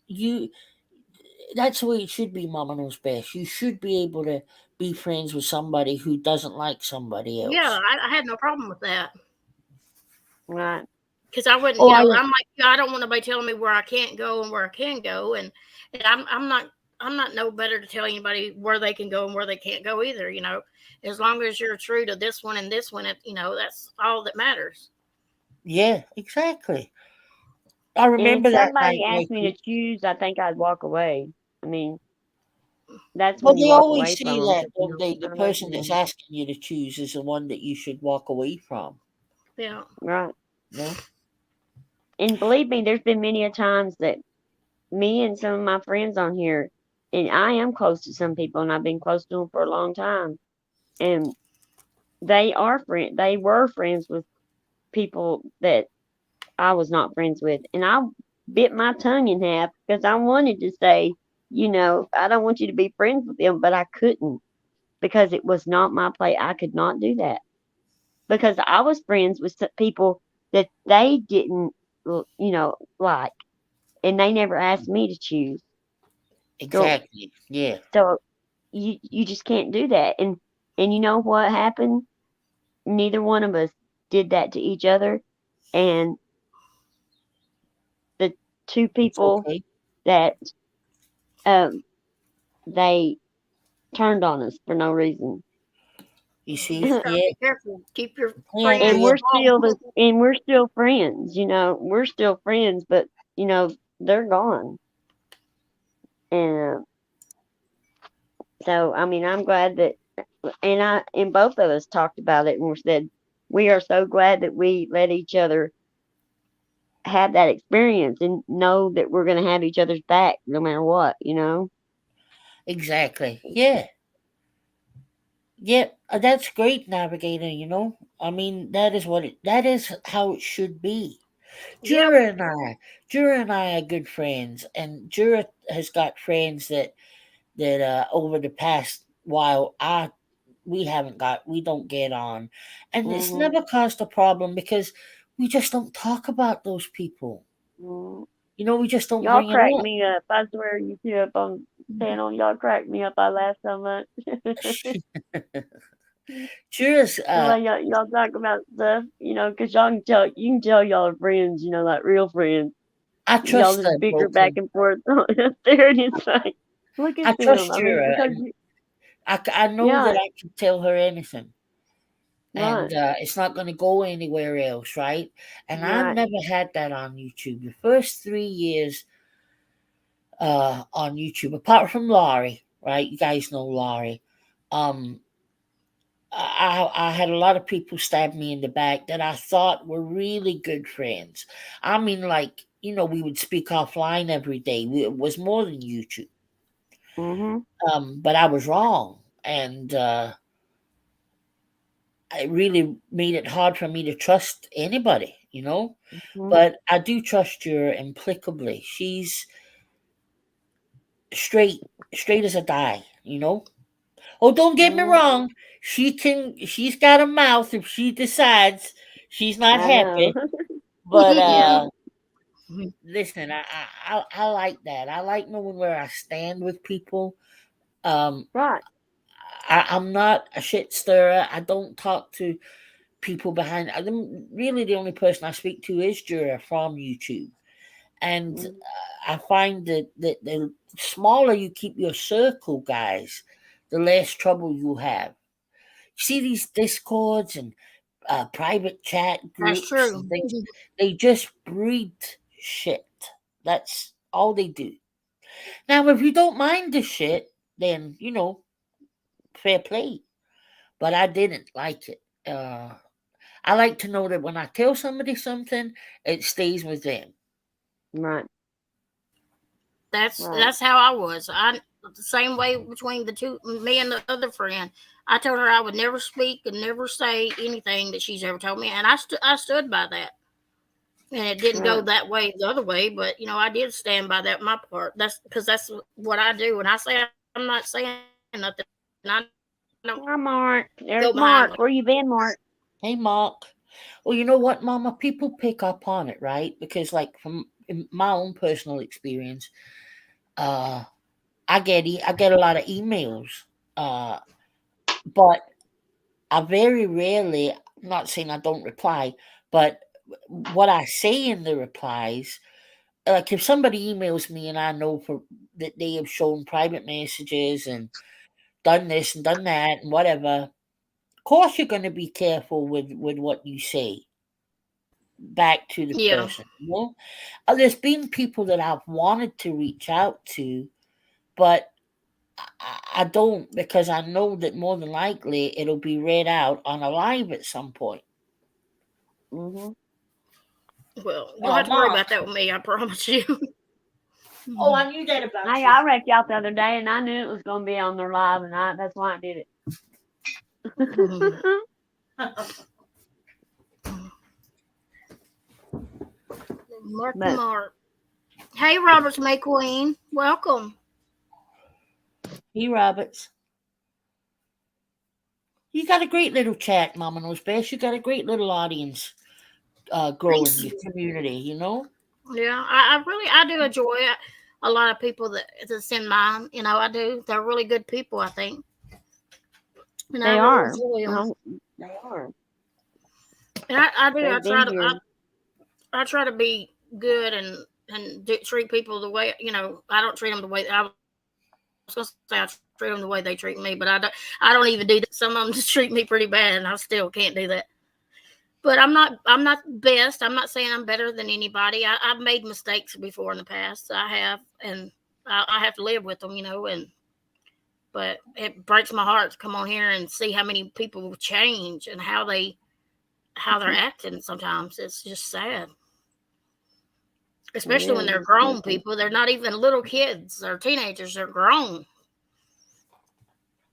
Speaker 5: that's the way it should be. Mama knows best. You should be able to be friends with somebody who doesn't like somebody
Speaker 3: yeah,
Speaker 5: else.
Speaker 3: I had no problem with that.
Speaker 2: Right.
Speaker 3: Because I wouldn't,
Speaker 5: Oh, I
Speaker 3: I'm like, I don't want nobody telling me where I can't go and where I can go, and I'm not no better to tell anybody where they can go and where they can't go either. As long as you're true to this one and this one, that's all that matters.
Speaker 5: yeah, exactly. I
Speaker 2: And if
Speaker 5: remember that
Speaker 2: somebody
Speaker 5: night,
Speaker 2: asked me
Speaker 5: Nikki.
Speaker 2: to choose, I think I'd walk away. I mean, that's
Speaker 5: Well,
Speaker 2: when you
Speaker 5: they
Speaker 2: walk
Speaker 5: always
Speaker 2: away from
Speaker 5: say
Speaker 2: them
Speaker 5: that,
Speaker 2: because
Speaker 5: don't they?
Speaker 2: I
Speaker 5: The
Speaker 2: don't know
Speaker 5: person that's
Speaker 2: them.
Speaker 5: asking you to choose is the one that you should walk away from.
Speaker 3: Yeah,
Speaker 2: Right.
Speaker 5: No,
Speaker 2: And believe me, there's been many a times that me and some of my friends on here, and I am close to some people, and I've been close to them for a long time, and they were friends with people that I was not friends with, and I bit my tongue in half because I wanted to say, I don't want you to be friends with them, but I couldn't because it was not my play. I could not do that because I was friends with people that they didn't, like, and they never asked me to choose. So,
Speaker 5: exactly. Yeah,
Speaker 2: so you just can't do that. And you know what happened? Neither one of us did that to each other, and the two
Speaker 5: it's
Speaker 2: people
Speaker 5: okay.
Speaker 2: that um they turned on us for no reason.
Speaker 5: You see,
Speaker 3: you just gotta
Speaker 5: yeah,
Speaker 3: be careful. Keep your
Speaker 5: yeah,
Speaker 3: friends
Speaker 2: And
Speaker 5: yeah.
Speaker 2: we're still friends, we're still friends, but they're gone. And so I mean I'm glad that and both of us talked about it and we said we are so glad that we let each other have that experience and know that we're gonna have each other's back no matter what.
Speaker 5: Exactly. Yeah. Yeah, that's great, Navigator, I mean, that is how it should be.
Speaker 3: Yep.
Speaker 5: Jura and I are good friends, and Jura has got friends that over the past while we don't get on. And it's
Speaker 2: Mhm.
Speaker 5: never caused a problem because we just don't talk about those people.
Speaker 2: Mhm.
Speaker 5: We just don't
Speaker 2: Y'all
Speaker 5: bring it
Speaker 2: crack
Speaker 5: up.
Speaker 2: me up. I swear you two up on panel, y'all crack me up. I laugh so much.
Speaker 5: Jura's
Speaker 2: The way y'all talk about stuff, 'cause you can tell y'all are friends, like real friends.
Speaker 5: I
Speaker 2: Y'all
Speaker 5: trust
Speaker 2: just
Speaker 5: them
Speaker 2: bicker
Speaker 5: both.
Speaker 2: back and forth there, and it's like, look
Speaker 5: I
Speaker 2: at them.
Speaker 5: trust
Speaker 2: I mean,
Speaker 5: Jura,
Speaker 2: because
Speaker 5: and I know
Speaker 2: yeah,
Speaker 5: that I can tell her anything,
Speaker 2: right,
Speaker 5: and it's not going to go anywhere else, right? And I've
Speaker 2: right.
Speaker 5: never had that on YouTube. The first 3 years on YouTube, apart from Laurie, right? You guys know Laurie. Um, I had a lot of people stab me in the back that I thought were really good friends. I mean, like, we would speak offline every day. It was more than YouTube.
Speaker 2: Mhm,
Speaker 5: But I was wrong. And it really made it hard for me to trust anybody.
Speaker 2: mhm,
Speaker 5: But I do trust her implicably. She's straight, straight as a die. Oh, don't get me
Speaker 2: mhm.
Speaker 5: wrong. She's got a mouth if she decides she's not
Speaker 2: I know.
Speaker 5: happy. But
Speaker 2: Yeah,
Speaker 5: listen, I like that. I like knowing where I stand with people. Um,
Speaker 2: right.
Speaker 5: I'm not a shit stirrer. I don't talk to people behind. Really, the only person I speak to is Jura from YouTube, and
Speaker 2: Mhm,
Speaker 5: I find that the smaller you keep your circle, guys, the less trouble you have. See these discords and private chat
Speaker 3: That's
Speaker 5: groups
Speaker 3: true.
Speaker 5: and things, they just breed shit. That's all they do. Now, if you don't mind the shit, then, fair play. But I didn't like it. I like to know that when I tell somebody something, it stays with them.
Speaker 2: Right.
Speaker 3: That's
Speaker 2: Right.
Speaker 3: that's how I was. I the same way between the two, me and the other friend. I told her I would never speak and never say anything that she's ever told me, and I stood by that. And it didn't go
Speaker 2: Right.
Speaker 3: that way the other way, but I did stand by that my part. That's because that's what I do. When I say I'm not saying nothing, I don't
Speaker 2: Hi, Mark. There's
Speaker 3: go behind
Speaker 2: Mark. Where you been, Mark?
Speaker 5: Hey, Mark. Well, you know what, Mama? People pick up on it, right? Because, like, from in my own personal experience, I get a lot of emails, but I very rarely. I'm not saying I don't reply, but what I say in the replies, like if somebody emails me and I know that they have shown private messages and done this and done that and whatever, of course you're going to be careful with what you say back to the
Speaker 3: Yeah.
Speaker 5: person. There's been people that I've wanted to reach out to, but I don't, because I know that more than likely it'll be read out on a live at some point.
Speaker 2: Mm-hmm.
Speaker 3: Well, you don't have to worry about that with me. I promise you.
Speaker 5: Oh, I knew that about
Speaker 2: Hey,
Speaker 5: you.
Speaker 2: I wrecked you out the other day, and I knew it was going to be on their live, and that's why I did it.
Speaker 3: Mark
Speaker 2: But-
Speaker 3: Mark. Hey, Roberts McQueen. Welcome.
Speaker 5: Hey, Roberts. You got a great little chat, Mama Knows Best. You got a great little audience growing
Speaker 3: Thank
Speaker 5: your community,
Speaker 3: Yeah, I do enjoy it. A lot of people that send mine, I do. They're really good people, I think. And
Speaker 2: They
Speaker 3: I
Speaker 2: are.
Speaker 3: really enjoy 'em.
Speaker 2: Well, they are.
Speaker 3: And I do.
Speaker 2: They've been here.
Speaker 3: I try to be good and treat people the way I don't treat them the way I was going to say. I treat them the way they treat me, but I don't even do that. Some of them just treat me pretty bad, and I still can't do that. But I'm not best. I'm not saying I'm better than anybody. I've made mistakes before in the past. I have, and I have to live with them, But it breaks my heart to come on here and see how many people change and how they're acting. Sometimes it's just sad, especially when they're grown people. They're not even little kids or teenagers. They're grown.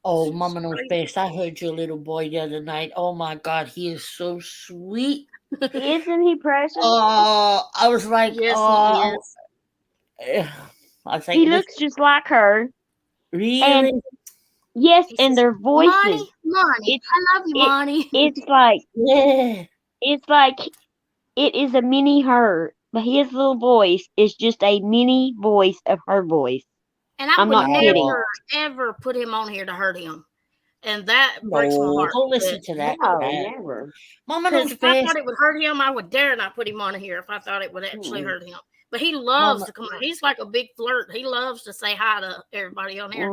Speaker 5: Oh, Mama Knows Best. I heard your little boy the other night. Oh my God, he is so sweet.
Speaker 2: Isn't he precious?
Speaker 5: Oh, I was like,
Speaker 3: Yes,
Speaker 5: oh,
Speaker 3: he is.
Speaker 5: I was like,
Speaker 2: He looks just like her.
Speaker 5: really?
Speaker 2: And yes,
Speaker 3: He
Speaker 2: and
Speaker 3: says,
Speaker 2: their voices.
Speaker 3: Monty, I love you, Monty.
Speaker 2: It's like
Speaker 5: Yeah.
Speaker 2: it is a mini her, but his little voice is just a mini voice of her voice.
Speaker 3: And I
Speaker 2: I'm
Speaker 3: would
Speaker 2: not kidding.
Speaker 3: never, ever put him on here to hurt him. And that breaks my heart.
Speaker 5: Don't listen to that.
Speaker 2: No,
Speaker 5: crap.
Speaker 2: never.
Speaker 5: Mama
Speaker 3: Because
Speaker 5: Knows
Speaker 3: if I
Speaker 5: Best.
Speaker 3: thought it would hurt him, I would dare not put him on here if I thought it would actually hurt him. But he loves to come on. He's like a big flirt. He loves to say hi to everybody on here.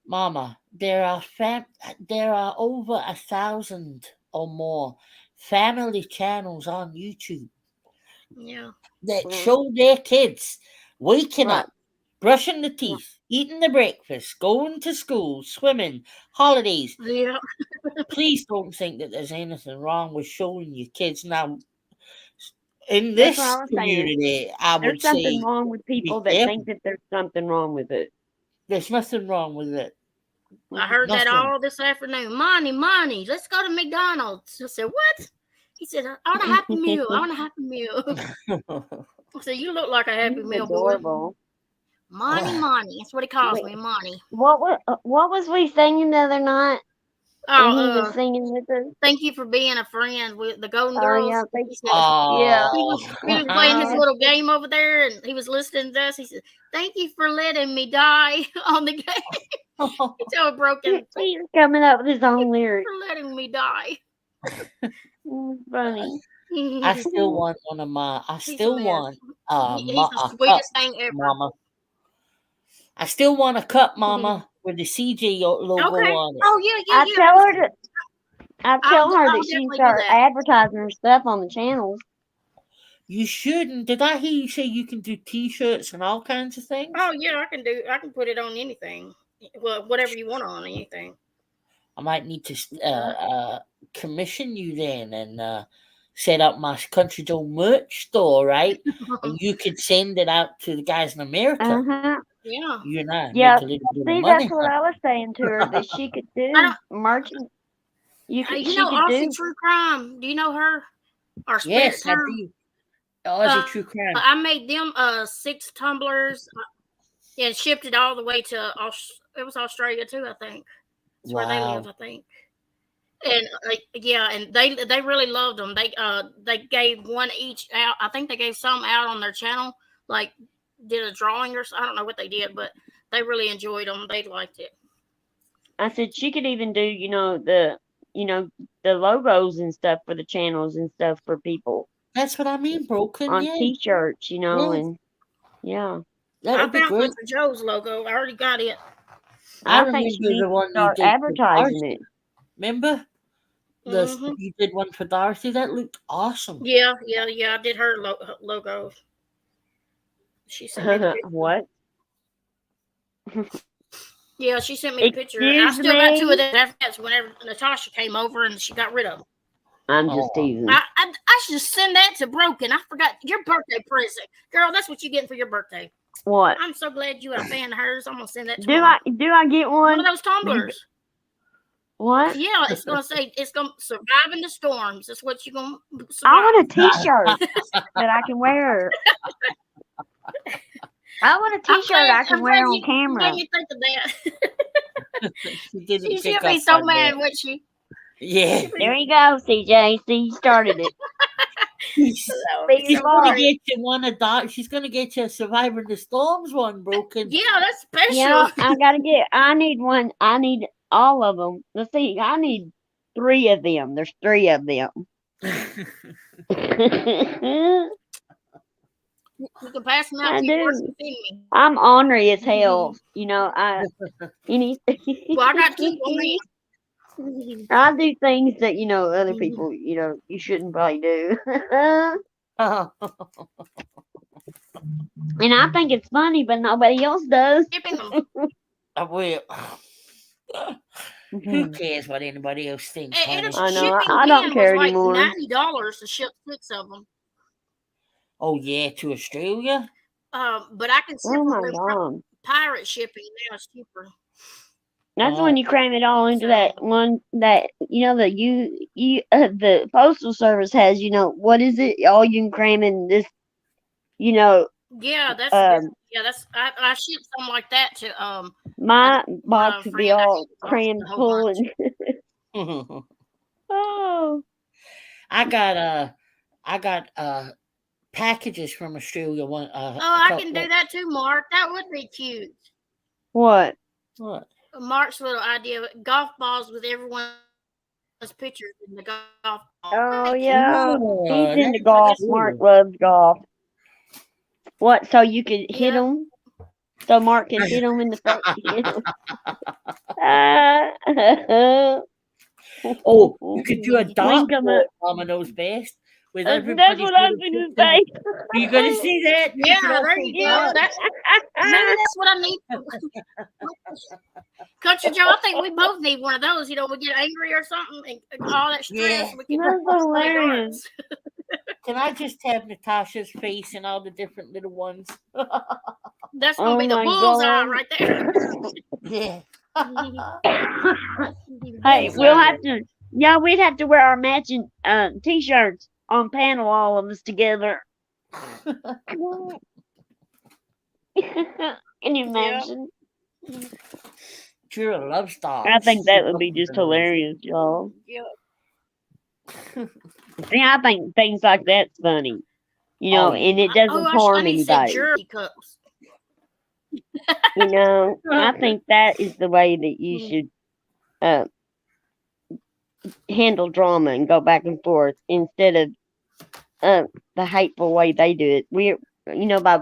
Speaker 5: Mama, there are over 1,000 or more family channels on YouTube
Speaker 3: Yeah.
Speaker 5: that show their kids waking
Speaker 2: Right.
Speaker 5: up, brushing the teeth, eating the breakfast, going to school, swimming, holidays.
Speaker 3: Yeah.
Speaker 5: Please don't think that there's anything wrong with showing your kids. Now, in this
Speaker 2: That's what I was saying.
Speaker 5: community, I would
Speaker 2: There's
Speaker 5: say
Speaker 2: something wrong with people that
Speaker 5: careful.
Speaker 2: think that there's something wrong with it.
Speaker 5: There's nothing wrong with it.
Speaker 3: I heard that
Speaker 5: Nothing.
Speaker 3: all this afternoon. Monty, let's go to McDonald's. I said, what? He said, I want a Happy Meal. I want a Happy Meal. I said, you look like a Happy
Speaker 2: He's
Speaker 3: Meal, boy.
Speaker 2: adorable.
Speaker 3: Monty. That's what he calls me, Monty.
Speaker 2: What was we singing the other night? And he was singing with us.
Speaker 3: Thank you for being a friend with the Golden
Speaker 2: Oh,
Speaker 3: Girls.
Speaker 2: yeah, thank
Speaker 3: He
Speaker 2: you.
Speaker 3: said,
Speaker 2: Yeah.
Speaker 3: he was playing his little game over there, and he was listening to us. He said, "Thank you for letting me die on the game." He's so broken.
Speaker 2: He's coming up with his own lyrics.
Speaker 3: For letting me die.
Speaker 2: Funny.
Speaker 5: I still want one of my. I
Speaker 3: He's
Speaker 5: still
Speaker 3: a mess.
Speaker 5: want
Speaker 3: He's the sweetest thing ever.
Speaker 5: Mama. I still want a cup, Mama, with the CJ logo
Speaker 3: Okay.
Speaker 5: on it.
Speaker 3: Oh yeah,
Speaker 2: I
Speaker 3: yeah,
Speaker 2: tell her to. I tell her
Speaker 3: I'll
Speaker 2: that she can
Speaker 3: definitely do
Speaker 2: start
Speaker 3: that.
Speaker 2: advertising her stuff on the channels.
Speaker 5: You shouldn't. Did I hear you say you can do T-shirts and all kinds of things?
Speaker 3: Oh yeah, I can put it on anything. Well, whatever you want on anything.
Speaker 5: I might need to commission you then and set up my Country Joe merch store, right? And you could send it out to the guys in America.
Speaker 2: Uh-huh.
Speaker 3: Yeah.
Speaker 5: You and I
Speaker 2: Yeah.
Speaker 5: make a little bit
Speaker 2: See,
Speaker 5: of money.
Speaker 2: that's what I was saying to her that she could do
Speaker 3: don't-
Speaker 2: merchant.
Speaker 3: You
Speaker 2: She
Speaker 3: know
Speaker 2: could
Speaker 3: Aussie
Speaker 2: do.
Speaker 3: True Crime. Do you know her? Or Spirit
Speaker 5: Yes, I
Speaker 3: Time?
Speaker 5: do. Aussie True Crime.
Speaker 3: I made them 6 tumblers and shipped it all the way to it was Australia too, I think. That's where they live, I think. And yeah, and they really loved them. They gave one each out. I think they gave some out on their channel, like did a drawing or I don't know what they did, but they really enjoyed them. They liked it.
Speaker 2: I said she could even do, the logos and stuff for the channels and stuff for people
Speaker 5: That's what I mean, broken.
Speaker 2: on
Speaker 5: Yeah,
Speaker 2: T-shirts,
Speaker 5: Yeah.
Speaker 2: and yeah.
Speaker 5: that
Speaker 3: I
Speaker 5: would be
Speaker 3: found
Speaker 5: great.
Speaker 3: Country Joe's logo. I already got it.
Speaker 2: I
Speaker 5: remember
Speaker 2: think she
Speaker 5: the
Speaker 2: needs to
Speaker 5: one you
Speaker 2: start
Speaker 5: did for
Speaker 2: advertising
Speaker 5: Darcy.
Speaker 2: it.
Speaker 5: Remember?
Speaker 3: Mhm.
Speaker 5: You did one for Dorothy. That looked awesome.
Speaker 3: Yeah. I did her logo. She sent me the picture.
Speaker 2: What?
Speaker 3: Yeah, she sent me the picture. I
Speaker 2: Excuse
Speaker 3: still got 2 of
Speaker 2: me?
Speaker 3: them. That's whenever Natasha came over and she got rid of them.
Speaker 2: I'm just
Speaker 5: Oh.
Speaker 2: teasing.
Speaker 3: I should send that to Broken. I forgot your birthday present, girl. That's what you getting for your birthday.
Speaker 2: What?
Speaker 3: I'm so glad you are a fan of hers. I'm gonna send that to
Speaker 2: Do
Speaker 3: Mom.
Speaker 2: I get
Speaker 3: One
Speaker 2: one?
Speaker 3: of those tumblers.
Speaker 2: What?
Speaker 3: Yeah, it's gonna say it's gonna surviving the storms. That's what you're gonna survive.
Speaker 2: I want a T-shirt that I can wear. I want a T-shirt I can wear on camera.
Speaker 3: You made me think of that.
Speaker 5: She didn't
Speaker 3: She'd
Speaker 5: pick
Speaker 3: be
Speaker 5: up
Speaker 3: so
Speaker 5: on
Speaker 3: mad,
Speaker 5: that.
Speaker 3: wouldn't she?
Speaker 5: Yeah.
Speaker 2: There you go, CJ. See, you started it.
Speaker 5: She's
Speaker 2: Big
Speaker 5: gonna
Speaker 2: boy.
Speaker 5: get you one of that. She's gonna get you a Survivor the Storms one, Broken.
Speaker 3: Yeah, that's special.
Speaker 2: Yeah, I need one. I need all of them. Let's see. I need 3 of them. There's 3 of them.
Speaker 3: You can pass them out
Speaker 2: I
Speaker 3: to your
Speaker 2: do.
Speaker 3: worst enemy.
Speaker 2: I'm ornery as hell. I
Speaker 3: Well, I got 2 on me.
Speaker 2: I do things that other people you shouldn't probably do. And I think it's funny, but nobody else does.
Speaker 3: Shipping them.
Speaker 5: I will. Who cares what anybody else thinks?
Speaker 3: And
Speaker 5: honey?
Speaker 2: I know,
Speaker 3: shipping
Speaker 2: I don't
Speaker 3: then
Speaker 2: care
Speaker 3: was
Speaker 2: anymore.
Speaker 3: like $90 to ship 6 of them.
Speaker 5: Oh yeah, to Australia.
Speaker 3: But I can ship
Speaker 2: Oh
Speaker 3: them
Speaker 2: my
Speaker 3: with
Speaker 2: god.
Speaker 3: pirate shipping now. It's cheaper.
Speaker 2: That's when you cram it all into that one that the postal service has, what is it? All you can cram in this,
Speaker 3: Yeah, that's I ship something like that to
Speaker 2: my box would be
Speaker 3: friend. I
Speaker 2: all
Speaker 3: shipped
Speaker 2: crammed
Speaker 3: a whole
Speaker 2: full
Speaker 3: bunch.
Speaker 2: and oh.
Speaker 5: I got packages from Australia.
Speaker 3: I can do that too, Mark. That would be cute.
Speaker 2: What?
Speaker 5: What?
Speaker 3: Mark's little idea of golf balls with everyone's pictures in the golf ball.
Speaker 2: Oh yeah.
Speaker 5: Yeah,
Speaker 2: He's into
Speaker 5: that's
Speaker 2: golf.
Speaker 5: cool.
Speaker 2: Mark loves golf. What? So you could hit
Speaker 3: Yeah.
Speaker 2: him? So Mark can hit him in the face.
Speaker 5: Oh, you could do a
Speaker 2: Link
Speaker 5: dart
Speaker 2: 'em
Speaker 5: ball,
Speaker 2: up.
Speaker 5: Mama knows best. With
Speaker 2: That's
Speaker 5: everybody's
Speaker 2: what I was
Speaker 5: little
Speaker 2: going to
Speaker 5: pictures.
Speaker 2: say.
Speaker 5: Are you gonna see that?
Speaker 3: Yeah,
Speaker 5: could
Speaker 3: there
Speaker 5: also
Speaker 3: you
Speaker 2: Yeah.
Speaker 3: go. Maybe that's what I need. Country Joe, I think we both need one of those. We get angry or something, and all that stress.
Speaker 5: Yeah.
Speaker 3: We can
Speaker 2: That's
Speaker 3: play
Speaker 2: hilarious.
Speaker 3: darts.
Speaker 5: Can I just have Natasha's face and all the different little ones?
Speaker 3: That's gonna
Speaker 2: Oh
Speaker 3: be the
Speaker 2: my
Speaker 3: bullseye
Speaker 2: God.
Speaker 3: right there.
Speaker 5: Yeah.
Speaker 2: Hey, we'll have to. Yeah, we'd have to wear our matching T-shirts on panel, all of us together. Can you imagine?
Speaker 5: Jura loves dogs.
Speaker 2: I think that would be just hilarious, y'all.
Speaker 3: Yeah.
Speaker 2: See, I think things like that's funny,
Speaker 5: Oh,
Speaker 2: and it doesn't
Speaker 3: I
Speaker 2: harm
Speaker 3: need to say
Speaker 2: anybody.
Speaker 3: jury cups.
Speaker 2: I think that is the way that you should handle drama and go back and forth instead of the hateful way they do it. We're by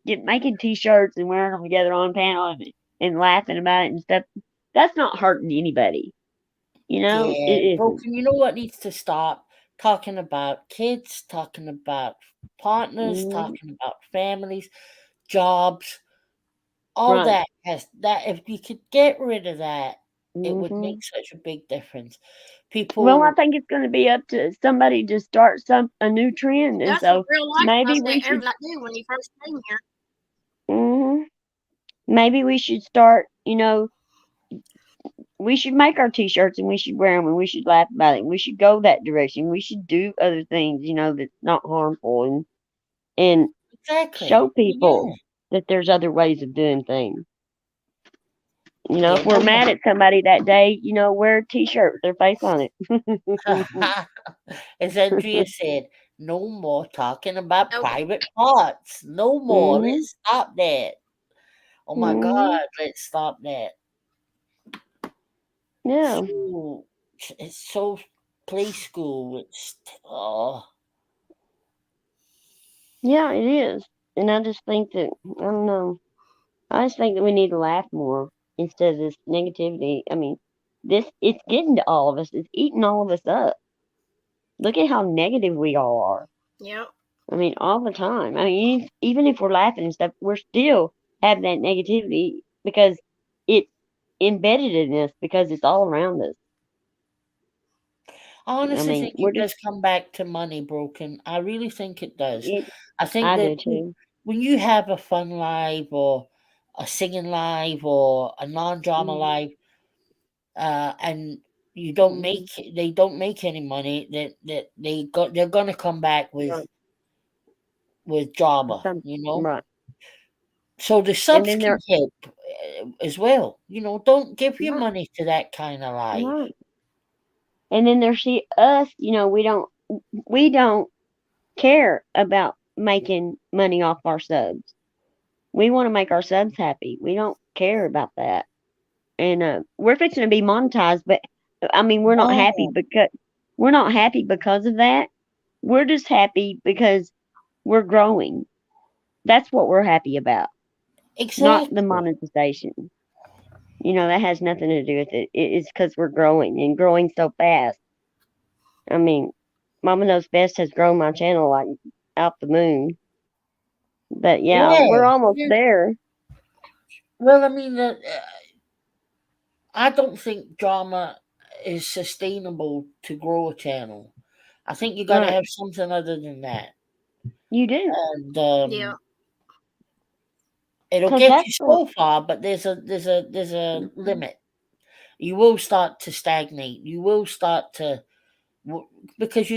Speaker 2: making T-shirts and wearing them together on panel. and laughing about it and stuff, that's not hurting anybody. You know,
Speaker 5: Yeah,
Speaker 2: it isn't.
Speaker 5: broken. You know what needs to stop? Talking about kids, talking about partners,
Speaker 2: Mhm.
Speaker 5: talking about families, jobs, all
Speaker 2: Right.
Speaker 5: that has that. If you could get rid of that, it would
Speaker 2: Mhm.
Speaker 5: make such a big difference.
Speaker 2: Well, I
Speaker 5: People,
Speaker 2: think it's going to be up to somebody to start a new trend, and
Speaker 3: That's what
Speaker 2: so
Speaker 3: real life
Speaker 2: maybe
Speaker 3: was
Speaker 2: we
Speaker 3: that
Speaker 2: should.
Speaker 3: Eric do when he first came here.
Speaker 2: Mhm. Maybe we should start. We should make our T-shirts and we should wear them and we should laugh about it. And we should go that direction. We should do other things, that's not harmful and show
Speaker 5: exactly. Yeah,
Speaker 2: people that there's other ways of doing things.
Speaker 5: yeah.
Speaker 2: If we're
Speaker 5: No more.
Speaker 2: mad at somebody that day, wear a T-shirt with their face on it.
Speaker 5: As Andrea said, no more talking about
Speaker 3: Nope.
Speaker 5: private parts. No more.
Speaker 2: Mhm.
Speaker 5: Let's stop that. Oh my
Speaker 2: Mhm.
Speaker 5: God, let's stop that.
Speaker 2: Yeah.
Speaker 5: So it's so play school. It's
Speaker 2: Yeah, it is. And I just think that I don't know. I just think that we need to laugh more instead of this negativity. I mean, it's getting to all of us. It's eating all of us up. Look at how negative we all are.
Speaker 3: Yep.
Speaker 2: I mean, all the time. I mean, even if we're laughing and stuff, we're still having that negativity because it's embedded in us because it's all around us.
Speaker 5: I
Speaker 2: I
Speaker 5: honestly
Speaker 2: mean,
Speaker 5: think
Speaker 2: we're
Speaker 5: it
Speaker 2: just
Speaker 5: does come back to money, broken. I really think it does.
Speaker 2: it.
Speaker 5: I think
Speaker 2: I
Speaker 5: that
Speaker 2: do too.
Speaker 5: when you have a fun live or a singing live or a non-drama
Speaker 2: Mhm.
Speaker 5: live, and you don't
Speaker 2: Mhm.
Speaker 5: they don't make any money, they're gonna come back
Speaker 2: Right.
Speaker 5: with drama,
Speaker 2: Some,
Speaker 5: you know.
Speaker 2: right.
Speaker 5: So the
Speaker 2: And
Speaker 5: subs
Speaker 2: then
Speaker 5: can
Speaker 2: they're
Speaker 5: help as well. Don't give your
Speaker 2: right.
Speaker 5: money to that kind of live.
Speaker 2: Right. And then there's us. We don't care about making money off our subs. We want to make our subs happy. We don't care about that. And we're fixing to be monetized, but I mean,
Speaker 5: No,
Speaker 2: we're not happy because of that. We're just happy because we're growing. That's what we're happy about, not the
Speaker 5: exactly.
Speaker 2: monetization. That has nothing to do with it. It's because we're growing and growing so fast. I mean, Mama Knows Best has grown my channel like out the moon. But yeah,
Speaker 5: Yeah.
Speaker 2: we're almost
Speaker 5: Yeah.
Speaker 2: there.
Speaker 5: Well, I mean, I don't think drama is sustainable to grow a channel. I think you got to
Speaker 2: Right.
Speaker 5: have something other than that,
Speaker 2: You do.
Speaker 5: and
Speaker 3: Yeah.
Speaker 5: it'll
Speaker 2: Because
Speaker 5: get you
Speaker 2: that's the.
Speaker 5: so far. But there's a
Speaker 2: Mhm.
Speaker 5: limit. You will start to stagnate. You will start to because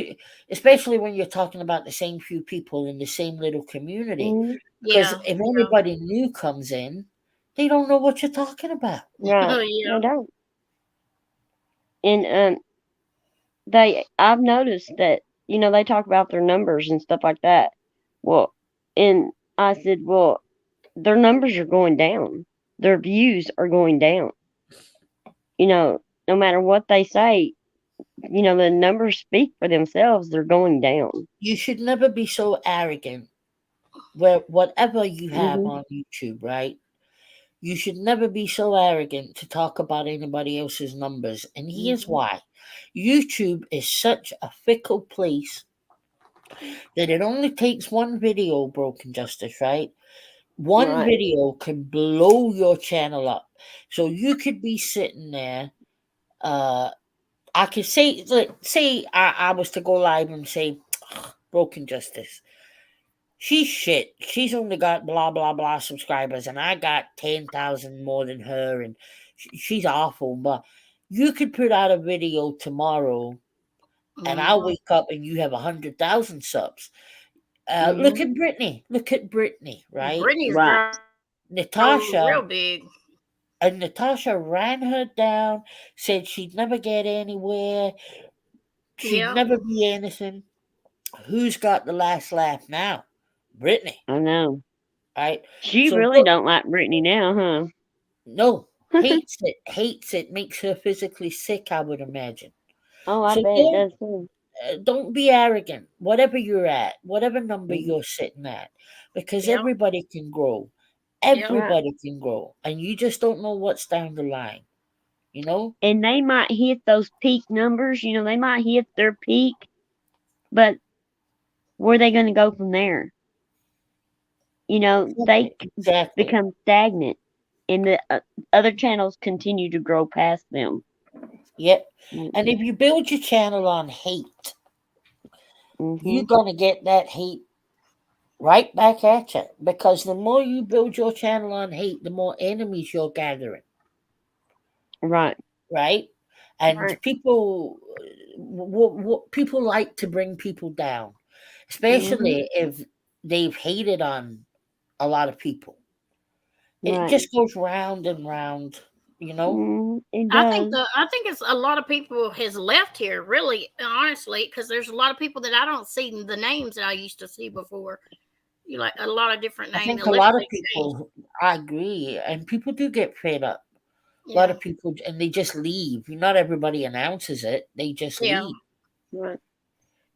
Speaker 5: especially when you're talking about the same few people in the same little community.
Speaker 2: Mhm.
Speaker 5: Because
Speaker 3: Yeah.
Speaker 5: if anybody new comes in, they don't know what you're talking about.
Speaker 2: Right.
Speaker 3: Yeah.
Speaker 2: They don't. And I've noticed that, they talk about their numbers and stuff like that. Well, and I said, well, their numbers are going down. Their views are going down. No matter what they say, the numbers speak for themselves. They're going down.
Speaker 5: You should never be so arrogant where whatever you have
Speaker 2: Mhm.
Speaker 5: on YouTube, right? You should never be so arrogant to talk about anybody else's numbers. And here's
Speaker 2: Mhm.
Speaker 5: why. YouTube is such a fickle place that it only takes one video, Broken Justice, right? One
Speaker 2: Right.
Speaker 5: video can blow your channel up. So you could be sitting there. I could say, say I was to go live and say, Broken Justice. She's shit. She's only got blah blah blah subscribers, and I got 10,000 more than her, and she's awful. But you could put out a video tomorrow, and I'll
Speaker 3: Mhm.
Speaker 5: wake up and you have 100,000 subs. Look
Speaker 2: Mhm.
Speaker 5: at Brittany. Look at Brittany, right?
Speaker 3: Brittany's
Speaker 2: Right.
Speaker 3: grown
Speaker 5: Natasha
Speaker 3: real big.
Speaker 5: and Natasha ran her down, said she'd never get anywhere, she'd
Speaker 3: Yeah.
Speaker 5: never be anything. Who's got the last laugh now? Brittany,
Speaker 2: I know.
Speaker 5: right?
Speaker 2: She
Speaker 5: So
Speaker 2: really don't like Brittany now,
Speaker 5: no, hates it, makes her physically sick, I would imagine.
Speaker 2: Oh, I
Speaker 5: So
Speaker 2: bet it does too.
Speaker 5: don't be arrogant, whatever you're at, whatever number
Speaker 2: Mhm.
Speaker 5: you're sitting at, because
Speaker 3: Yeah.
Speaker 5: everybody can grow. Everybody can grow, and you just don't know what's down the line. You know?
Speaker 2: And they might hit those peak numbers. You know, they might hit their peak, but where are they going to go from there? You know, they
Speaker 5: Exactly.
Speaker 2: become stagnant, and the other channels continue to grow past them.
Speaker 5: Yep.
Speaker 2: Mm-hmm.
Speaker 5: And if you build your channel on hate,
Speaker 2: Mm-hmm.
Speaker 5: you're gonna get that hate right back at you, because the more you build your channel on hate, the more enemies you're gathering.
Speaker 2: Right.
Speaker 5: Right? And
Speaker 2: Right.
Speaker 5: people, people like to bring people down, especially if they've hated on a lot of people. It
Speaker 2: Right.
Speaker 5: just goes round and round, you know.
Speaker 2: It
Speaker 3: I
Speaker 2: does.
Speaker 3: think it's a lot of people has left here, really, honestly, because there's a lot of people that I don't see the names that I used to see before. You like a lot of different
Speaker 5: I
Speaker 3: names.
Speaker 5: think a lot of people, I agree, and people do get fed up. A lot of people, and they just leave. Not everybody announces it; they just leave.
Speaker 2: Right.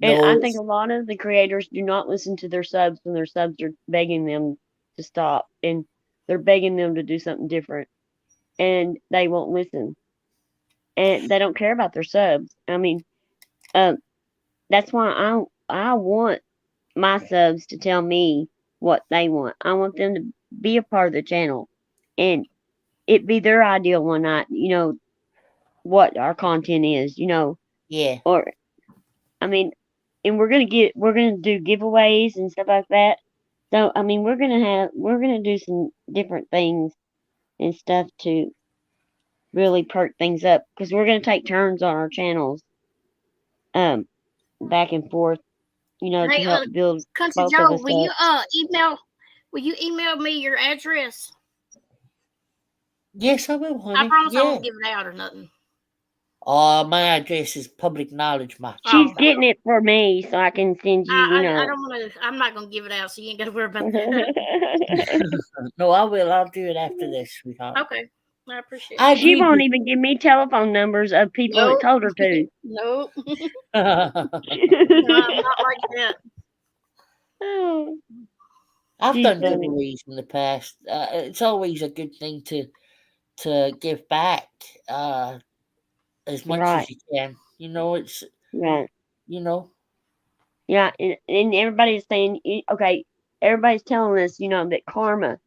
Speaker 2: And I think a lot of the creators do not listen to their subs when their subs are begging them to stop, and they're begging them to do something different, and they won't listen, and they don't care about their subs. I mean, that's why I want my subs to tell me what they want. I want them to be a part of the channel, and it be their idea one night. You know what our content is. You know,
Speaker 5: Yeah.
Speaker 2: or I mean, and we're gonna do giveaways and stuff like that. So I mean, we're gonna do some different things and stuff to really perk things up, because we're gonna take turns on our channels, back and forth, you know, to help build
Speaker 3: Country
Speaker 2: both
Speaker 3: Joe,
Speaker 2: of us up.
Speaker 3: will you email me your address?
Speaker 5: Yes, I will, honey.
Speaker 3: I promise I
Speaker 5: Yeah.
Speaker 3: won't give it out or nothing.
Speaker 5: My address is public knowledge, my
Speaker 2: She's getting it for me, so I can send you. You know.
Speaker 3: I don't want to. I'm not gonna give it out, so you ain't got to worry about that.
Speaker 5: No, I will. I'll do it after this, sweetheart.
Speaker 3: Okay, I appreciate it.
Speaker 2: She won't even give me telephone numbers of people that told her to.
Speaker 3: Nope. No, I'm not like that.
Speaker 5: I've done giveaways in the past. It's always a good thing to give back as much as you can. You know, it's
Speaker 2: right.
Speaker 5: You know.
Speaker 2: Yeah, and everybody's saying, okay, everybody's telling us, you know, that karma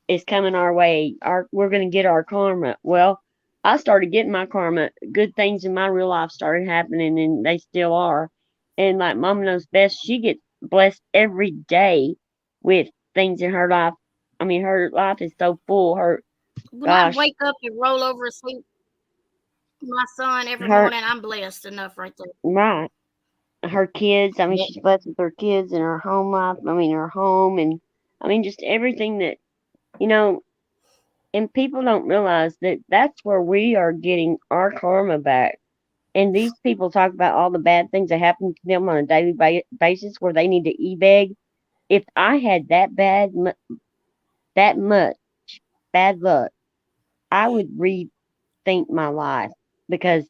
Speaker 2: is coming our way. We're going to get our karma. Well, I started getting my karma. Good things in my real life started happening, and they still are. And like Mama knows best, she gets blessed every day with things in her life. I mean, her life is so full.
Speaker 3: When I wake up and roll over and sleep, my son every morning, I'm blessed enough right there.
Speaker 2: Right. Her kids, I mean, she's blessed with her kids and her home life. I mean, her home, and I mean, just everything that, you know, and people don't realize that that's where we are getting our karma back. And these people talk about all the bad things that happen to them on a daily basis where they need to e-beg. If I had that much bad luck, I would rethink my life, because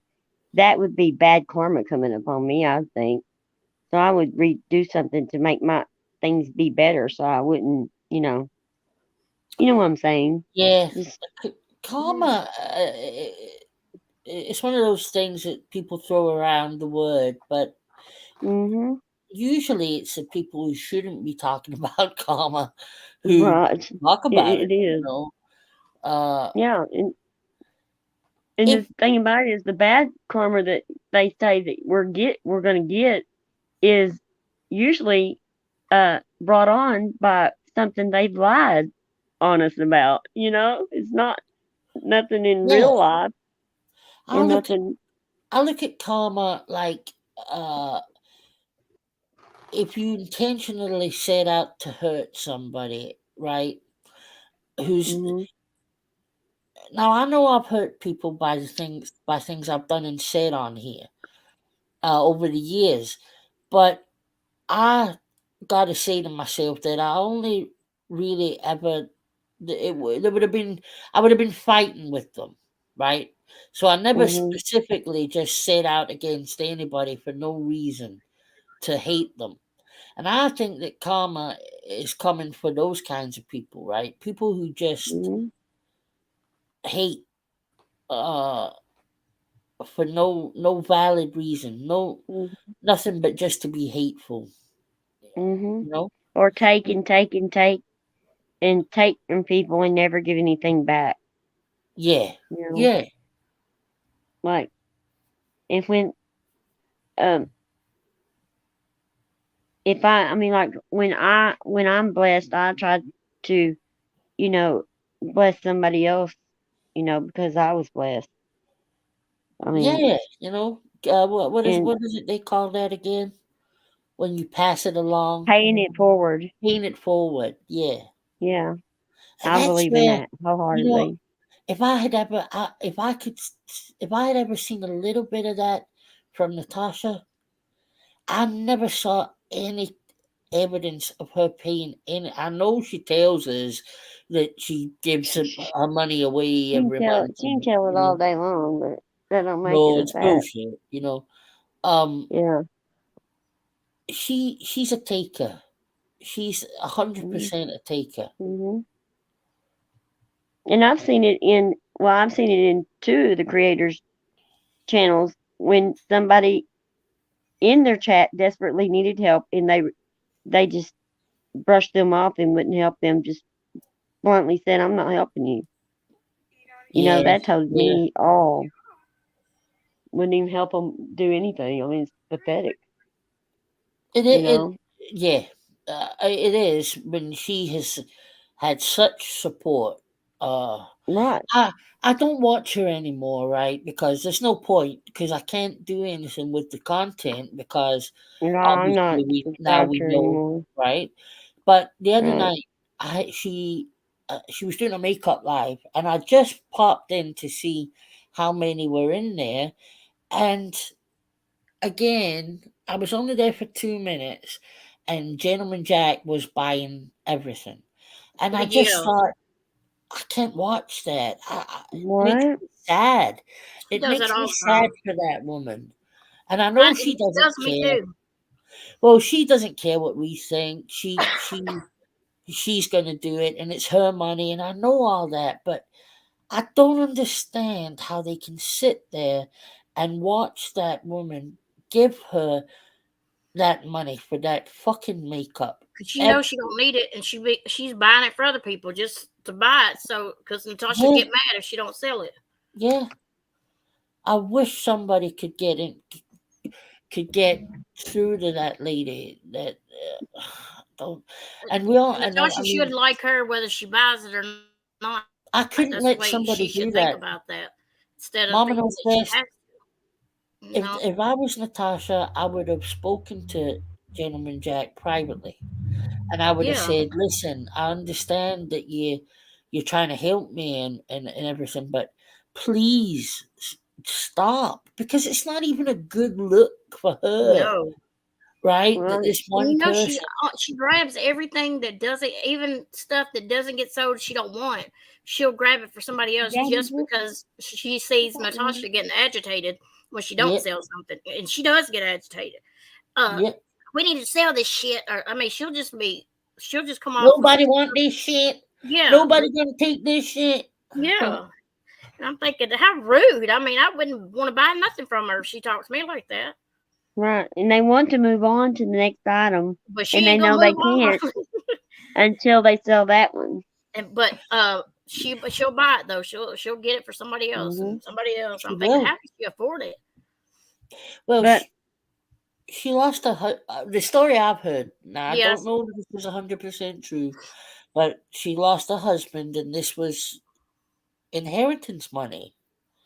Speaker 2: that would be bad karma coming upon me, I think. So I would do something to make my things be better, so I wouldn't, you know what I'm saying?
Speaker 5: Yeah, karma. It's one of those things that people throw around the word, but usually it's the people who shouldn't be talking about karma who talk about it.
Speaker 2: It is.
Speaker 5: You know?
Speaker 2: Yeah, and the thing about it is, the bad karma that they say that we're going to get is usually brought on by something they've lied on us about. You know, it's not nothing in real life.
Speaker 5: I look at karma like if you intentionally set out to hurt somebody, right? Who's now I know I've hurt people by things I've done and said on here over the years, but I gotta say to myself that I only really ever I would have been fighting with them, right? So I never specifically just set out against anybody for no reason to hate them. And I think that karma is coming for those kinds of people, right? People who just
Speaker 2: Mhm.
Speaker 5: hate for no valid reason,
Speaker 2: Mhm.
Speaker 5: nothing but just to be hateful.
Speaker 2: Mhm.
Speaker 5: You know?
Speaker 2: Or take and take and take and take from people and never give anything back.
Speaker 5: Yeah,
Speaker 2: You know,
Speaker 5: yeah,
Speaker 2: like if when um if I mean like when I'm blessed, I try to bless somebody else. Because I was blessed. I mean,
Speaker 5: yeah. You know,
Speaker 2: and
Speaker 5: what is it they call that again? When you pass it along,
Speaker 2: paying it forward.
Speaker 5: paying it forward. Yeah,
Speaker 2: Yeah,
Speaker 5: and
Speaker 2: I
Speaker 5: that's
Speaker 2: believe in
Speaker 5: where
Speaker 2: that
Speaker 5: you know
Speaker 2: wholeheartedly.
Speaker 5: if I had ever, if I had ever seen a little bit of that from Natasha, I never saw any evidence of her paying any. I know she tells us that she gives her money away every month,
Speaker 2: She can
Speaker 5: and
Speaker 2: tell it all day long, but that don't make it
Speaker 5: no,
Speaker 2: a
Speaker 5: it's
Speaker 2: fact.
Speaker 5: bullshit. Um,
Speaker 2: Yeah.
Speaker 5: she's a taker. She's
Speaker 2: Mhm.
Speaker 5: 100% a taker.
Speaker 2: Mhm. And I've seen it in two of the creators' channels when somebody in their chat desperately needed help and they just brushed them off and wouldn't help them. Just bluntly said, "I'm not helping you."
Speaker 5: Yeah,
Speaker 2: That told
Speaker 5: yeah.
Speaker 2: me all. Wouldn't even help them do anything. I mean, it's pathetic. You
Speaker 5: It
Speaker 2: know.
Speaker 5: yeah, it is when she has had such support. Uh,
Speaker 2: Right.
Speaker 5: I I don't watch her anymore, right? Because there's no point because I can't do anything with the content because
Speaker 2: No, I'm
Speaker 5: obviously
Speaker 2: not
Speaker 5: we now
Speaker 2: subscribed
Speaker 5: we
Speaker 2: to her
Speaker 5: know,
Speaker 2: anymore.
Speaker 5: right? But the other
Speaker 2: Right.
Speaker 5: night, she was doing a makeup live, and I just popped in to see how many were in there, and again, I was only there for 2 minutes, and Gentleman Jack was buying everything, and I just
Speaker 3: Yeah,
Speaker 5: thought, I can't watch that. It makes
Speaker 2: What?
Speaker 5: me sad.
Speaker 3: she
Speaker 5: It
Speaker 3: does that
Speaker 5: makes me
Speaker 3: all the
Speaker 5: sad
Speaker 3: time.
Speaker 5: for that woman, and I know she
Speaker 3: It
Speaker 5: doesn't
Speaker 3: does me
Speaker 5: care.
Speaker 3: too.
Speaker 5: Well, she doesn't care what we think. She's going to do it, and it's her money, and I know all that, but I don't understand how they can sit there and watch that woman give her that money for that fucking makeup.
Speaker 3: Cause she
Speaker 5: Ev-
Speaker 3: knows she don't need it, and she's buying it for other people just to buy it. So, cause Natasha
Speaker 5: Yeah,
Speaker 3: get mad if she don't sell it.
Speaker 5: yeah. I wish somebody could get through to that lady. That don't, and we all, and
Speaker 3: Natasha
Speaker 5: I
Speaker 3: should
Speaker 5: mean,
Speaker 3: like her whether she buys it or not.
Speaker 5: I couldn't
Speaker 3: That's the
Speaker 5: let
Speaker 3: way
Speaker 5: somebody
Speaker 3: she
Speaker 5: do
Speaker 3: should think
Speaker 5: that.
Speaker 3: about that instead of
Speaker 5: Mama
Speaker 3: thinking
Speaker 5: knows
Speaker 3: that she
Speaker 5: best.
Speaker 3: has to. You know,
Speaker 5: If I was Natasha, I would have spoken to Gentleman Jack privately, and I would have
Speaker 3: yeah.
Speaker 5: said, "Listen, I understand that you're trying to help me and everything, but please stop because it's not even a good look for her,
Speaker 3: No.
Speaker 5: right? That
Speaker 2: Right.
Speaker 5: this
Speaker 3: And
Speaker 5: one person,
Speaker 3: she grabs everything that doesn't, even stuff that doesn't get sold she don't want. She'll grab it for somebody else just because she sees Natasha getting agitated when she don't
Speaker 5: yeah,
Speaker 3: sell something, and she does get agitated. Uh,
Speaker 5: yeah.
Speaker 3: we need to sell this shit, or I mean, she'll just come off with
Speaker 5: Nobody want this shit.
Speaker 3: yeah,
Speaker 5: Nobody gonna take this shit."
Speaker 3: yeah. And I'm thinking, how rude. I mean, I wouldn't want to buy nothing from her if she talks to me like that.
Speaker 2: Right. And they want to move on to the next item,
Speaker 3: But she
Speaker 2: and they
Speaker 3: ain't gonna
Speaker 2: know they
Speaker 3: move on.
Speaker 2: can't until they sell that one.
Speaker 3: And she'll buy it though. She'll get it for somebody else
Speaker 2: Hmm.
Speaker 3: and somebody else.
Speaker 5: She
Speaker 3: I'm thinking, how
Speaker 5: will.
Speaker 3: can she afford it?
Speaker 5: Well,
Speaker 2: But
Speaker 5: she lost the story I've heard. Now I don't
Speaker 3: Yes,
Speaker 5: know if this was 100% true, but she lost a husband, and this was inheritance money.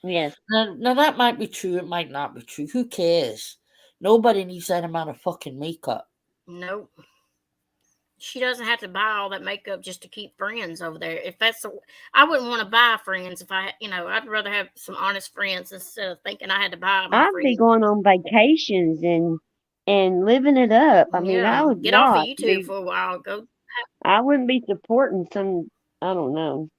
Speaker 2: yes,
Speaker 5: Now that might be true. It might not be true. Who cares? Nobody needs that amount of fucking makeup.
Speaker 3: nope. She doesn't have to buy all that makeup just to keep friends over there. If that's the, I wouldn't want to buy friends if I'd rather have some honest friends instead of thinking I had to buy my
Speaker 2: I'd be
Speaker 3: friends.
Speaker 2: going on vacations and living it up. I mean, I
Speaker 3: Yeah,
Speaker 2: would
Speaker 3: get off of
Speaker 2: not
Speaker 3: YouTube
Speaker 2: be.
Speaker 3: for a while. Go.
Speaker 2: I wouldn't be supporting some. I don't know.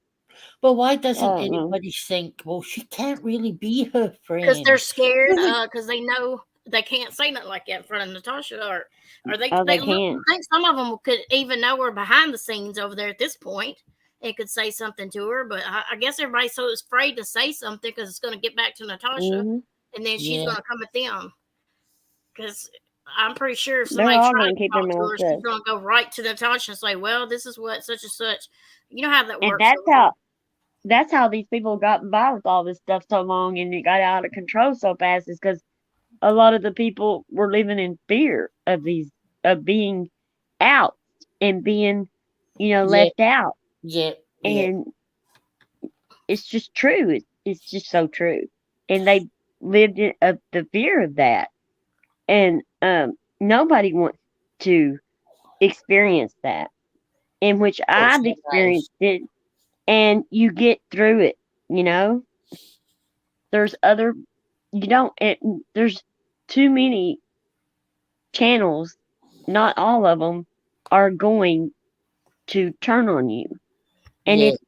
Speaker 5: But why
Speaker 2: I
Speaker 5: doesn't
Speaker 2: don't know.
Speaker 5: anybody think, well, she can't really be her
Speaker 3: Because they're
Speaker 5: friend?
Speaker 3: scared.
Speaker 5: Really?
Speaker 3: Because they know. they can't say nothing like that in front of Natasha, or they
Speaker 2: Oh, they
Speaker 3: I
Speaker 2: can't.
Speaker 3: think some of them could even know her behind the scenes over there at this point and could say something to her. But I guess everybody's so afraid to say something because it's going to get back to Natasha,
Speaker 2: hmm
Speaker 3: and then she's
Speaker 5: Yeah.
Speaker 3: going to come at them. Because I'm pretty sure if
Speaker 2: They're
Speaker 3: somebody
Speaker 2: all
Speaker 3: tries
Speaker 2: gonna
Speaker 3: to
Speaker 2: keep their
Speaker 3: talk to
Speaker 2: mouth
Speaker 3: her,
Speaker 2: shut.
Speaker 3: she's going to go right to Natasha and say, "Well, this is what such and such." You know how that
Speaker 2: And
Speaker 3: works.
Speaker 2: that's how these people got by with all this stuff so long and it got out of control so fast is because a lot of the people were living in fear of being out and being,
Speaker 5: Yeah.
Speaker 2: left out.
Speaker 5: Yeah.
Speaker 2: And it's just true. It's just so true. And they lived in the fear of that. And nobody wants to experience that. In which
Speaker 5: It's
Speaker 2: I've
Speaker 5: not nice.
Speaker 2: experienced it, and you get through it. There's other you don't. There's too many channels. Not all of them are going to turn on you, and
Speaker 5: Yeah.
Speaker 2: if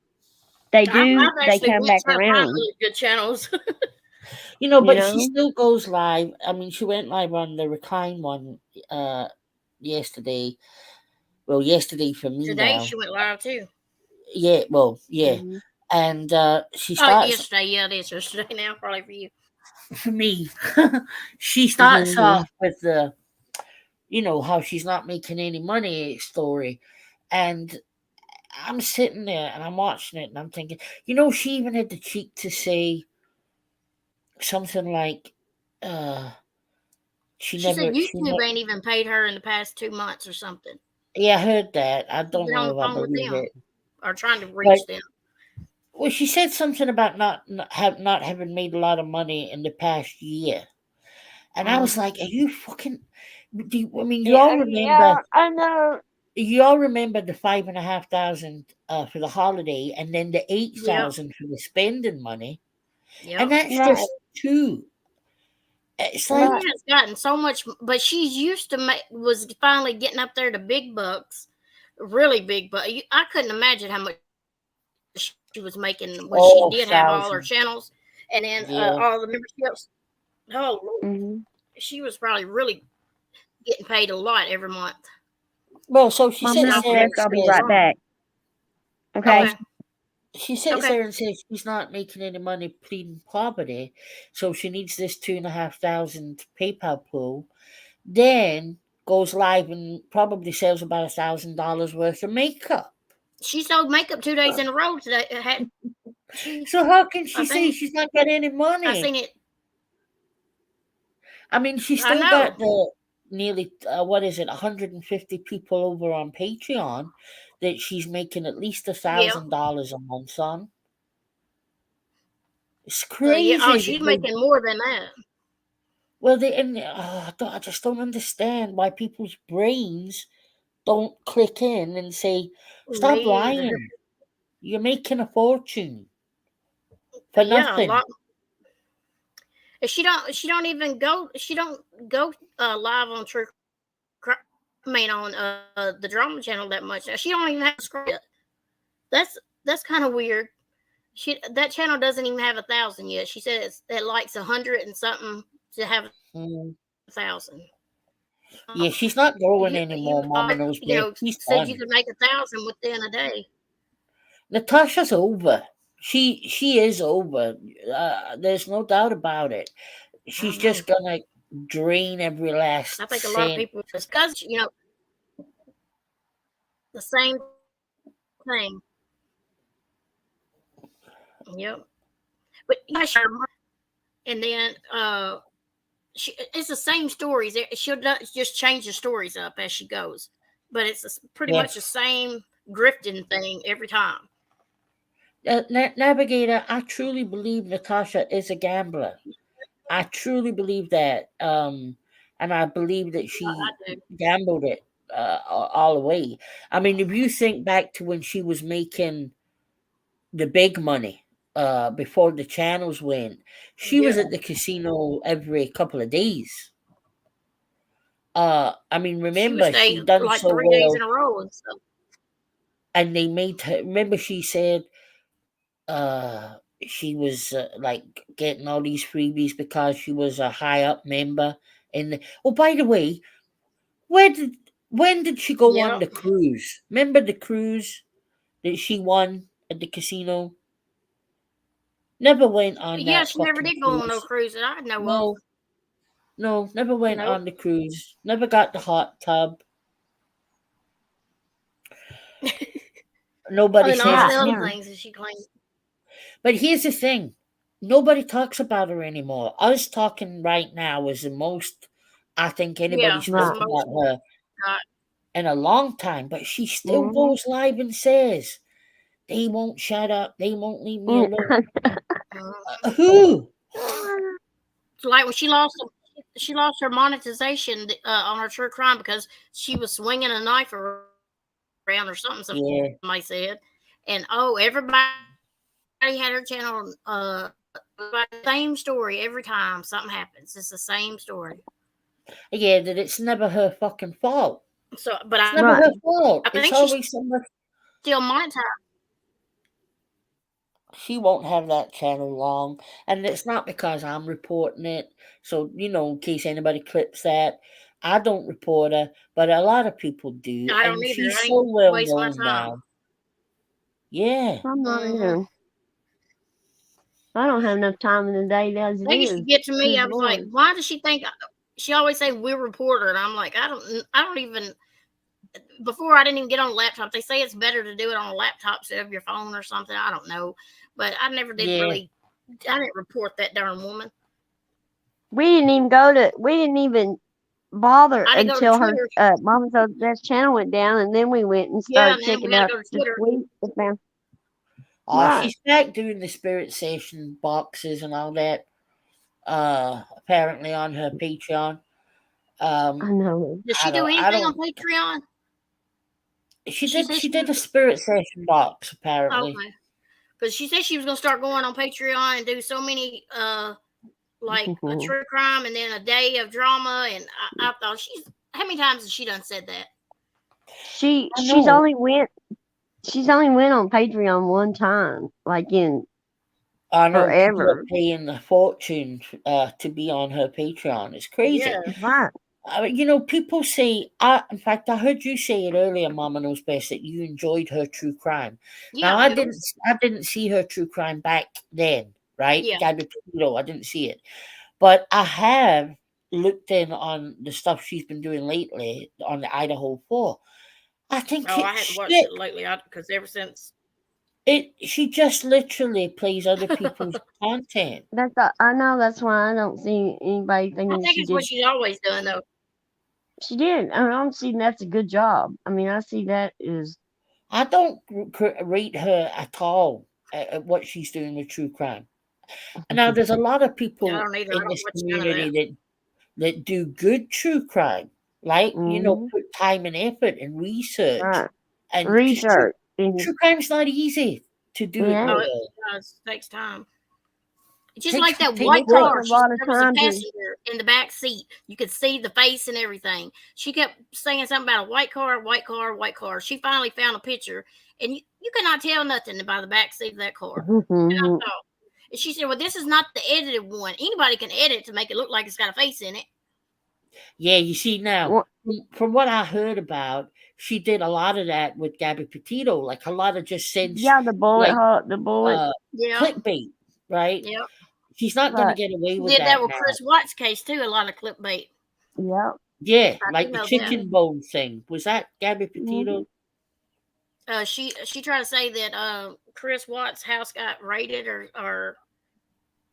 Speaker 2: they
Speaker 3: I've
Speaker 2: do, they
Speaker 3: actually
Speaker 2: come
Speaker 3: went
Speaker 2: back
Speaker 3: trying to find
Speaker 2: around.
Speaker 3: really good channels.
Speaker 5: But she
Speaker 2: You
Speaker 5: still goes live. I mean, she went live on the Recline one yesterday. Well, yesterday for me
Speaker 3: Today
Speaker 5: now.
Speaker 3: she went live too.
Speaker 5: Yeah, well, yeah.
Speaker 2: Mhm.
Speaker 5: And she
Speaker 3: Oh,
Speaker 5: starts
Speaker 3: yesterday. Yeah, it is yesterday now, probably for you.
Speaker 5: for me. She starts
Speaker 2: Mhm.
Speaker 5: off with the, how she's not making any money story. And I'm sitting there and I'm watching it and I'm thinking, she even had the cheek to say something like, she
Speaker 3: She said
Speaker 5: never,
Speaker 3: YouTube ain't even paid her in the past 2 months or something.
Speaker 5: yeah, I heard that. I
Speaker 3: She's
Speaker 5: don't
Speaker 3: been on
Speaker 5: know
Speaker 3: the
Speaker 5: if I
Speaker 3: phone with
Speaker 5: believe
Speaker 3: them
Speaker 5: it.
Speaker 3: or trying to
Speaker 5: But
Speaker 3: reach them.
Speaker 5: well, she said something about not having made a lot of money in the past year, and I was like, "Are you fucking?" I mean, you all remember?
Speaker 2: I know.
Speaker 5: You all remember the 5,500 for the holiday, and then the
Speaker 3: Yep.
Speaker 5: 8,000 for the spending money, and
Speaker 3: Yep.
Speaker 5: that's
Speaker 2: Right.
Speaker 5: just two. It's
Speaker 3: She
Speaker 5: like,
Speaker 2: Right.
Speaker 3: has gotten so much, but she's used to was finally getting up there to big bucks, really big. But I couldn't imagine how much she was making when she did have all her
Speaker 5: thousands.
Speaker 3: channels and then
Speaker 5: Yeah.
Speaker 3: all the memberships. Oh, Lord.
Speaker 2: Mhm.
Speaker 3: She was probably really getting paid a lot every month.
Speaker 5: Well, so she
Speaker 2: Mom,
Speaker 5: sits
Speaker 2: real
Speaker 5: there and
Speaker 2: quick. I'll be
Speaker 5: says,
Speaker 2: right back. Okay.
Speaker 3: Okay.
Speaker 5: she sits
Speaker 3: Okay.
Speaker 5: there and says she's not making any money pleading poverty, so she needs this 2,500 PayPal pool. Then goes live and probably sells about $1,000 worth of makeup.
Speaker 3: She sold makeup 2 days in a row today.
Speaker 5: So how can
Speaker 3: I
Speaker 5: she say
Speaker 3: think
Speaker 5: she's not got any
Speaker 3: I
Speaker 5: money?
Speaker 3: seen it.
Speaker 5: I mean, she's
Speaker 3: I
Speaker 5: still got
Speaker 3: know.
Speaker 5: the nearly 150 people over on Patreon that she's making at least
Speaker 3: Yeah.
Speaker 5: $1,000 a month on. It's
Speaker 3: Yeah.
Speaker 5: crazy.
Speaker 3: Oh,
Speaker 5: that
Speaker 3: she's
Speaker 5: they-
Speaker 3: making more than that.
Speaker 5: Well, I just don't understand why people's brains don't click in and say, "Stop
Speaker 3: Me either.
Speaker 5: lying. You're making a fortune for
Speaker 3: Yeah, a
Speaker 5: nothing."
Speaker 3: lot. She don't even go. She don't go live on True. I mean, on the drama channel that much. She don't even have a script. That's kind of weird. That channel doesn't even have 1,000 yet. She says it likes 100 and something to have
Speaker 5: Mm.
Speaker 3: 1,000.
Speaker 5: Yeah, she's not growing
Speaker 3: You
Speaker 5: anymore, Mama knows
Speaker 3: you
Speaker 5: best.
Speaker 3: know
Speaker 5: She's
Speaker 3: said you
Speaker 5: done.
Speaker 3: could make 1,000 within a day.
Speaker 5: Natasha's over. She is over. There's no doubt about it. She's just gonna drain every last
Speaker 3: I think a lot of
Speaker 5: cent.
Speaker 3: people discuss the same thing. Yep. But yeah, sure. And then it's the same stories. She'll just change the stories up as she goes, but it's pretty
Speaker 5: Yeah.
Speaker 3: much the same grifting thing every time.
Speaker 5: Navigator, I truly believe Natasha is a gambler. I truly believe that. And I believe that she
Speaker 3: I do.
Speaker 5: gambled it all the way. I mean, if you think back to when she was making the big money before the channels went, she was
Speaker 3: Yeah.
Speaker 5: at the casino every couple of days. I mean,
Speaker 3: She would
Speaker 5: remember
Speaker 3: stay
Speaker 5: she done
Speaker 3: like
Speaker 5: so
Speaker 3: 3 days in
Speaker 5: well,
Speaker 3: a row and stuff.
Speaker 5: and they made her. Remember, she said she was like getting all these freebies because she was a high up member Oh, by the way, when did she go on
Speaker 3: Yep.
Speaker 5: the cruise? Remember the cruise that she won at the casino? Never went on
Speaker 3: Yeah,
Speaker 5: that
Speaker 3: she never
Speaker 5: fucking
Speaker 3: did go on no
Speaker 5: cruise.
Speaker 3: cruise that I know of.
Speaker 5: No, no, never went
Speaker 3: Nope.
Speaker 5: on the cruise. Never got the hot tub. Nobody
Speaker 3: And all
Speaker 5: says
Speaker 3: the
Speaker 5: it's.
Speaker 2: Yeah.
Speaker 3: other things that she claims.
Speaker 5: But here's the thing: nobody talks about her anymore. Us talking right now is the most I think
Speaker 3: Yeah,
Speaker 5: anybody's
Speaker 2: Right.
Speaker 5: spoken about her
Speaker 3: Right.
Speaker 5: in a long time. But she still
Speaker 2: Mhm.
Speaker 5: goes live and says, "They won't shut up. They won't leave me
Speaker 2: Mm.
Speaker 5: alone."
Speaker 3: Mhm.
Speaker 5: Who?
Speaker 3: It's like when she lost her monetization on her true crime because she was swinging a knife around or something.
Speaker 5: Yeah.
Speaker 3: Somebody said, and everybody had her channel. Same story every time something happens. It's the same story.
Speaker 5: Yeah, that it's never her fucking fault.
Speaker 3: So, but
Speaker 5: It's never
Speaker 2: Right.
Speaker 5: her fault.
Speaker 3: I
Speaker 5: It's
Speaker 3: think she's
Speaker 5: always somebody.
Speaker 3: still monetized.
Speaker 5: She won't have that channel long, and it's not because I'm reporting it. So in case anybody clips that, I don't report her, but a lot of people do,
Speaker 3: I don't
Speaker 5: and
Speaker 3: either.
Speaker 5: she's
Speaker 3: I
Speaker 5: so
Speaker 3: ain't
Speaker 5: well
Speaker 3: waste my
Speaker 5: known
Speaker 3: time.
Speaker 5: now. Yeah,
Speaker 2: I'm not
Speaker 3: Mhm.
Speaker 2: either. I don't have enough time in the day as it
Speaker 3: They used to
Speaker 2: is.
Speaker 3: get to me.
Speaker 2: Good
Speaker 3: I was like,
Speaker 2: Lord.
Speaker 3: why does she think? She always say we're reporter, and I'm like, I don't even. Before I didn't even get on a laptop. They say it's better to do it on a laptop instead of your phone or something. I don't know, but I never did
Speaker 5: yeah.
Speaker 3: really. I didn't report that darn woman.
Speaker 2: We didn't even bother
Speaker 3: I didn't go to
Speaker 2: until her
Speaker 3: Twitter.
Speaker 2: Mama's Old Best channel went down, and then we went and
Speaker 3: Yeah,
Speaker 2: started
Speaker 3: and then we
Speaker 2: checking
Speaker 3: had
Speaker 2: out
Speaker 3: to go to
Speaker 2: the
Speaker 3: Twitter.
Speaker 2: tweets and found.
Speaker 5: Oh,
Speaker 2: Right.
Speaker 5: she's back doing the spirit session boxes and all that. Apparently on her Patreon.
Speaker 2: I know.
Speaker 3: Does
Speaker 5: I
Speaker 3: she do
Speaker 5: don't. I
Speaker 3: anything on
Speaker 5: don't.
Speaker 3: Patreon?
Speaker 5: She
Speaker 3: She
Speaker 5: did.
Speaker 3: said
Speaker 5: She
Speaker 3: she
Speaker 5: did a
Speaker 3: was
Speaker 5: spirit session box apparently.
Speaker 3: okay because she said she was gonna start going on Patreon and do so many like a true crime and then a day of drama. And I thought how many times has she done said that?
Speaker 2: She's
Speaker 5: I know.
Speaker 2: only went on Patreon one time, like in
Speaker 5: I know people are
Speaker 2: forever.
Speaker 5: paying a fortune to be on her Patreon. It's crazy.
Speaker 3: Yeah,
Speaker 2: Right.
Speaker 5: People say. In fact, I heard you say it earlier, Mama Knows Best, that you enjoyed her true crime.
Speaker 3: yeah,
Speaker 5: Now, I
Speaker 3: it
Speaker 5: didn't.
Speaker 3: was,
Speaker 5: I didn't see her true crime back then, right?
Speaker 3: yeah.
Speaker 5: Gabby Petito, I didn't see it, but I have looked in on the stuff she's been doing lately on the Idaho 4. I think
Speaker 3: Oh, I
Speaker 5: it's
Speaker 3: hadn't watched
Speaker 5: shit.
Speaker 3: it lately because ever since
Speaker 5: She just literally plays other people's content.
Speaker 2: I know. That's why I don't see anybody
Speaker 3: I
Speaker 2: thinking
Speaker 3: think
Speaker 2: she
Speaker 3: it's what
Speaker 2: did.
Speaker 3: she's always done though.
Speaker 2: She did. I don't see that's a good job. I mean, I see that is.
Speaker 5: I don't rate her at all at what she's doing with true crime. Now, there's a lot of
Speaker 3: I
Speaker 5: people
Speaker 3: don't either. I
Speaker 5: in
Speaker 3: don't
Speaker 5: this
Speaker 3: watch none of that.
Speaker 5: community that do good true crime, like
Speaker 2: Mhm.
Speaker 5: put time and effort and research,
Speaker 2: Right.
Speaker 5: and because
Speaker 2: Research. And,
Speaker 5: true crime's not easy to do it
Speaker 2: yeah.
Speaker 3: Oh,
Speaker 5: well.
Speaker 3: it does. It takes time. It's just
Speaker 5: Takes
Speaker 3: like that
Speaker 5: takes
Speaker 3: white
Speaker 2: It takes
Speaker 5: work.
Speaker 3: car.
Speaker 2: a lot of
Speaker 3: There was a
Speaker 2: time to.
Speaker 3: passenger in the back seat. You could see the face and everything. She kept saying something about a white car, white car, white car. She finally found a picture, and you cannot tell nothing by the back seat of that car. And I thought, and she said, "Well, this is not the edited one. Anybody can edit to make it look like it's got a face in it."
Speaker 5: Yeah, you see now,
Speaker 2: What-
Speaker 5: from what I heard about, she did a lot of that with Gabby Petito, like a lot of just sense,
Speaker 2: Yeah, the bullet
Speaker 5: like
Speaker 2: hole, the bullet.
Speaker 3: Yeah,
Speaker 5: clickbait, right?
Speaker 3: yeah.
Speaker 5: She's not going to
Speaker 2: Right.
Speaker 5: get away
Speaker 3: She
Speaker 5: with
Speaker 3: did that
Speaker 5: that
Speaker 3: with
Speaker 5: now.
Speaker 3: Chris Watts' case too. A lot of clickbait.
Speaker 2: Yep.
Speaker 5: Yeah,
Speaker 3: I
Speaker 5: like
Speaker 3: do
Speaker 5: the
Speaker 3: know that.
Speaker 5: chicken bone thing. Was that Gabby Petito?
Speaker 2: Mhm.
Speaker 3: She tried to say that Chris Watts' house got raided or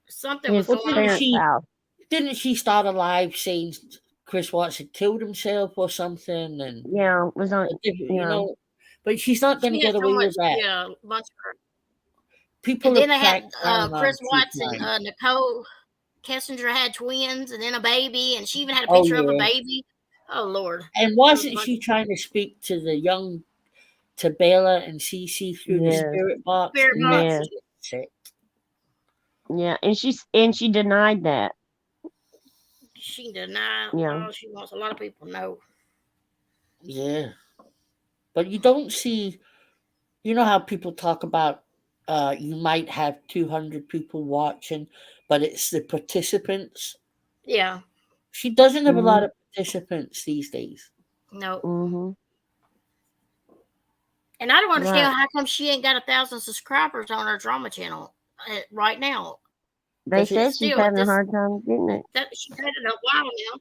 Speaker 3: something was
Speaker 2: His
Speaker 5: Well,
Speaker 3: going on.
Speaker 2: parents' house.
Speaker 5: didn't she start a live saying Chris Watts had killed himself or something? And
Speaker 2: Yeah, it was on. Yeah.
Speaker 5: but she's not going to
Speaker 3: She had
Speaker 5: get
Speaker 3: so
Speaker 5: away
Speaker 3: much,
Speaker 5: with that.
Speaker 3: yeah, a bunch of her.
Speaker 5: People
Speaker 3: And then
Speaker 5: have
Speaker 3: they had
Speaker 5: cracked down on
Speaker 3: Chris
Speaker 5: true
Speaker 3: Watts and
Speaker 5: crime.
Speaker 3: Nicole Kessinger had twins and then a baby, and she even had a
Speaker 5: Oh
Speaker 3: picture of a
Speaker 5: yeah,
Speaker 3: baby. Oh Lord!
Speaker 5: and wasn't she trying to speak to the young to Bella and Cece through the
Speaker 2: Yes.
Speaker 5: spirit box?
Speaker 3: Spirit box.
Speaker 2: Yes.
Speaker 5: Sick.
Speaker 2: Yeah, and she denied that.
Speaker 3: She denied.
Speaker 2: Yeah.
Speaker 3: Oh, she wants a lot of people to know.
Speaker 5: Yeah, but you don't see. You know how people talk about you might have 200 people watching, but it's the participants.
Speaker 3: Yeah,
Speaker 5: She doesn't have a lot
Speaker 2: Mhm.
Speaker 5: of participants these days.
Speaker 3: No.
Speaker 2: Mm-hmm.
Speaker 3: And I don't understand
Speaker 2: Right.
Speaker 3: how come she ain't got 1,000 subscribers on her drama channel right now.
Speaker 2: They
Speaker 5: 'Cause
Speaker 2: said
Speaker 5: it's
Speaker 2: she's
Speaker 3: Still,
Speaker 2: having a hard time getting it.
Speaker 3: she's had it a while now.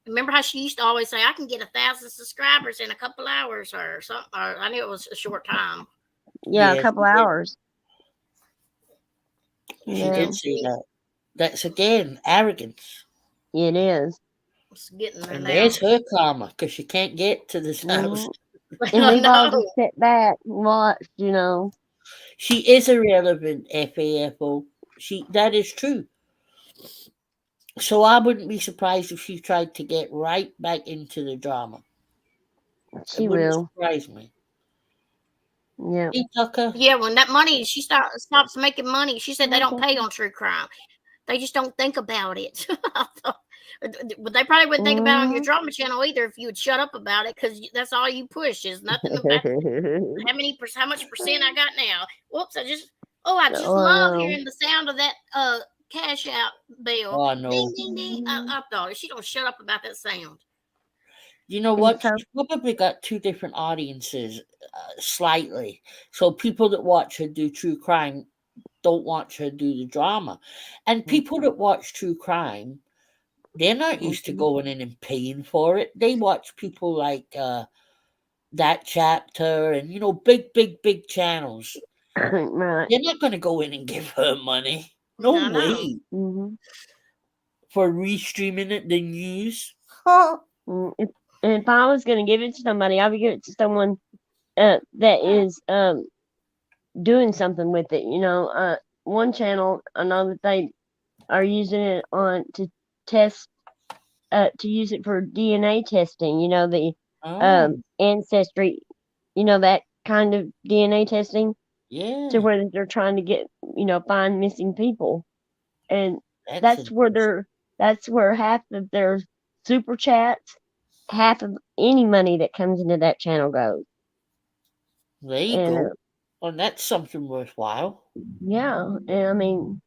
Speaker 3: Remember how she used to always say, "I can get 1,000 subscribers in a couple hours or something." Or I knew it was a short time.
Speaker 2: Yeah, a
Speaker 5: Yeah,
Speaker 2: couple
Speaker 5: she did.
Speaker 2: hours.
Speaker 5: She
Speaker 2: Yeah,
Speaker 5: did say that. That's again arrogance.
Speaker 2: it is.
Speaker 3: It's getting there
Speaker 5: And
Speaker 3: now.
Speaker 5: there's her karma because she can't get to this house.
Speaker 2: Mhm. And
Speaker 3: I
Speaker 2: we've all
Speaker 3: know.
Speaker 2: just sat back and watched, you know.
Speaker 5: She is irrelevant, FAFO. That is true. So I wouldn't be surprised if she tried to get right back into the drama.
Speaker 2: She
Speaker 5: It wouldn't
Speaker 2: will.
Speaker 5: surprise me.
Speaker 2: Yeah.
Speaker 5: Hey, Tucker.
Speaker 3: Yeah, when that money, she stops making money. She said they don't
Speaker 2: Okay.
Speaker 3: pay on true crime. They just don't think about it. But they probably wouldn't think about it on your
Speaker 2: Mhm.
Speaker 3: drama channel either if you would shut up about it, because that's all you push is nothing about how much percent I got now. Whoops, I just
Speaker 2: Oh, I
Speaker 3: love
Speaker 2: know.
Speaker 3: hearing the sound of that cash out bell.
Speaker 5: Oh, no.
Speaker 3: Ding ding ding.
Speaker 2: Mhm.
Speaker 3: I thought she don't shut up about that sound.
Speaker 5: You know
Speaker 2: And
Speaker 5: what?
Speaker 2: so,
Speaker 5: She's probably got two different audiences, slightly. So people that watch her do true crime don't watch her do the drama. And people that watch true crime, they're not used to
Speaker 2: mhm.
Speaker 5: going in and paying for it. They watch people like That Chapter and, big channels.
Speaker 2: Right.
Speaker 5: They're not going to go in and give her money. No
Speaker 3: I know.
Speaker 5: way.
Speaker 2: Mhm.
Speaker 5: For restreaming it, the news.
Speaker 2: If I was going to give it to somebody, I would give it to someone that is doing something with it. You know, one channel, I know that they are using it on to test, to use it for DNA testing. You know, the
Speaker 5: Oh,
Speaker 2: ancestry. You know, that kind of DNA testing,
Speaker 5: yeah.
Speaker 2: to where they're trying to get, find missing people, and
Speaker 5: That's
Speaker 2: that's where half of their super chats, half of any money that comes into that channel goes.
Speaker 5: There you
Speaker 2: And
Speaker 5: go. Well, that's something worthwhile.
Speaker 2: yeah, and I mean,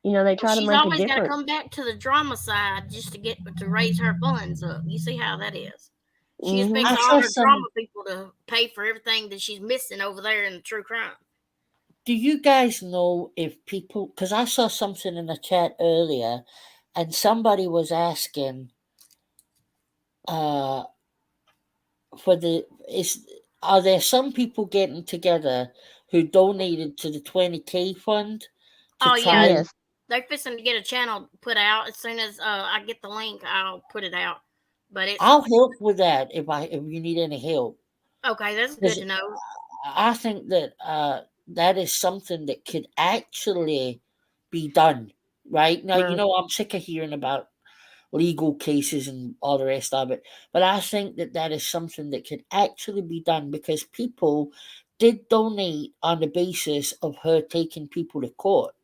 Speaker 2: they try to
Speaker 3: She's
Speaker 2: make a
Speaker 3: always got to
Speaker 2: difference.
Speaker 3: come back to the drama side just to raise her funds up. You see how that is. She
Speaker 2: Hmm.
Speaker 3: expects
Speaker 5: I
Speaker 3: all
Speaker 5: saw
Speaker 3: her drama
Speaker 5: some.
Speaker 3: people to pay for everything that she's missing over there in the true crime.
Speaker 5: Do you guys know if people? Because I saw something in the chat earlier, and somebody was asking, uh, for the is are there some people getting together who donated to the 20K fund to
Speaker 3: Oh
Speaker 5: try?
Speaker 3: yeah,
Speaker 2: Yes.
Speaker 3: they're fixing to get a channel put out as soon as I get the link. I'll put it out. But it's
Speaker 5: I'll help with that if you need any help.
Speaker 3: okay. That's good
Speaker 5: 'Cause
Speaker 3: to know.
Speaker 5: I think that that is something that could actually be done right now.
Speaker 2: Right.
Speaker 5: I'm sick of hearing about legal cases and all the rest of it, but I think that that is something that could actually be done because people did donate on the basis of her taking people to court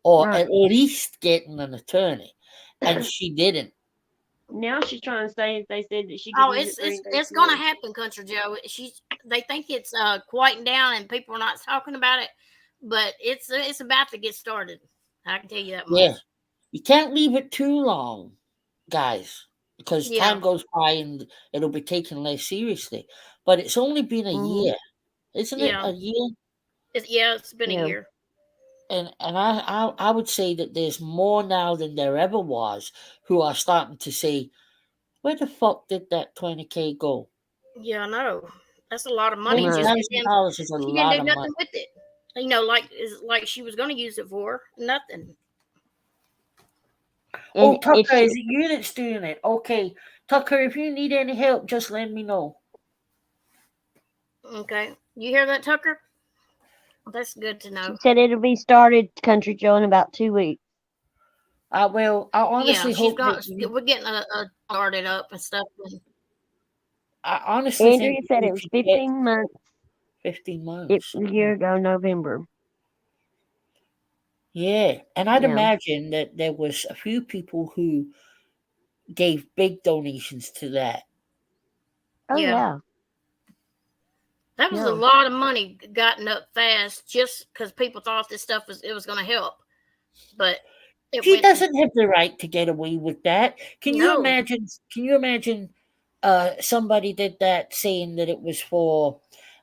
Speaker 5: or
Speaker 2: Right.
Speaker 5: at least getting an attorney, and she didn't.
Speaker 2: Now she's trying to say if they said that she could
Speaker 3: Oh,
Speaker 2: use it for
Speaker 3: it's gonna
Speaker 2: investigation.
Speaker 3: happen, Country Joe. They think it's quieting down and people are not talking about it, but it's about to get started. I can tell you that
Speaker 5: Yeah,
Speaker 3: much.
Speaker 5: you can't leave it too long, guys, because
Speaker 3: Yeah,
Speaker 5: time goes by and it'll be taken less seriously. But it's only been a
Speaker 2: Hmm.
Speaker 5: year, isn't it?
Speaker 3: yeah,
Speaker 5: A year,
Speaker 3: it's been a
Speaker 2: Yeah.
Speaker 3: year.
Speaker 5: and I would say that there's more now than there ever was who are starting to say, where the fuck did that 20K go?
Speaker 3: Yeah, I know. That's a lot of money.
Speaker 5: Twenty
Speaker 2: Right.
Speaker 3: Just
Speaker 5: thousand dollars is a
Speaker 3: she didn't
Speaker 5: lot
Speaker 3: do
Speaker 5: of
Speaker 3: nothing
Speaker 5: money.
Speaker 3: with it. Like she was going to use it for nothing.
Speaker 5: Oh,
Speaker 2: And if
Speaker 5: Tucker,
Speaker 2: she,
Speaker 5: is it you that's doing it? Okay, Tucker, if you need any help, just let me know.
Speaker 3: Okay, you hear that, Tucker? That's good to
Speaker 2: she
Speaker 3: know.
Speaker 2: said it'll be started, Country Joe, in about 2 weeks.
Speaker 5: I honestly
Speaker 3: Yeah,
Speaker 5: hope that you.
Speaker 3: we're getting a started up and stuff. And
Speaker 5: I honestly think
Speaker 2: Andrea
Speaker 5: that
Speaker 2: said
Speaker 5: you
Speaker 2: it was
Speaker 5: should get
Speaker 2: 15 months.
Speaker 5: 15
Speaker 2: It
Speaker 5: months.
Speaker 2: was a year ago, November.
Speaker 5: Yeah, and I'd
Speaker 2: Yeah.
Speaker 5: imagine that there was a few people who gave big donations to that.
Speaker 2: Oh
Speaker 3: yeah,
Speaker 2: yeah.
Speaker 3: that was a
Speaker 2: Yeah.
Speaker 3: lot of money gotten up fast just because people thought this stuff was going to help. But It
Speaker 5: She
Speaker 3: went to
Speaker 5: doesn't have the right to get away with that. Can you
Speaker 3: no.
Speaker 5: imagine? Can you imagine somebody did that saying that it was for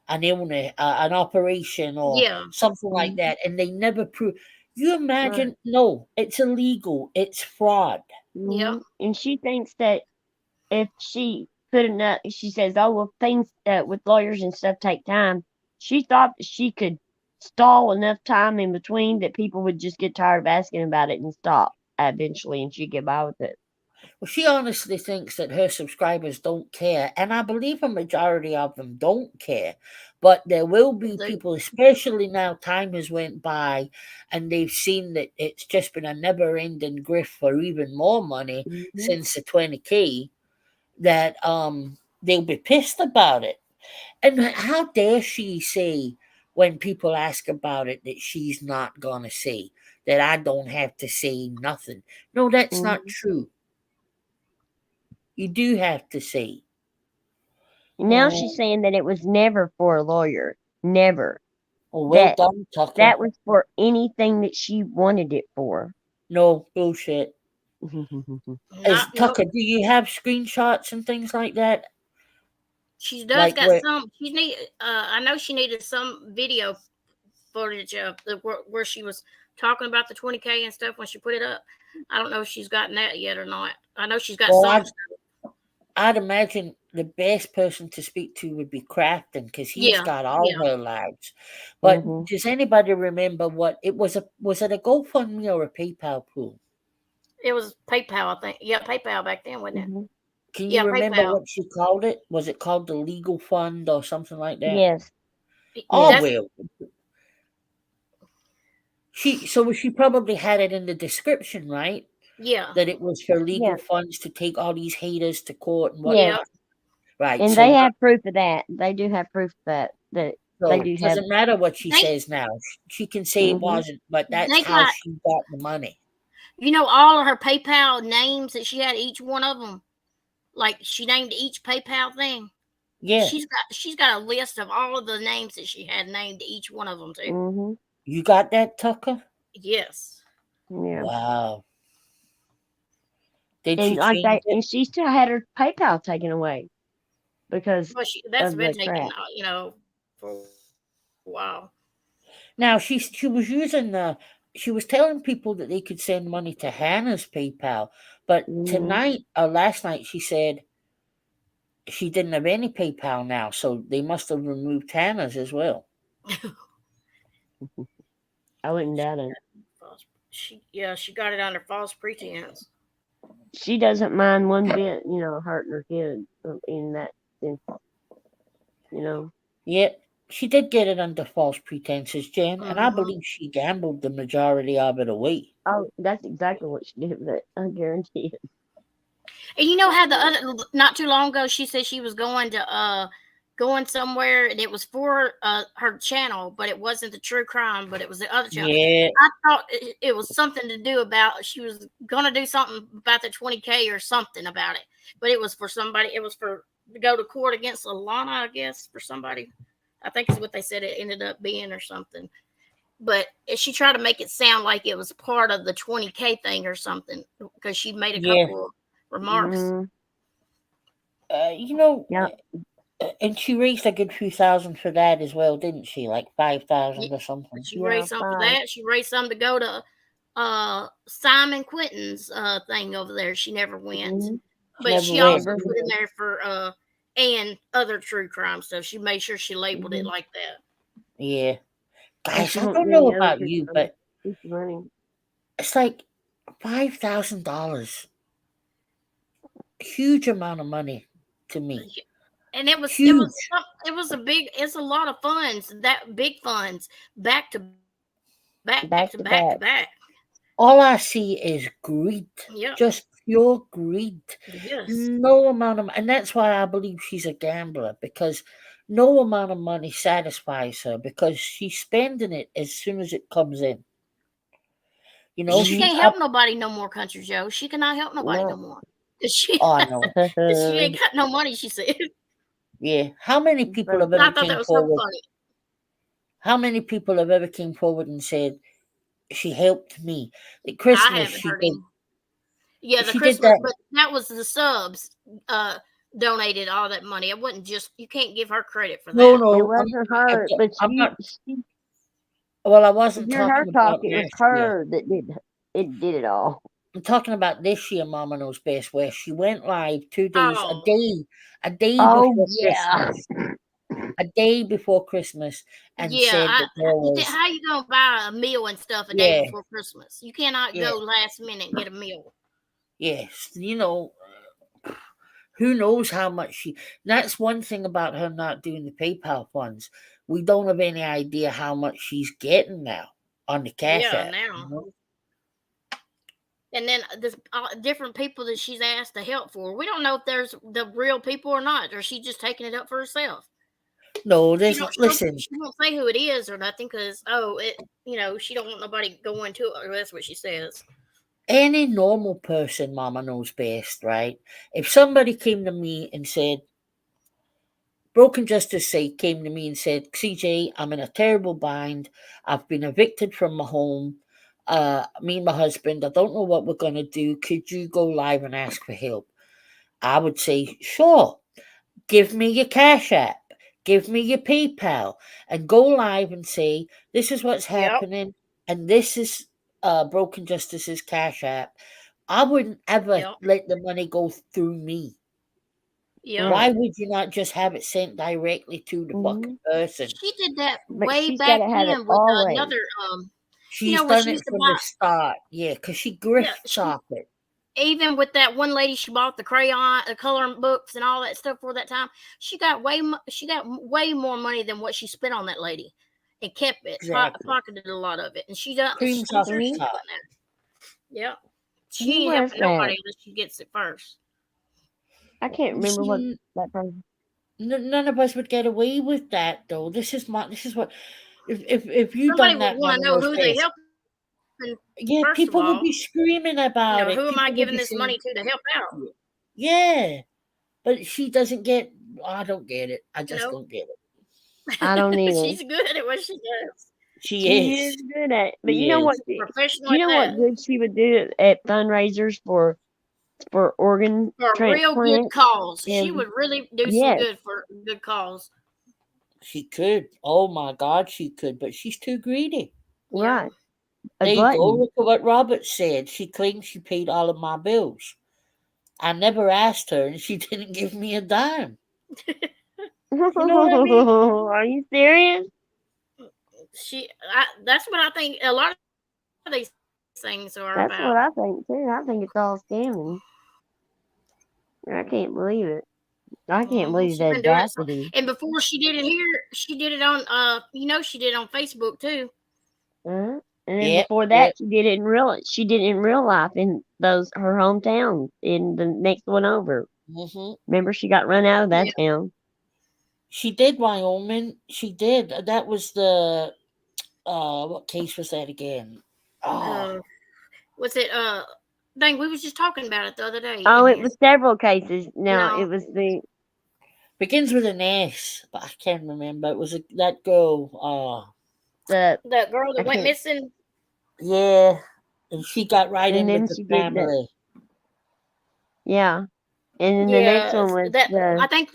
Speaker 5: an illness, an operation, or
Speaker 3: Yeah.
Speaker 5: something like that, and they never prove? You
Speaker 2: Right.
Speaker 5: imagine? No, it's illegal. It's fraud.
Speaker 3: Yeah.
Speaker 2: And she thinks that if she put enough, she says, "Oh well, things with lawyers and stuff take time." She thought that she could stall enough time in between that people would just get tired of asking about it and stop eventually, and she'd get by with it.
Speaker 5: Well, she honestly thinks that her subscribers don't care, and I believe a majority of them don't care. But there will be
Speaker 3: They-
Speaker 5: people, especially now time has went by, and they've seen that it's just been a never-ending grift for even more money
Speaker 2: Mhm.
Speaker 5: since the 20K, that they'll be pissed about it. And how dare she say when people ask about it that she's not gonna say that I don't have to say nothing? No, that's not
Speaker 2: Mhm.
Speaker 5: true. You do have to say.
Speaker 2: Now
Speaker 5: Oh,
Speaker 2: she's saying that it was never for a lawyer, never.
Speaker 5: oh, well
Speaker 2: That
Speaker 5: done, Tucker.
Speaker 2: that was for anything that she wanted it for.
Speaker 5: No bullshit. Is
Speaker 3: Not no.
Speaker 5: Tucker? Do you have screenshots and things like that?
Speaker 3: She does
Speaker 5: Like
Speaker 3: got
Speaker 5: where?
Speaker 3: some. She need. I know she needed some video footage of where she was talking about the 20K and stuff when she put it up. I don't know if she's gotten that yet or not. I know she's got
Speaker 5: Well,
Speaker 3: some.
Speaker 5: I'd imagine the best person to speak to would be Crafton because he's
Speaker 3: Yeah.
Speaker 5: got all
Speaker 3: Yeah.
Speaker 5: her lives. But
Speaker 2: Mhm.
Speaker 5: does anybody remember what it was? Was it a GoFundMe or a PayPal pool?
Speaker 3: It was PayPal, I think. Yeah, PayPal back then, wasn't it?
Speaker 2: Mhm.
Speaker 5: Can
Speaker 3: Yeah,
Speaker 5: you remember
Speaker 3: PayPal.
Speaker 5: what she called it? Was it called the Legal Fund or something like that?
Speaker 2: Yes.
Speaker 5: Oh
Speaker 2: Yes.
Speaker 3: That's
Speaker 5: well, she probably had it in the description, right?
Speaker 3: yeah.
Speaker 5: That it was for legal
Speaker 2: Yeah.
Speaker 5: funds to take all these haters to court and
Speaker 2: Yes.
Speaker 3: Yeah.
Speaker 5: whatnot. Right.
Speaker 2: And they have proof of that. They do have proof of that. That they
Speaker 5: So
Speaker 2: do
Speaker 5: it
Speaker 2: have.
Speaker 5: doesn't matter what she
Speaker 3: They
Speaker 5: says now. She can say it
Speaker 2: Mhm.
Speaker 5: wasn't, but that's
Speaker 3: they
Speaker 5: how
Speaker 3: got
Speaker 5: she got the money.
Speaker 3: all of her PayPal names that she had, each one of them. Like she named each PayPal thing.
Speaker 5: Yeah.
Speaker 3: She's got a list of all of the names that she had named to each one of them too.
Speaker 2: Mhm.
Speaker 5: You got that, Tucker?
Speaker 3: Yes.
Speaker 2: Yeah.
Speaker 5: Wow. Did
Speaker 2: And
Speaker 5: she
Speaker 2: like
Speaker 5: change
Speaker 2: that,
Speaker 5: it?
Speaker 2: and she still had her PayPal taken away because
Speaker 3: Well, that's
Speaker 2: of
Speaker 3: been
Speaker 2: the
Speaker 3: taken,
Speaker 2: crap.
Speaker 3: for a while.
Speaker 5: Now she was using she was telling people that they could send money to Hannah's PayPal, but
Speaker 2: Mhm.
Speaker 5: tonight or last night she said she didn't have any PayPal now, so they must have removed Hannah's as well.
Speaker 2: I wouldn't doubt it.
Speaker 3: She got it under false pretense.
Speaker 2: She doesn't mind one bit, hurting her kid in that sense, you know.
Speaker 5: Yep, she did get it under false pretenses, Jen, and I
Speaker 3: Mm-hmm.
Speaker 5: believe she gambled the majority of it away.
Speaker 2: Oh, that's exactly what she did, but I guarantee it.
Speaker 3: And you know how the other not too long ago she said she was going to going somewhere and it was for her channel, but it wasn't the true crime, but it was the other channel.
Speaker 5: Yeah,
Speaker 3: I thought it was something to do about she was gonna do something about the 20K or something about it, but it was for somebody. It was for to go to court against Alana, I guess, for somebody. I think is what they said it ended up being or something. But she tried to make it sound like it was part of the 20K thing or something because she made a
Speaker 5: yeah.
Speaker 3: couple of remarks.
Speaker 2: Mhm. Yeah.
Speaker 5: And she raised a good few thousand for that as well, didn't she? Like 5,000 or something.
Speaker 3: She
Speaker 2: Yeah,
Speaker 3: raised some for
Speaker 2: 5.
Speaker 3: that. She raised some to go to Simon Quinton's thing over there. She never went.
Speaker 2: Mhm.
Speaker 3: But
Speaker 5: Never
Speaker 3: she
Speaker 5: went.
Speaker 3: also put in there for and other true crime stuff. She made sure she labeled it
Speaker 2: Mhm.
Speaker 3: like that.
Speaker 5: Yeah.
Speaker 2: And
Speaker 5: Guys,
Speaker 2: she
Speaker 5: I
Speaker 2: won't
Speaker 5: don't
Speaker 2: do
Speaker 5: know
Speaker 2: any other
Speaker 5: about
Speaker 2: true
Speaker 5: you,
Speaker 2: crime.
Speaker 5: but
Speaker 2: It's money.
Speaker 5: it's like $5,000. Huge amount of money to me.
Speaker 3: And it was
Speaker 5: Huge.
Speaker 3: it's a lot of funds, that big funds back to back
Speaker 2: Back
Speaker 3: to
Speaker 2: to
Speaker 3: back to
Speaker 2: back.
Speaker 3: back.
Speaker 5: All I see is greed.
Speaker 3: Yeah.
Speaker 5: Just pure greed.
Speaker 3: Yes.
Speaker 5: No amount of, and that's why I believe she's a gambler, because no amount of money satisfies her, because she's spending it as soon as it comes in. You know,
Speaker 3: She
Speaker 5: she
Speaker 3: can't
Speaker 5: up.
Speaker 3: help nobody no more, Country Joe. She cannot help nobody no
Speaker 2: No.
Speaker 3: more. 'Cause she
Speaker 5: Oh, I know.
Speaker 3: she ain't got no money, she said.
Speaker 5: Yeah. How many people have
Speaker 3: I
Speaker 5: ever
Speaker 3: thought that
Speaker 5: came
Speaker 3: was so
Speaker 5: forward?
Speaker 3: funny.
Speaker 5: How many people have ever came forward and said, she helped me. At
Speaker 3: I
Speaker 5: Christmas,
Speaker 3: haven't
Speaker 5: she
Speaker 3: heard
Speaker 5: did.
Speaker 3: any. Yeah, the
Speaker 5: She did
Speaker 3: Christmas,
Speaker 5: that.
Speaker 3: but that was the subs donated all that money. It wasn't just, you can't give her credit for
Speaker 5: No,
Speaker 3: that.
Speaker 2: It
Speaker 5: no,
Speaker 2: wasn't her, but
Speaker 5: I'm not.
Speaker 2: she
Speaker 5: Well, I
Speaker 2: if
Speaker 5: wasn't
Speaker 2: you heard her
Speaker 5: talking
Speaker 2: talk,
Speaker 5: about
Speaker 2: it was
Speaker 5: last year.
Speaker 2: her that did it all.
Speaker 5: I'm talking about this year, Mama Knows Best, where she went live 2 days,
Speaker 3: Oh,
Speaker 5: a day
Speaker 2: Oh
Speaker 5: before
Speaker 2: yeah.
Speaker 5: Christmas, a day before Christmas, and
Speaker 3: yeah.
Speaker 5: said that there was,
Speaker 3: How you gonna buy a meal and stuff a
Speaker 5: yeah,
Speaker 3: day before Christmas? You cannot
Speaker 5: yeah,
Speaker 3: go last minute and get a meal.
Speaker 5: yes, who knows how much she. That's one thing about her not doing the PayPal funds. We don't have any idea how much she's getting now on the Cash
Speaker 3: Yeah,
Speaker 5: App.
Speaker 3: now. And then there's different people that she's asked to help for. We don't know if there's the real people or not, or she's just taking it up for herself.
Speaker 5: No,
Speaker 3: She
Speaker 5: there's
Speaker 3: don't.
Speaker 5: listen.
Speaker 3: She won't say who it is or nothing because she don't want nobody going to it. Or that's what she says.
Speaker 5: Any normal person, Mama Knows Best, right? If somebody came to me and said, Broken Justice came to me and said, CJ, I'm in a terrible bind. I've been evicted from my home. Me and my husband, I don't know what we're going to do. Could you go live and ask for help? I would say, sure. Give me your Cash App. Give me your PayPal. And go live and say, this is what's happening. And this is Broken Justice's Cash App. I wouldn't ever let the money go through me.
Speaker 3: Yeah.
Speaker 5: Why would you not just have it sent directly to the fucking person?
Speaker 3: She did that
Speaker 2: But
Speaker 3: way
Speaker 2: she's
Speaker 3: back
Speaker 2: gotta have it
Speaker 3: then with
Speaker 2: always.
Speaker 3: another
Speaker 5: She's
Speaker 3: when
Speaker 5: done
Speaker 3: she
Speaker 5: it
Speaker 3: used to
Speaker 5: from
Speaker 3: buy.
Speaker 5: the start, yeah, because she grifts off it.
Speaker 3: Even with that one lady, she bought the coloring books and all that stuff for that time. She got way more money than what she spent on that lady, and kept it,
Speaker 5: Exactly.
Speaker 3: pocketed a lot of it, and she done.
Speaker 5: Creams
Speaker 3: I'm
Speaker 5: off
Speaker 3: sure
Speaker 5: the
Speaker 3: she's
Speaker 5: top.
Speaker 3: doing that. Yep,
Speaker 2: Who
Speaker 3: she ain't
Speaker 2: was
Speaker 3: helping nobody
Speaker 2: that?
Speaker 3: unless she gets it first.
Speaker 2: I can't remember what that person.
Speaker 5: None of us would get away with that, though. This is what if you
Speaker 3: Somebody
Speaker 5: done
Speaker 3: would
Speaker 5: that,
Speaker 3: want to
Speaker 5: Mama
Speaker 3: know
Speaker 5: Knows
Speaker 3: who they
Speaker 5: Best.
Speaker 3: help.
Speaker 5: Yeah,
Speaker 3: First of
Speaker 5: people would
Speaker 3: all,
Speaker 5: be screaming about it.
Speaker 3: who am I
Speaker 5: People would
Speaker 3: giving
Speaker 5: be
Speaker 3: this
Speaker 5: saying,
Speaker 3: money to help out?
Speaker 5: yeah, but she doesn't get. I don't get it. I just don't get it.
Speaker 2: I don't either.
Speaker 3: She's good at what she does.
Speaker 2: She is good at it. But
Speaker 5: She
Speaker 2: you know what?
Speaker 3: She's professional
Speaker 2: Do you
Speaker 3: at
Speaker 2: know what
Speaker 3: that.
Speaker 2: good she would do at fundraisers for organ
Speaker 3: For a real good
Speaker 2: transplant?
Speaker 3: cause. She
Speaker 2: And
Speaker 3: would really do some
Speaker 2: yes,
Speaker 3: good for a good cause.
Speaker 5: She could. Oh my God, she could, but she's too greedy.
Speaker 2: right. A
Speaker 5: There you go.
Speaker 2: glutton.
Speaker 5: Look at what Robert said. She claims she paid all of my bills. I never asked her, and she didn't give me a dime. You know what I mean?
Speaker 2: Are you serious?
Speaker 3: That's what I think a lot of these things are
Speaker 2: That's
Speaker 3: about.
Speaker 2: what I think too. I think it's all scamming. I can't believe it. I can't believe
Speaker 3: She's
Speaker 2: the
Speaker 3: been doing it.
Speaker 2: audacity.
Speaker 3: And before she did it here, she did it on she did it on Facebook too.
Speaker 2: And then
Speaker 5: Yep,
Speaker 2: before that,
Speaker 5: yep.
Speaker 2: she did it in real life in her hometown in the next one over. Remember, she got run out of that town.
Speaker 5: She did Wyoming. She did. That was the what case was that again?
Speaker 3: Was it dang, we was just talking about it the other day.
Speaker 2: Oh, it was several cases. No,
Speaker 3: No.
Speaker 2: it was the
Speaker 5: begins with an S, but I can't remember. It was that girl.
Speaker 2: the
Speaker 3: girl that went missing.
Speaker 5: Yeah, and she got right in
Speaker 2: then
Speaker 5: with the
Speaker 2: she did
Speaker 5: family.
Speaker 2: Yeah, and then the next one was
Speaker 3: I think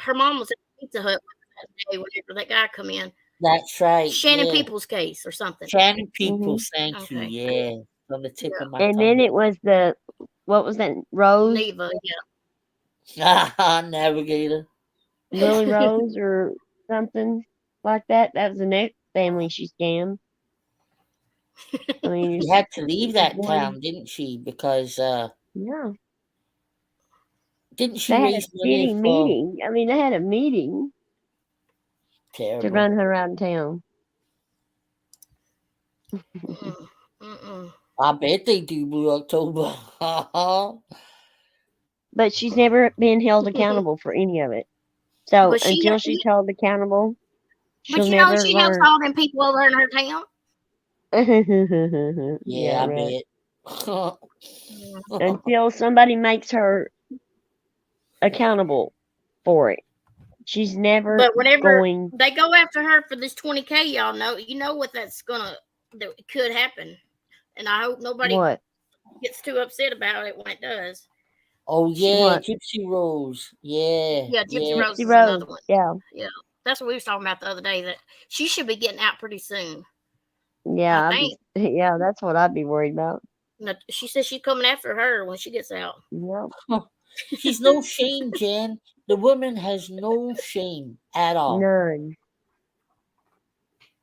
Speaker 3: her mom was at Pizza Hut that day whenever that guy come in.
Speaker 5: That's right.
Speaker 3: Shannon Peoples' case or something.
Speaker 5: Shannon Peoples, thank you. Yeah, on the tip of my tongue.
Speaker 2: And then it was what was that? Rose?
Speaker 3: Neva, yeah.
Speaker 5: Navigator.
Speaker 2: Lily Rose or something like that. That was the next family she scammed. I mean,
Speaker 5: she had to leave that town, didn't she? Because
Speaker 2: yeah.
Speaker 5: Didn't she
Speaker 2: they
Speaker 5: raise
Speaker 2: had a meeting? I mean, they had a meeting to run her around town.
Speaker 5: I bet they do, Blue October.
Speaker 2: But she's never been held accountable for any of it. So until she's held accountable, she'll never
Speaker 3: she helps
Speaker 2: learn.
Speaker 3: all them people over in her town.
Speaker 5: Yeah, I
Speaker 2: right.
Speaker 5: bet.
Speaker 2: Until somebody makes her accountable for it, she's never
Speaker 3: But whenever
Speaker 2: going.
Speaker 3: they go after her for this $20,000, y'all know, you know what that's gonna that it could happen, and I hope nobody
Speaker 2: What?
Speaker 3: gets too upset about it when it does.
Speaker 5: Oh yeah,
Speaker 2: What?
Speaker 5: Gypsy Rose. Yeah,
Speaker 3: Yeah, Gypsy
Speaker 5: yeah.
Speaker 3: Rose
Speaker 2: Gypsy
Speaker 3: is another
Speaker 2: Rose.
Speaker 3: one.
Speaker 2: Yeah.
Speaker 3: Yeah, that's what we was talking about the other day. That she should be getting out pretty soon.
Speaker 2: Yeah.
Speaker 3: I
Speaker 2: I'd be,
Speaker 3: think.
Speaker 2: yeah, that's what I'd be worried about.
Speaker 3: No, she says she's coming after her when she gets out.
Speaker 2: Yep.
Speaker 5: She's no shame, Jen. The woman has no shame at all.
Speaker 2: None.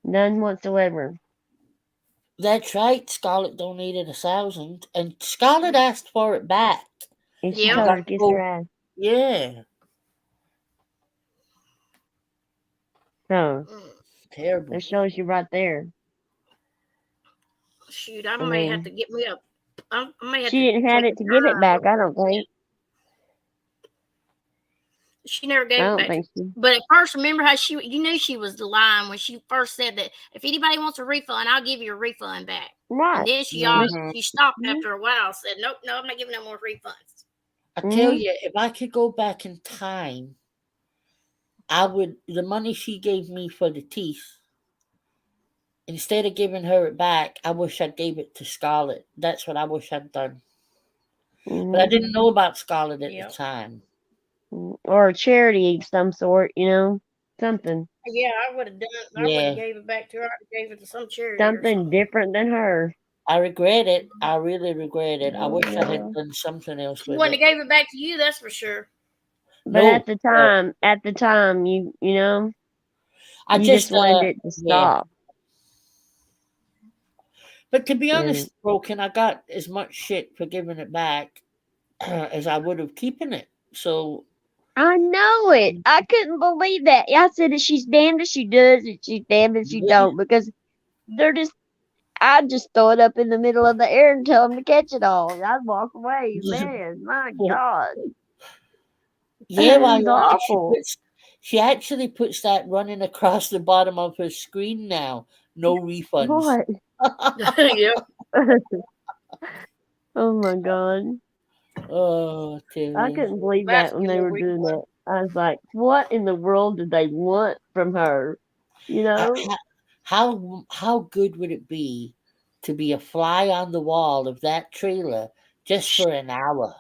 Speaker 2: None whatsoever.
Speaker 5: That's right. Scarlett donated 1,000, and Scarlett asked for it back.
Speaker 2: And she
Speaker 3: Yeah.
Speaker 2: told her to kiss her ass.
Speaker 5: Yeah,
Speaker 2: So
Speaker 3: Mm,
Speaker 5: terrible.
Speaker 2: that shows you right there.
Speaker 3: shoot, I
Speaker 2: I
Speaker 3: may have
Speaker 2: mean,
Speaker 3: to get me up. I may have
Speaker 2: she
Speaker 3: to
Speaker 2: didn't have
Speaker 3: take
Speaker 2: it to give it
Speaker 3: time.
Speaker 2: back, I don't think.
Speaker 3: She never
Speaker 2: I
Speaker 3: gave it
Speaker 2: don't
Speaker 3: back.
Speaker 2: think so.
Speaker 3: But at first, remember how you knew she was lying when she first said that if anybody wants a refund, I'll give you a refund back. And
Speaker 2: Right.
Speaker 3: then she
Speaker 5: Mhm.
Speaker 3: she stopped
Speaker 2: Mhm.
Speaker 3: after a while. Said nope, no, I'm not giving no more refunds.
Speaker 5: I tell
Speaker 2: Mhm.
Speaker 5: you, if I could go back in time, I would. The money she gave me for the teeth, instead of giving her it back, I wish I gave it to Scarlett. That's what I wish I'd done. But I
Speaker 2: Mhm.
Speaker 5: didn't know about Scarlett at
Speaker 3: Yep.
Speaker 5: the time.
Speaker 2: Or a charity of some sort, you know, something
Speaker 3: Yeah, I would have done. I would
Speaker 5: Yeah,
Speaker 3: have gave it back to her. I would have gave it to some charity or
Speaker 2: something
Speaker 3: something.
Speaker 2: different than her.
Speaker 5: I regret it. I really regret it. I
Speaker 2: Oh,
Speaker 5: wish I had
Speaker 2: yeah.
Speaker 5: done something else
Speaker 3: She
Speaker 5: with
Speaker 3: wouldn't
Speaker 5: it.
Speaker 3: have gave it back to you. That's for sure.
Speaker 2: But
Speaker 5: No,
Speaker 2: at the time, you know,
Speaker 5: I
Speaker 2: you
Speaker 5: just
Speaker 2: just wanted it to
Speaker 5: yeah.
Speaker 2: stop.
Speaker 5: But to be
Speaker 2: And
Speaker 5: honest, Broken, I got as much shit for giving it back as I would have keeping it. So
Speaker 2: I know it. I couldn't believe that. I said that she's damned if she does and she's damned if she
Speaker 5: yeah,
Speaker 2: don't because they're just. I'd just throw it up in the middle of the air and tell them to catch it all. I'd walk away. Man, my God.
Speaker 5: yeah.
Speaker 2: It
Speaker 5: Well,
Speaker 2: was awful.
Speaker 5: she actually puts that running across the bottom of her screen now. No refunds.
Speaker 2: What?
Speaker 3: Yep.
Speaker 2: Oh my God.
Speaker 5: Oh,
Speaker 2: I
Speaker 5: Terry.
Speaker 2: couldn't believe
Speaker 3: That's
Speaker 2: that when
Speaker 3: good
Speaker 2: they
Speaker 3: no
Speaker 2: were doing
Speaker 3: refund.
Speaker 2: that. I was like, what in the world did they want from her? You know?
Speaker 5: How good would it be to be a fly on the wall of that trailer just for an hour?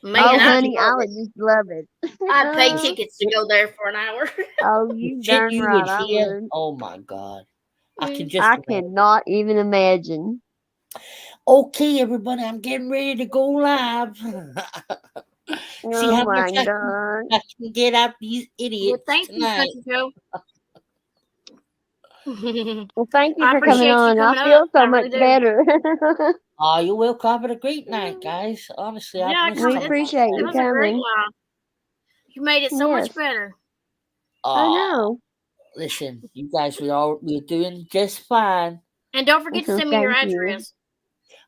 Speaker 3: Man,
Speaker 2: Oh,
Speaker 3: I'd
Speaker 2: honey, I
Speaker 3: love
Speaker 2: would
Speaker 3: it.
Speaker 2: just love it.
Speaker 3: I'd pay tickets to go there for an hour.
Speaker 2: Oh,
Speaker 5: The
Speaker 2: you
Speaker 5: shit
Speaker 2: darn
Speaker 5: you
Speaker 2: right
Speaker 5: would
Speaker 2: I
Speaker 5: hear.
Speaker 2: would.
Speaker 5: Oh my God. I can
Speaker 3: Mm.
Speaker 5: just
Speaker 2: I
Speaker 5: imagine.
Speaker 2: cannot even imagine.
Speaker 5: Okay, everybody, I'm getting ready to go live. See
Speaker 2: Oh
Speaker 5: how
Speaker 2: my
Speaker 5: much
Speaker 2: God.
Speaker 5: I can get out these
Speaker 3: Well,
Speaker 5: idiots
Speaker 3: thank you,
Speaker 5: tonight.
Speaker 3: Country Joe.
Speaker 2: Well, thank you
Speaker 3: I
Speaker 2: for coming
Speaker 3: appreciate you
Speaker 2: on. I
Speaker 3: coming
Speaker 2: feel
Speaker 3: up.
Speaker 2: so
Speaker 3: I
Speaker 2: much
Speaker 3: really do.
Speaker 2: better.
Speaker 5: Oh, you're welcome. Have a great night, guys. Honestly, I've
Speaker 3: Yeah,
Speaker 5: missed
Speaker 2: We
Speaker 3: it
Speaker 2: appreciate you
Speaker 3: was a great
Speaker 2: coming.
Speaker 3: live. You made it so much
Speaker 2: Yes,
Speaker 3: better.
Speaker 2: I
Speaker 5: Oh,
Speaker 2: know.
Speaker 5: listen, you guys, we're doing just fine.
Speaker 3: And don't forget to
Speaker 2: So
Speaker 3: send me your
Speaker 2: thank you.
Speaker 3: address.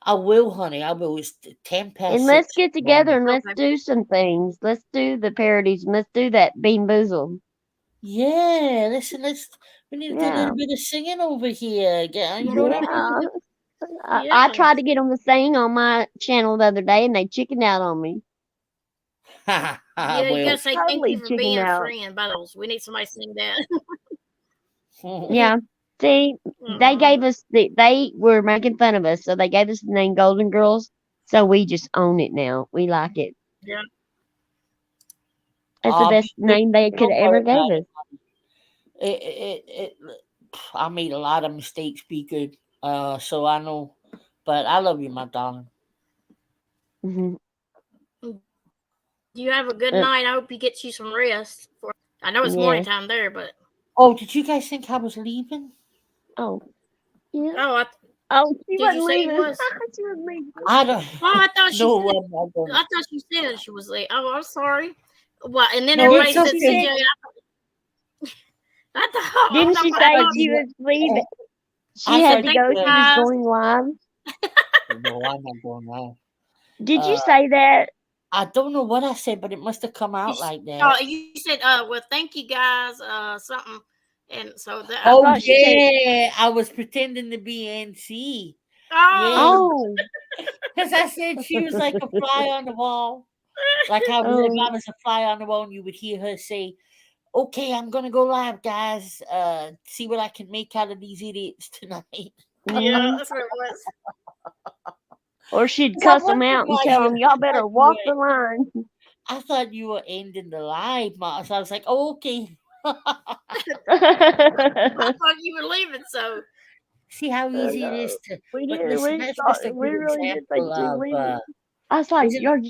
Speaker 5: I will, honey. I will. It's 10 past
Speaker 2: And let's
Speaker 5: 6
Speaker 2: get
Speaker 5: in the
Speaker 2: together
Speaker 5: morning.
Speaker 2: and let's
Speaker 3: Okay.
Speaker 2: do some things. Let's do the parodies and let's do that Bean Boozled.
Speaker 5: Yeah, listen, we need to do a
Speaker 2: Yeah.
Speaker 5: little bit of singing over here. You know what I mean?
Speaker 2: Yeah. I
Speaker 3: Yeah.
Speaker 2: tried to get them to sing on my channel the other day and they chickened out on me.
Speaker 3: Yeah, you
Speaker 5: Well,
Speaker 3: gotta say thank
Speaker 2: Totally
Speaker 3: you for
Speaker 2: chickened
Speaker 3: being a
Speaker 2: out.
Speaker 3: friend by those. We need somebody to sing that.
Speaker 2: Yeah. See, they gave us they were making fun of us, so they gave us the name Golden Girls. So we just own it now. We like it.
Speaker 3: Yeah.
Speaker 2: It's the
Speaker 5: be
Speaker 2: best
Speaker 5: good.
Speaker 2: name they could
Speaker 5: Don't
Speaker 2: ever
Speaker 5: worry
Speaker 2: gave
Speaker 5: about
Speaker 2: us.
Speaker 5: it. I made a lot of mistakes. Be good. So I know, but I love you, my darling.
Speaker 2: Hmm.
Speaker 3: You have a good
Speaker 2: Uh,
Speaker 3: night. I hope you get you some rest. I know it's morning
Speaker 2: yes.
Speaker 3: time there, but
Speaker 5: Oh, did you guys think I was leaving?
Speaker 2: Oh. Yeah.
Speaker 3: oh,
Speaker 2: Oh, she
Speaker 3: did you
Speaker 2: wasn't
Speaker 3: say you
Speaker 2: leaving.
Speaker 3: was?
Speaker 2: She wasn't leaving.
Speaker 5: I don't.
Speaker 3: Oh, I thought she
Speaker 5: No,
Speaker 3: said.
Speaker 5: I'm not going.
Speaker 3: I thought she said she was late. Oh, I'm sorry. Well, and then
Speaker 5: No,
Speaker 3: everybody
Speaker 5: it's
Speaker 3: said
Speaker 5: okay.
Speaker 3: CJ. I thought.
Speaker 2: Didn't she
Speaker 3: I
Speaker 2: say
Speaker 3: thought
Speaker 2: she was leaving?
Speaker 5: I
Speaker 2: She had
Speaker 5: thought
Speaker 2: to
Speaker 5: you
Speaker 2: go.
Speaker 3: thank you
Speaker 2: She
Speaker 5: were.
Speaker 2: was
Speaker 3: guys.
Speaker 2: going live.
Speaker 5: No, I'm not going now.
Speaker 2: Did you
Speaker 5: Uh,
Speaker 2: say that?
Speaker 5: I don't know what I said, but it must have come
Speaker 3: You,
Speaker 5: out like that.
Speaker 3: you said, well, thank you guys, something, and so that.
Speaker 2: I
Speaker 5: Oh
Speaker 2: thought she said.
Speaker 5: yeah, I was pretending to be NC. Yeah,
Speaker 3: Oh,
Speaker 2: Oh.
Speaker 5: because I said she was like a fly on the wall. Like how if I
Speaker 2: Oh.
Speaker 5: was a fly on the wall, and you would hear her say, "Okay, I'm gonna go live, guys. See what I can make out of these idiots tonight."
Speaker 3: Yeah,
Speaker 2: Mhm.
Speaker 3: that's what it was.
Speaker 2: Or she'd
Speaker 5: 'Cause I
Speaker 2: cuss them
Speaker 5: wondered
Speaker 2: out and
Speaker 5: why
Speaker 2: tell
Speaker 5: you.
Speaker 2: them, "Y'all
Speaker 5: I
Speaker 2: better
Speaker 5: thought you
Speaker 2: walk
Speaker 5: were.
Speaker 2: the line."
Speaker 5: I thought you were ending the live, Ma. So I was like, oh, okay.
Speaker 3: I thought you were leaving, so
Speaker 5: See how
Speaker 2: I
Speaker 5: easy it
Speaker 2: know.
Speaker 5: is to.
Speaker 2: We
Speaker 5: But
Speaker 2: did.
Speaker 5: listen,
Speaker 2: We
Speaker 5: that's
Speaker 2: thought
Speaker 5: just a
Speaker 2: we
Speaker 5: good
Speaker 2: really did think
Speaker 5: example
Speaker 2: she was
Speaker 5: of.
Speaker 2: leaving. I was like,
Speaker 5: Isn't
Speaker 2: "You're."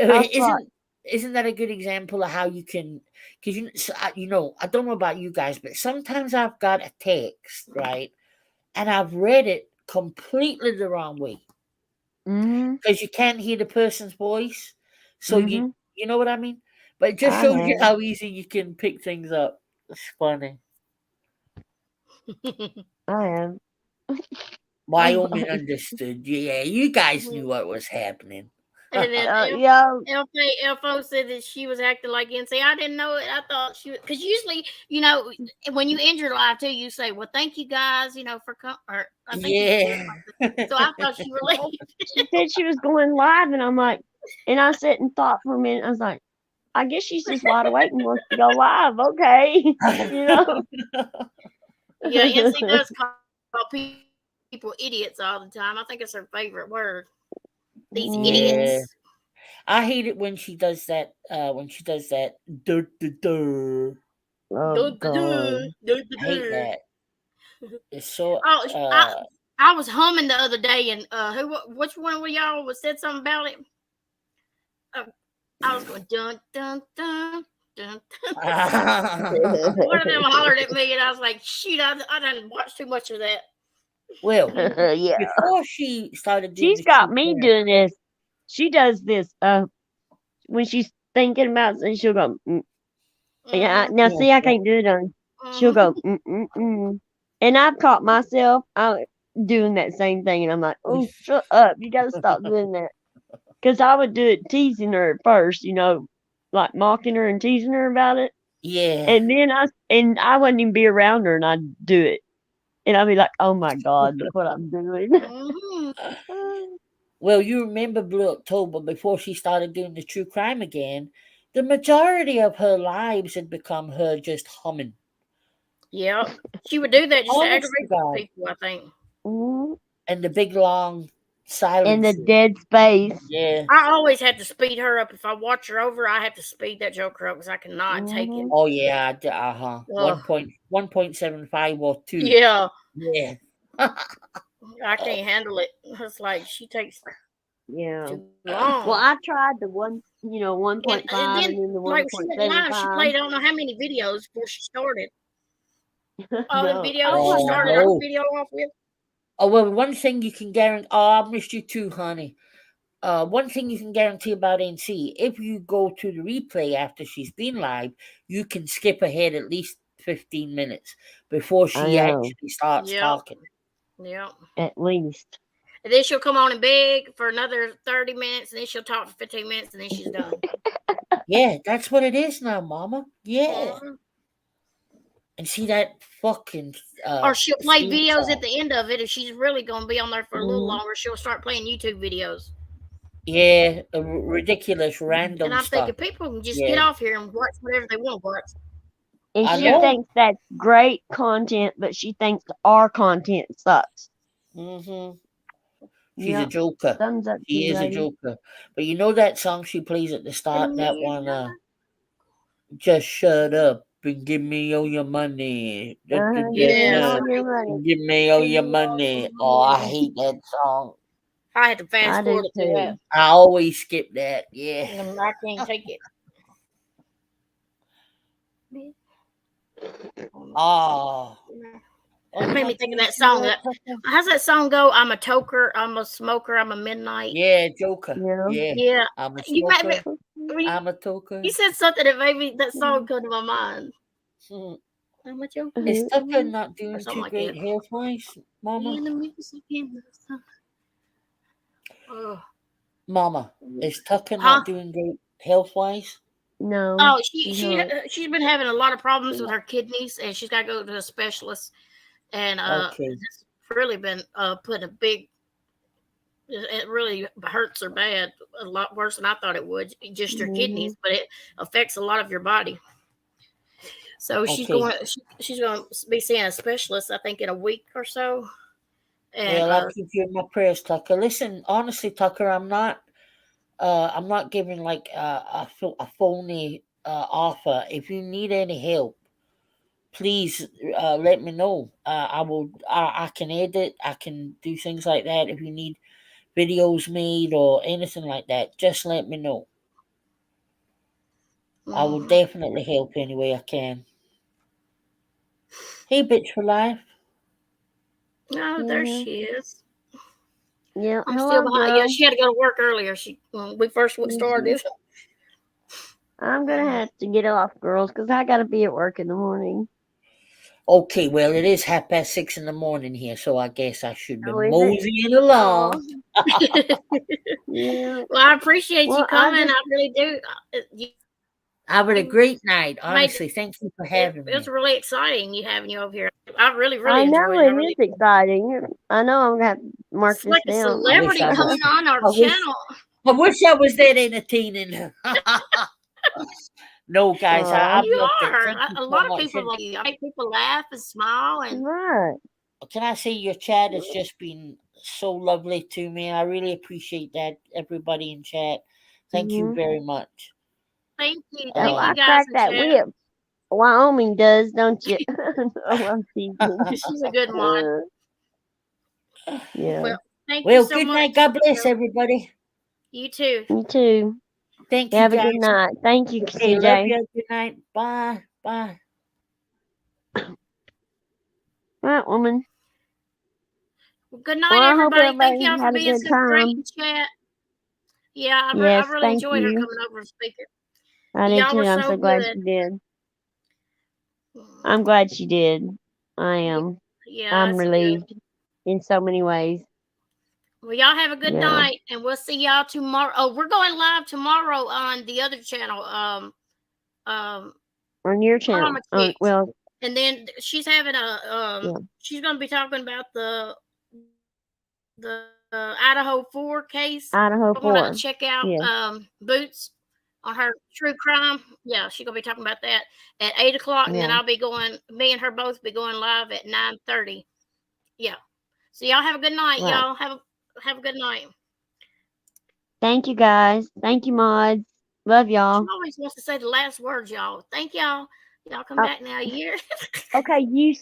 Speaker 2: I was like,
Speaker 5: isn't that a good example of how you can? Because I don't know about you guys, but sometimes I've got a text, right, and I've read it completely the wrong way
Speaker 2: "Mhm,
Speaker 5: because you can't hear the person's voice, so
Speaker 2: mhm."
Speaker 5: you know what I mean. But it just
Speaker 2: I
Speaker 5: shows you
Speaker 2: have.
Speaker 5: how easy you can pick things up. It's funny.
Speaker 2: I have.
Speaker 5: Wyoming understood. Yeah, you guys knew what was happening.
Speaker 3: and then
Speaker 2: Yeah.
Speaker 3: LFO said that she was acting like NC. I didn't know it. I thought she because usually, when you end your live too, you say, "Well, thank you guys, for coming." Or I think you said
Speaker 5: Yeah.
Speaker 3: something. So I thought you were
Speaker 2: Well,
Speaker 3: leaving.
Speaker 2: she said she was going live, and I'm like, and I sat and thought for a minute. I was like, I guess she's just wide awake and wants to go live. Okay, you know.
Speaker 3: Yeah, NC does call people idiots all the time. I think it's her favorite word. These
Speaker 2: Mhm.
Speaker 5: Yeah.
Speaker 3: idiots.
Speaker 5: I hate it when she does that. Dur, dur, dur.
Speaker 2: Oh
Speaker 3: Duh, duh, duh,
Speaker 2: God.
Speaker 3: duh, duh,
Speaker 5: I hate
Speaker 3: duh.
Speaker 5: that. It's so.
Speaker 3: Oh, I was humming the other day, and which one of y'all was said something about it? I was going dun dun dun dun. One of them hollered at me, and I was like, "Shoot, I done watched too much of that."
Speaker 5: Well,
Speaker 2: Yeah.
Speaker 5: before she started doing
Speaker 2: She's
Speaker 5: the
Speaker 2: got
Speaker 5: true
Speaker 2: me
Speaker 5: crime.
Speaker 2: doing this. She does this. When she's thinking about something, she'll go. Yeah.
Speaker 3: Mhm,
Speaker 2: Now,
Speaker 5: Yeah,
Speaker 2: see, I
Speaker 5: yeah.
Speaker 2: can't do it on. She'll
Speaker 3: mhm.
Speaker 2: go. And I've caught myself doing that same thing, and I'm like, "Oh, shut up! You got to stop doing that." Because I would do it teasing her at first, like mocking her and teasing her about it.
Speaker 5: Yeah.
Speaker 2: And then I wouldn't even be around her, and I'd do it. And I'd be like, "Oh my God, look what I'm doing."
Speaker 3: Mhm.
Speaker 5: Well, you remember Blue October before she started doing the true crime again. The majority of her lives had become her just humming.
Speaker 3: Yep. She would do that just to
Speaker 5: Honest to
Speaker 3: aggravate
Speaker 5: God.
Speaker 3: people, I think.
Speaker 2: Mhm.
Speaker 5: And the big long
Speaker 2: And the
Speaker 5: silences.
Speaker 2: dead space.
Speaker 5: Yeah.
Speaker 3: I always had to speed her up. If I watch her over, I have to speed that joker up because I cannot take it.
Speaker 2: Mhm.
Speaker 5: Oh yeah.
Speaker 3: Ugh.
Speaker 5: 1.75 or 2.
Speaker 3: Yeah,
Speaker 5: Yeah.
Speaker 3: I can't handle it. It's like she takes
Speaker 2: Yeah.
Speaker 3: too
Speaker 2: Well,
Speaker 3: long.
Speaker 2: I tried the 1.5
Speaker 3: And
Speaker 2: and
Speaker 3: then,
Speaker 2: then the
Speaker 3: like, she went live. She
Speaker 2: 1.75.
Speaker 3: played I don't know how many videos before she started. All them
Speaker 2: No.
Speaker 3: videos
Speaker 2: Oh
Speaker 3: she
Speaker 2: my
Speaker 5: Oh
Speaker 3: started her
Speaker 2: God.
Speaker 5: no.
Speaker 3: video off with.
Speaker 5: Oh well, one thing you can guarantee. Oh, I missed you too, honey. One thing you can guarantee about NC, if you go to the replay after she's been live, you can skip ahead at least 15 minutes before
Speaker 2: I
Speaker 5: she
Speaker 2: know.
Speaker 5: actually starts
Speaker 3: Yep.
Speaker 5: talking.
Speaker 3: Yep.
Speaker 2: At least.
Speaker 3: And then she'll come on and beg for another 30 minutes, and then she'll talk for 15 minutes, and then she's done.
Speaker 5: Yeah, that's what it is now, Mama. Yeah.
Speaker 3: Mhm.
Speaker 5: And see that fucking
Speaker 3: Or she'll play
Speaker 5: theme
Speaker 3: videos
Speaker 5: song.
Speaker 3: at the end of it. If she's really going to be on there for a little
Speaker 2: Mhm.
Speaker 3: longer, she'll start playing YouTube videos.
Speaker 5: Yeah, ridiculous,
Speaker 3: And
Speaker 5: random
Speaker 3: I'm
Speaker 5: stuff.
Speaker 3: thinking people can just
Speaker 5: Yeah,
Speaker 3: get off here and watch whatever they want to watch.
Speaker 2: And
Speaker 5: I
Speaker 2: she
Speaker 3: Yeah.
Speaker 5: know.
Speaker 2: thinks that's great content, but she thinks our content sucks.
Speaker 5: Mm-hmm. She's a
Speaker 2: Yep.
Speaker 5: joker.
Speaker 2: Thumbs up to
Speaker 5: She
Speaker 2: you,
Speaker 5: is a
Speaker 2: lady.
Speaker 5: joker. But you know that song she plays at the start?
Speaker 3: And
Speaker 5: That
Speaker 3: me,
Speaker 5: one, just shut up and give me all your money.
Speaker 2: Give me
Speaker 3: yes.
Speaker 2: all your money.
Speaker 5: Give me all your money. Oh, I hate that song.
Speaker 3: I had to fast
Speaker 2: I do
Speaker 3: forward it to that.
Speaker 2: too.
Speaker 5: I always skip that. Yeah.
Speaker 3: And I can't take it.
Speaker 5: Oh.
Speaker 3: It made me think of that song. How's that song go? I'm a toker, I'm a smoker, I'm a midnight.
Speaker 5: Yeah, Joker.
Speaker 2: Yeah.
Speaker 5: Yeah.
Speaker 3: Yeah.
Speaker 5: I'm a
Speaker 3: You made me,
Speaker 5: smoker.
Speaker 3: when
Speaker 5: I'm a toker.
Speaker 3: you said something that made me that song come to my mind.
Speaker 5: Hmm.
Speaker 3: I'm a joker.
Speaker 5: Is Tucker not
Speaker 3: Or
Speaker 5: doing
Speaker 3: something
Speaker 5: too
Speaker 3: like
Speaker 5: great
Speaker 3: that.
Speaker 5: health wise, Mama?
Speaker 3: In the music in the sun.
Speaker 5: Mama, is Tucker
Speaker 3: Huh?
Speaker 5: not doing great health wise?
Speaker 2: No.
Speaker 3: Oh,
Speaker 2: she's not.
Speaker 3: she's been having a lot of problems with her kidneys, and she's got to go to a specialist. And
Speaker 5: Okay.
Speaker 3: it's really been putting a big. It really hurts her bad, a lot worse than I thought it would. Just your kidneys, but it affects a lot of your body. So she's
Speaker 5: Okay.
Speaker 3: going. She's going to be seeing a specialist, I think, in a week or so. And
Speaker 5: Well, I'll keep you in my prayers, Tucker. Listen, honestly, Tucker, I'm not giving like a phony offer. If you need any help, please let me know. I will. I can edit. I can do things like that. If you need videos made or anything like that, just let me know. I will definitely help any way I can. Hey, bitch for life.
Speaker 3: oh, there she is.
Speaker 2: Yeah.
Speaker 3: I'm
Speaker 2: Hello,
Speaker 3: still behind. Yeah,
Speaker 2: girl.
Speaker 3: she had to go to work earlier. When we first started.
Speaker 2: I'm gonna have to get off, girls, because I gotta be at work in the morning.
Speaker 5: Okay, well, it is 6:30 in the morning here, so I guess I should be
Speaker 2: Oh, is it?
Speaker 5: moseying along.
Speaker 2: Yeah.
Speaker 3: Well, I appreciate you
Speaker 2: Well,
Speaker 3: coming. I really do.
Speaker 5: Have a
Speaker 3: You
Speaker 5: great night.
Speaker 3: made-
Speaker 5: Honestly, thank you for having
Speaker 3: It was
Speaker 5: me.
Speaker 3: really exciting having you over here. I really
Speaker 2: I know
Speaker 3: enjoyed it. I
Speaker 2: it
Speaker 3: really,
Speaker 2: is exciting. I know I'm gonna have to mark
Speaker 3: it's
Speaker 2: this
Speaker 3: like a
Speaker 2: down.
Speaker 3: celebrity
Speaker 5: I wish I
Speaker 3: coming
Speaker 5: was.
Speaker 3: on our
Speaker 5: I wish-
Speaker 3: channel.
Speaker 5: I wish I was that entertaining. No, guys,
Speaker 2: Aw.
Speaker 5: I've
Speaker 3: You
Speaker 5: loved it.
Speaker 3: are.
Speaker 5: Thank you
Speaker 3: A
Speaker 5: so
Speaker 3: lot of
Speaker 5: much.
Speaker 3: people like you. I make people laugh and smile. And
Speaker 2: Right.
Speaker 5: Can I say your chat has just been so lovely to me? I really appreciate that, everybody in chat. Thank you
Speaker 2: Mhm.
Speaker 5: very much.
Speaker 3: thank you.
Speaker 2: Oh,
Speaker 3: Thank
Speaker 2: I
Speaker 3: you guys
Speaker 2: crack
Speaker 3: in
Speaker 2: that
Speaker 3: chat.
Speaker 2: whip. Wyoming does, don't you? Oh, I'm teasing.
Speaker 3: She's a good one.
Speaker 2: Yeah.
Speaker 3: Well, thank you
Speaker 5: Well,
Speaker 3: so
Speaker 5: good
Speaker 3: much.
Speaker 5: night. God bless everybody.
Speaker 3: You too.
Speaker 2: You too.
Speaker 5: Thank you,
Speaker 2: Have a
Speaker 5: guys.
Speaker 2: good night. Thank you,
Speaker 5: Okay, love
Speaker 2: CJ.
Speaker 5: you. Good night. Bye. Bye.
Speaker 2: Right, woman.
Speaker 3: Well, good night,
Speaker 2: Well, I hope
Speaker 3: everybody. Thank
Speaker 2: everybody
Speaker 3: y'all for
Speaker 2: had a
Speaker 3: being
Speaker 2: good
Speaker 3: so great
Speaker 2: time.
Speaker 3: in chat. Yeah, I
Speaker 2: Yes,
Speaker 3: really
Speaker 2: thank
Speaker 3: enjoyed her
Speaker 2: you.
Speaker 3: coming over and speaking.
Speaker 2: I did
Speaker 3: Y'all
Speaker 2: too.
Speaker 3: were
Speaker 2: I'm
Speaker 3: so
Speaker 2: so glad
Speaker 3: good.
Speaker 2: she did. I'm glad she did. I am.
Speaker 3: Yeah,
Speaker 2: I'm
Speaker 3: that's
Speaker 2: relieved
Speaker 3: good.
Speaker 2: in so many ways.
Speaker 3: Well, y'all have a good
Speaker 2: Yeah.
Speaker 3: night, and we'll see y'all tomorrow. Oh, we're going live tomorrow on the other channel.
Speaker 2: On your channel.
Speaker 3: Karma Chicks.
Speaker 2: Well,
Speaker 3: And then she's having a
Speaker 2: Yeah.
Speaker 3: she's going to be talking about the Idaho 4 case.
Speaker 2: Idaho
Speaker 3: I want
Speaker 2: 4.
Speaker 3: to check out
Speaker 2: Yeah.
Speaker 3: Boots on her true crime. Yeah, she's gonna be talking about that at 8:00, and then
Speaker 2: Yeah.
Speaker 3: I'll be going. Me and her both be going live at 9:30. Yeah. So y'all have a good night.
Speaker 2: Right.
Speaker 3: Y'all have a good night.
Speaker 2: Thank you, guys. Thank you, mods. Love
Speaker 3: She
Speaker 2: y'all.
Speaker 3: always wants to say the last words, y'all. Thank y'all. Y'all come
Speaker 2: Oh.
Speaker 3: back now. A year.
Speaker 2: Okay, you